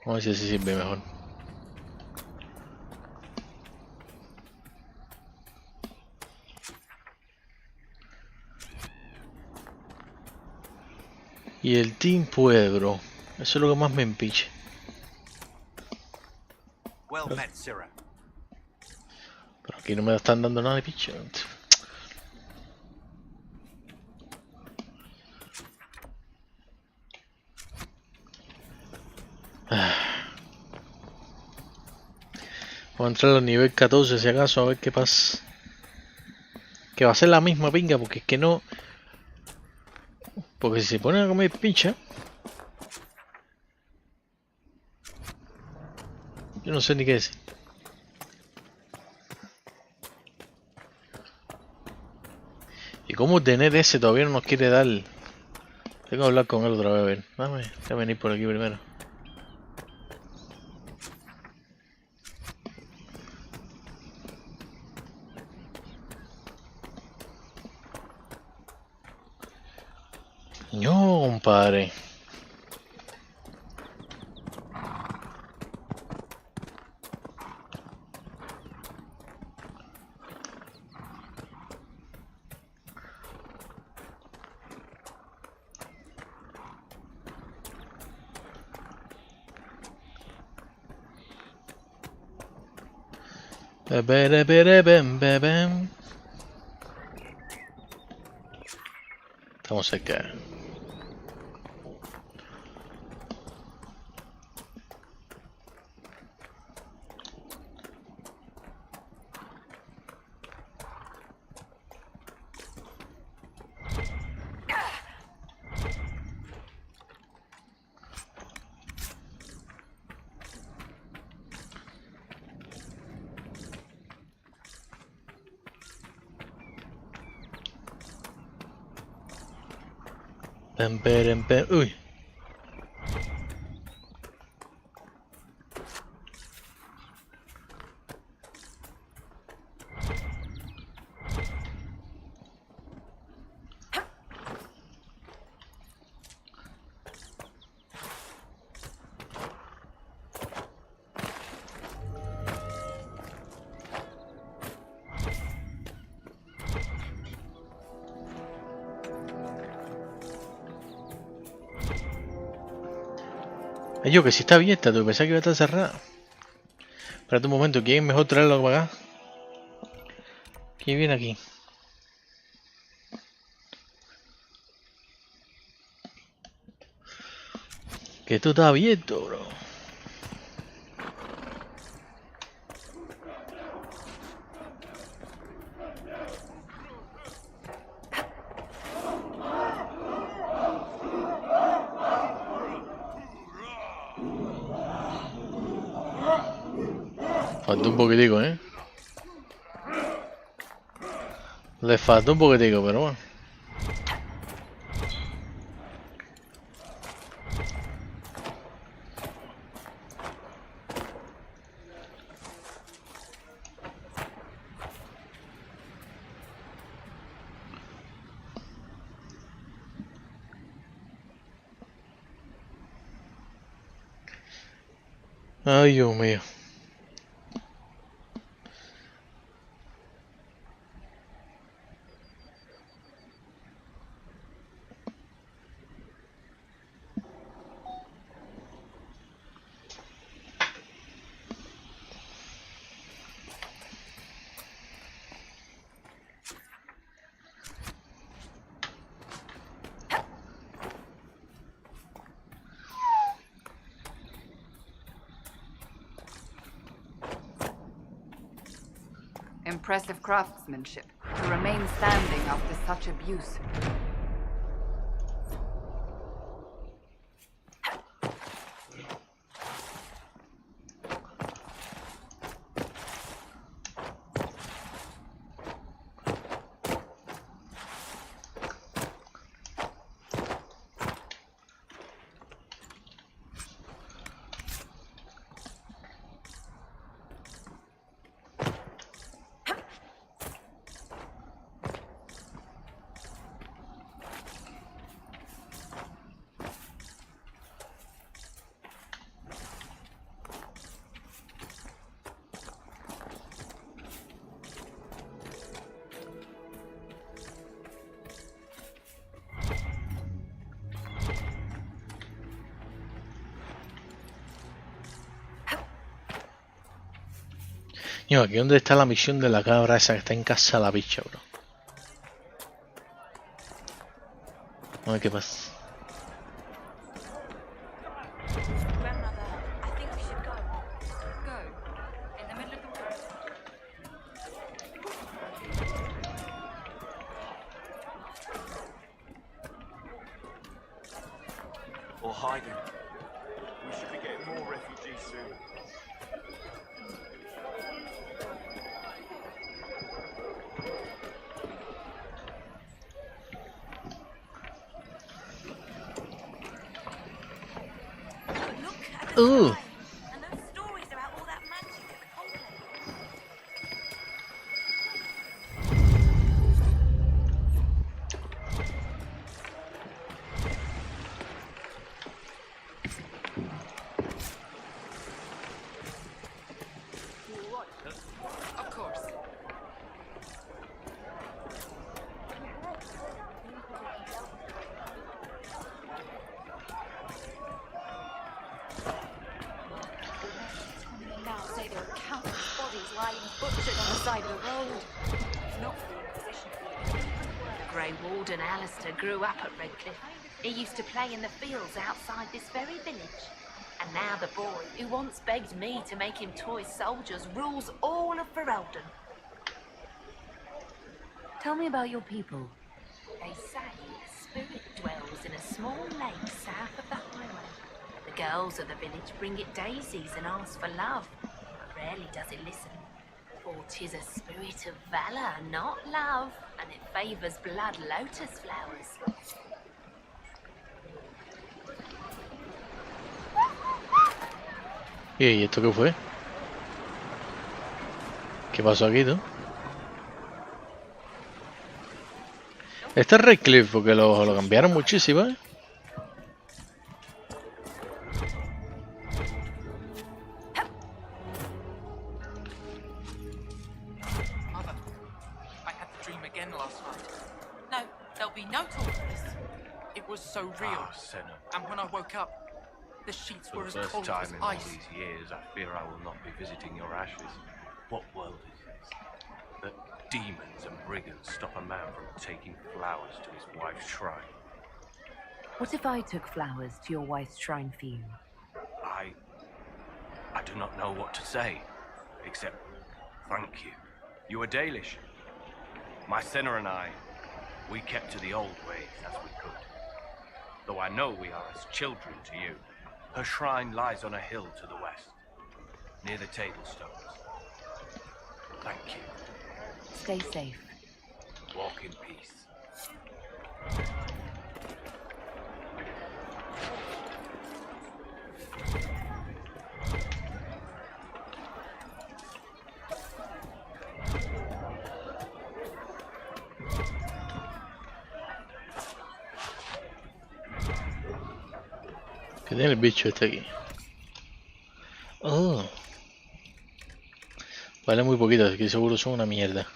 Vamos a ver si así sirve mejor. Y el team puede, bro. Eso es lo que más me empiche. Pero aquí no me están dando nada de picho. Vamos a entrar al nivel 14 si acaso, a ver qué pasa. Que va a ser la misma pinga porque es que no... Porque si se ponen a comer pincha, yo no sé ni qué decir. Y cómo tener ese todavía no nos quiere dar. Tengo que hablar con él otra vez, a ver. Déjame venir por aquí primero. No, compadre. Estamos cerca. Uy. Yo que si está abierta, tú pensás que iba a estar cerrada. Espérate un momento, ¿quién es mejor traerlo para acá? ¿Quién viene aquí? Que esto está abierto, bro. Faltó un poquitico, ¿eh? Le faltó un poquitico, pero bueno. Ay, Dios mío. Impressive craftsmanship to remain standing after such abuse. Yo, aquí donde está la misión de la cabra esa que está en casa la bicha, bro. A ver qué pasa. or hiding. We should be getting more refugees soon. Ooh. And those stories about all that magic at the conclave. Of course. Now say there are countless bodies lying butchered on the side of the road. If not for the Inquisition. The Grey Warden Alistair grew up at Redcliffe. He used to play in the fields outside this very village. And now the boy, who once begged me to make him toy soldiers, rules all of Ferelden. Tell me about your people. They say a spirit dwells in a small lake south of the highway. The girls of the village bring it daisies and ask for love, but rarely does it listen. For 'tis a spirit of valour, not love, and it favours blood lotus flowers. ¿Y esto qué fue? ¿Qué pasó aquí, tú? Este es Redcliffe, porque lo cambiaron muchísimo, ¿eh? Mother, I had the dream again last night. No, there'll be no talk of this. It was so real. Senna. And when I woke up, the sheets For were the as first cold time as in all ice. these years, I fear I will not be visiting your ashes. What world is this? That demons and brigands stop a man from taking flowers to his wife's shrine. What if I took flowers to your wife's shrine for you? I do not know what to say, except thank you. You are Dalish. My Senna and I, we kept to the old ways as we could. Though I know we are as children to you. Her shrine lies on a hill to the west, near the table stones. Thank you. Stay safe. Walk in peace. ¿Qué tiene el bicho este aquí? Oh. Vale muy poquito, así que seguro son una mierda.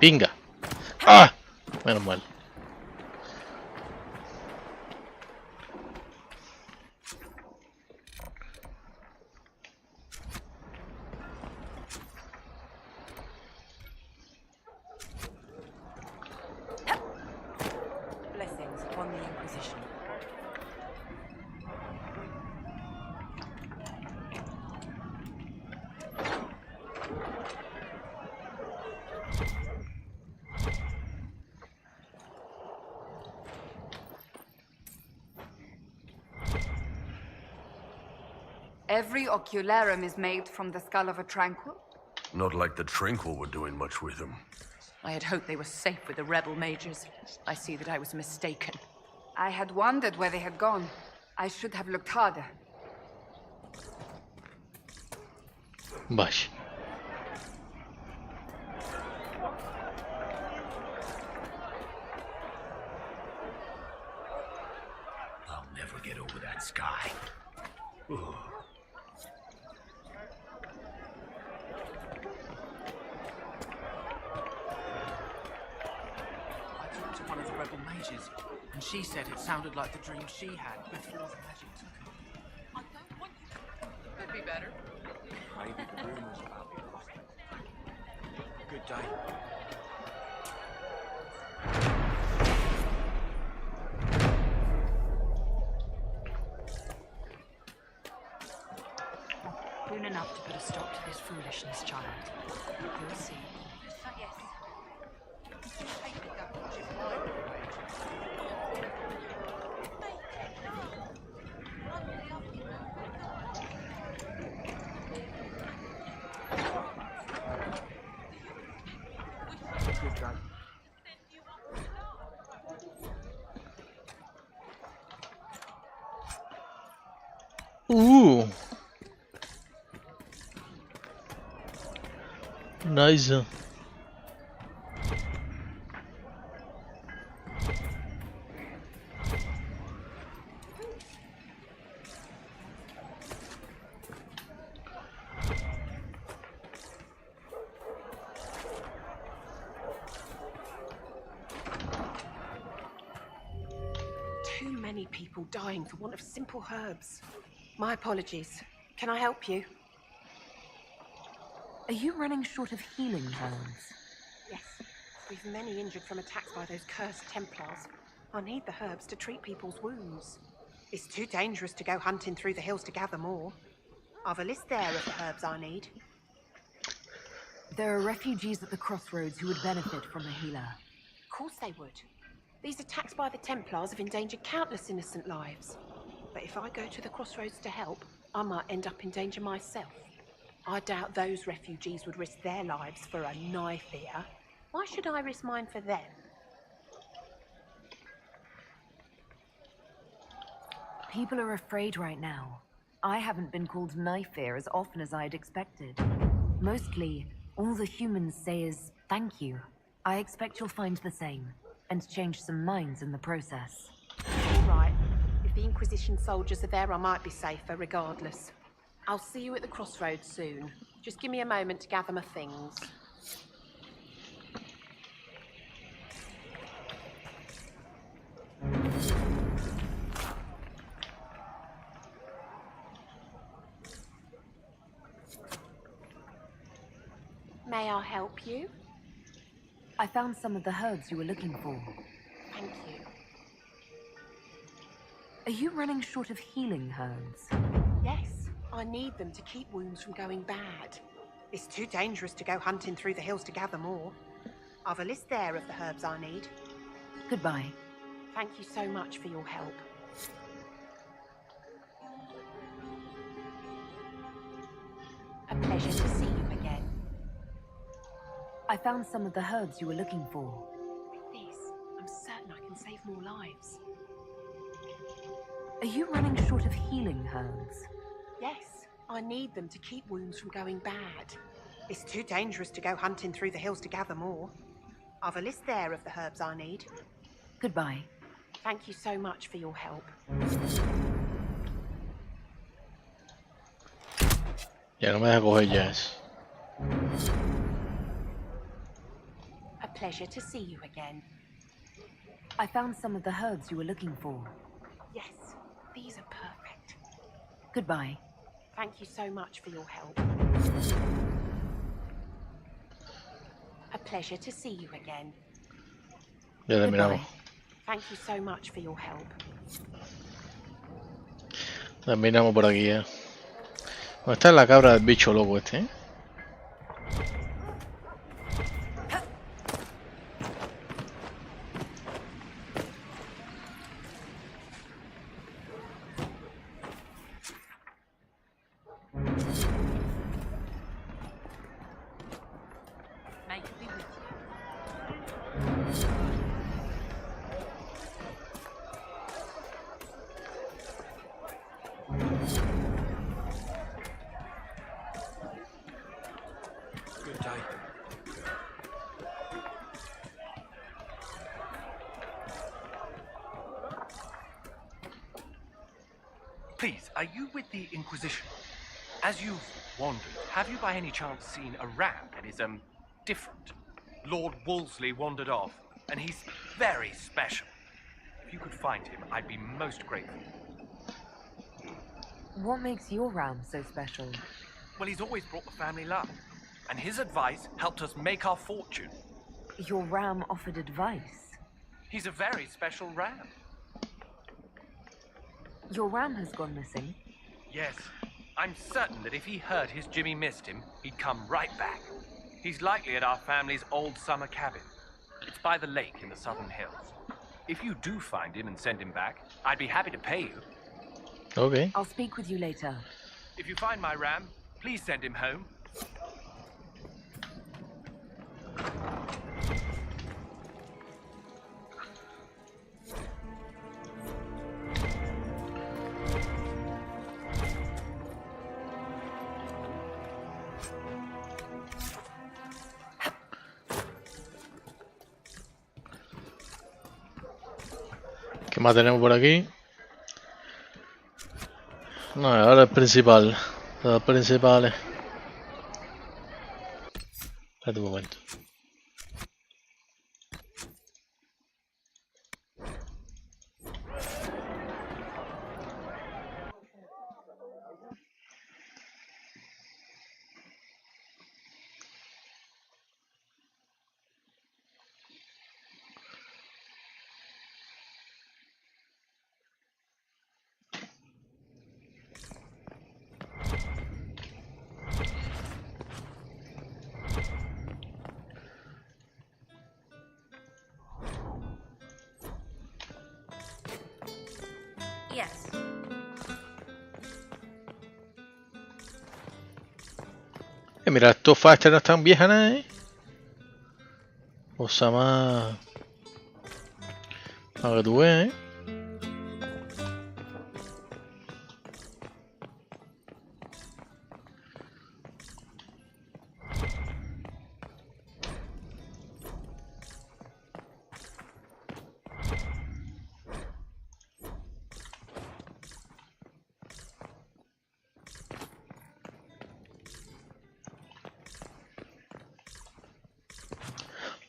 Pinga. ¡Ah! Menos mal. Every ocularum is made from the skull of a tranquil? Not like the Tranquil were doing much with them. I had hoped they were safe with the rebel mages. I see that I was mistaken. I had wondered where they had gone. I should have looked harder. Vaya. I'll never get over that sky. Ugh. I talked to one of the rebel mages, and she said it sounded like the dream she had before the magic took her. I don't want you. Could be better. Maybe the rumors about the prospect. Good day. Soon enough to put a stop to this foolishness, child. You'll see. Nice. Too many people dying for want of simple herbs. My apologies. Can I help you? Are you running short of healing herbs? Yes. We've many injured from attacks by those cursed Templars. I need the herbs to treat people's wounds. It's too dangerous to go hunting through the hills to gather more. I've a list there of the herbs I need. There are refugees at the crossroads who would benefit from a healer. Of course they would. These attacks by the Templars have endangered countless innocent lives. But if I go to the crossroads to help, I might end up in danger myself. I doubt those refugees would risk their lives for a knife here. Why should I risk mine for them? People are afraid right now. I haven't been called knife fear as often as I'd expected. Mostly, all the humans say is thank you. I expect you'll find the same, and change some minds in the process. All right. If the Inquisition soldiers are there, I might be safer regardless. I'll see you at the crossroads soon. Just give me a moment to gather my things. May I help you? I found some of the herbs you were looking for. Thank you. Are you running short of healing herbs? Yes, I need them to keep wounds from going bad. It's too dangerous to go hunting through the hills to gather more. I've a list there of the herbs I need. Goodbye. Thank you so much for your help. A pleasure to see you again. I found some of the herbs you were looking for. With this, I'm certain I can save more lives. Are you running short of healing herbs? Yes, I need them to keep wounds from going bad. It's too dangerous to go hunting through the hills to gather more. I've a list there of the herbs I need. Goodbye. Thank you so much for your help. Ya no me deja coger ya eso. A pleasure to see you again. I found some of the herbs you were looking for. Yes, these are perfect. Goodbye. Thank you so much for your help. A pleasure to see you again. Ya terminamos. Thank you so much for your help. Terminamos por aquí ya. ¿Dónde está la cabra del bicho loco este, eh? Please, are you with the Inquisition? As you've wandered, have you by any chance seen a ram that is, different? Lord Wolseley wandered off, and he's very special. If you could find him, I'd be most grateful. What makes your ram so special? Well, he's always brought the family luck, and his advice helped us make our fortune. Your ram offered advice? He's a very special ram. Your ram has gone missing? Yes. I'm certain that if he heard his Jimmy missed him, he'd come right back. He's likely at our family's old summer cabin. It's by the lake in the southern hills. If you do find him and send him back, I'd be happy to pay you. Okay. I'll speak with you later. If you find my ram, please send him home. ¿Qué más tenemos por aquí? No, ahora el principal. Los principales. Espérate un momento. Yes. Mira, estos fasters no están viejas, ¿eh? Cosa más... Para que tú veas, ¿eh?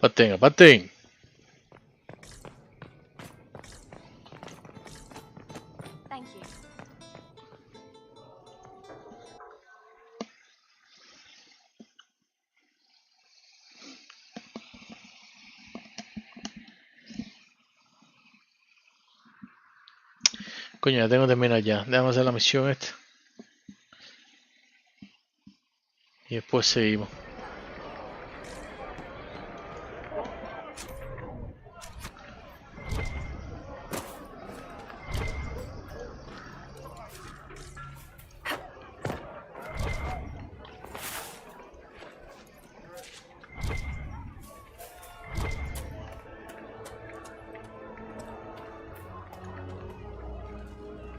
Paten, paten. Thank you. Coño, ya tengo que terminar ya. Déjame hacer la misión esta. Y después seguimos.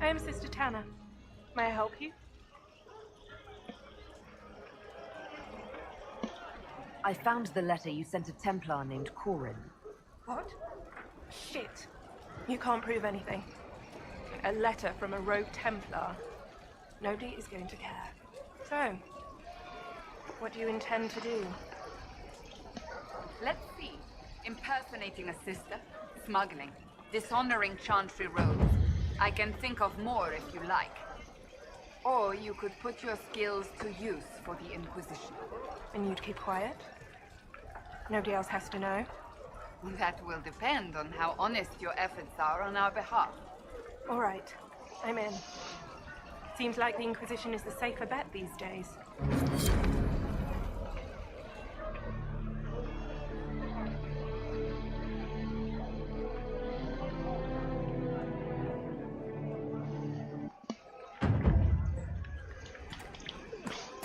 I am Sister Tanner. May I help you? I found the letter you sent a Templar named Corin. What? Shit. You can't prove anything. A letter from a rogue Templar. Nobody is going to care. So, what do you intend to do? Let's see. Impersonating a sister, smuggling, dishonoring Chantry robes. I can think of more if you like. Or you could put your skills to use for the Inquisition. And you'd keep quiet? Nobody else has to know? That will depend on how honest your efforts are on our behalf. All right. I'm in. Seems like the Inquisition is the safer bet these days.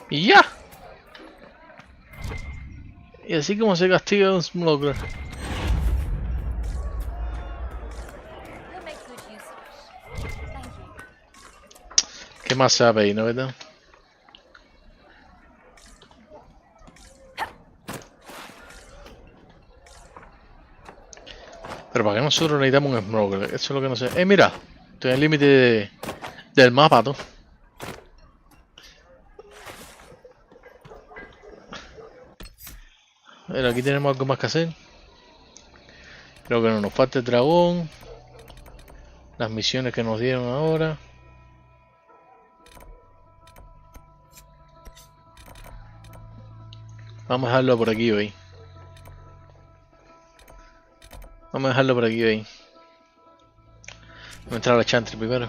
¡Y ya! Y así como se castiga a un smuggler. ¿Qué más sabe ahí, no verdad? Pero para qué nosotros necesitamos un smuggler, eso es lo que no sé. Mira, estoy en el límite Del mapa, tú. Pero aquí tenemos algo más que hacer. Creo que no nos falta el dragón. Las misiones que nos dieron ahora. Vamos a dejarlo por aquí hoy. Vamos a dejarlo por aquí hoy. Vamos a entrar a la chantry primero.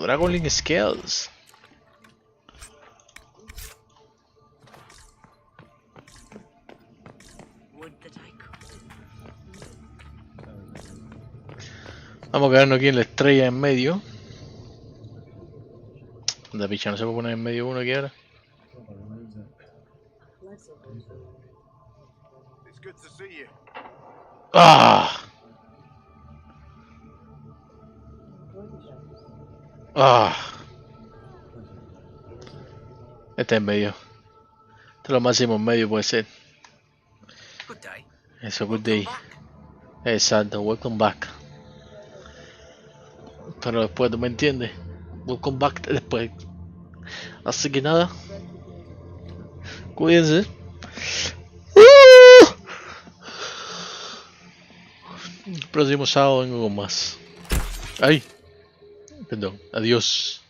Dragoling Skills. Vamos a quedarnos aquí en la estrella en medio. Anda picha, no se puede poner en medio uno aquí ahora. ¡Ah! ¡Ah! Este en medio. Este es lo máximo en medio puede ser. Eso, good day. Exacto, welcome back. Pero después, ¿tú me entiendes? Welcome back después. Así que nada. Cuídense. El próximo sábado vengo con más. ¡Ay! Perdón, adiós.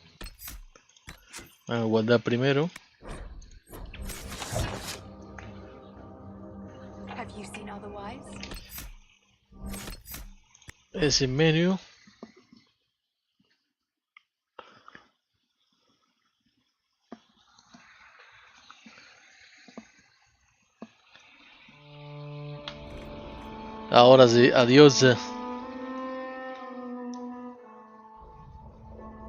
Vamos a guardar primero. Ese en medio. Ahora sí, adiós.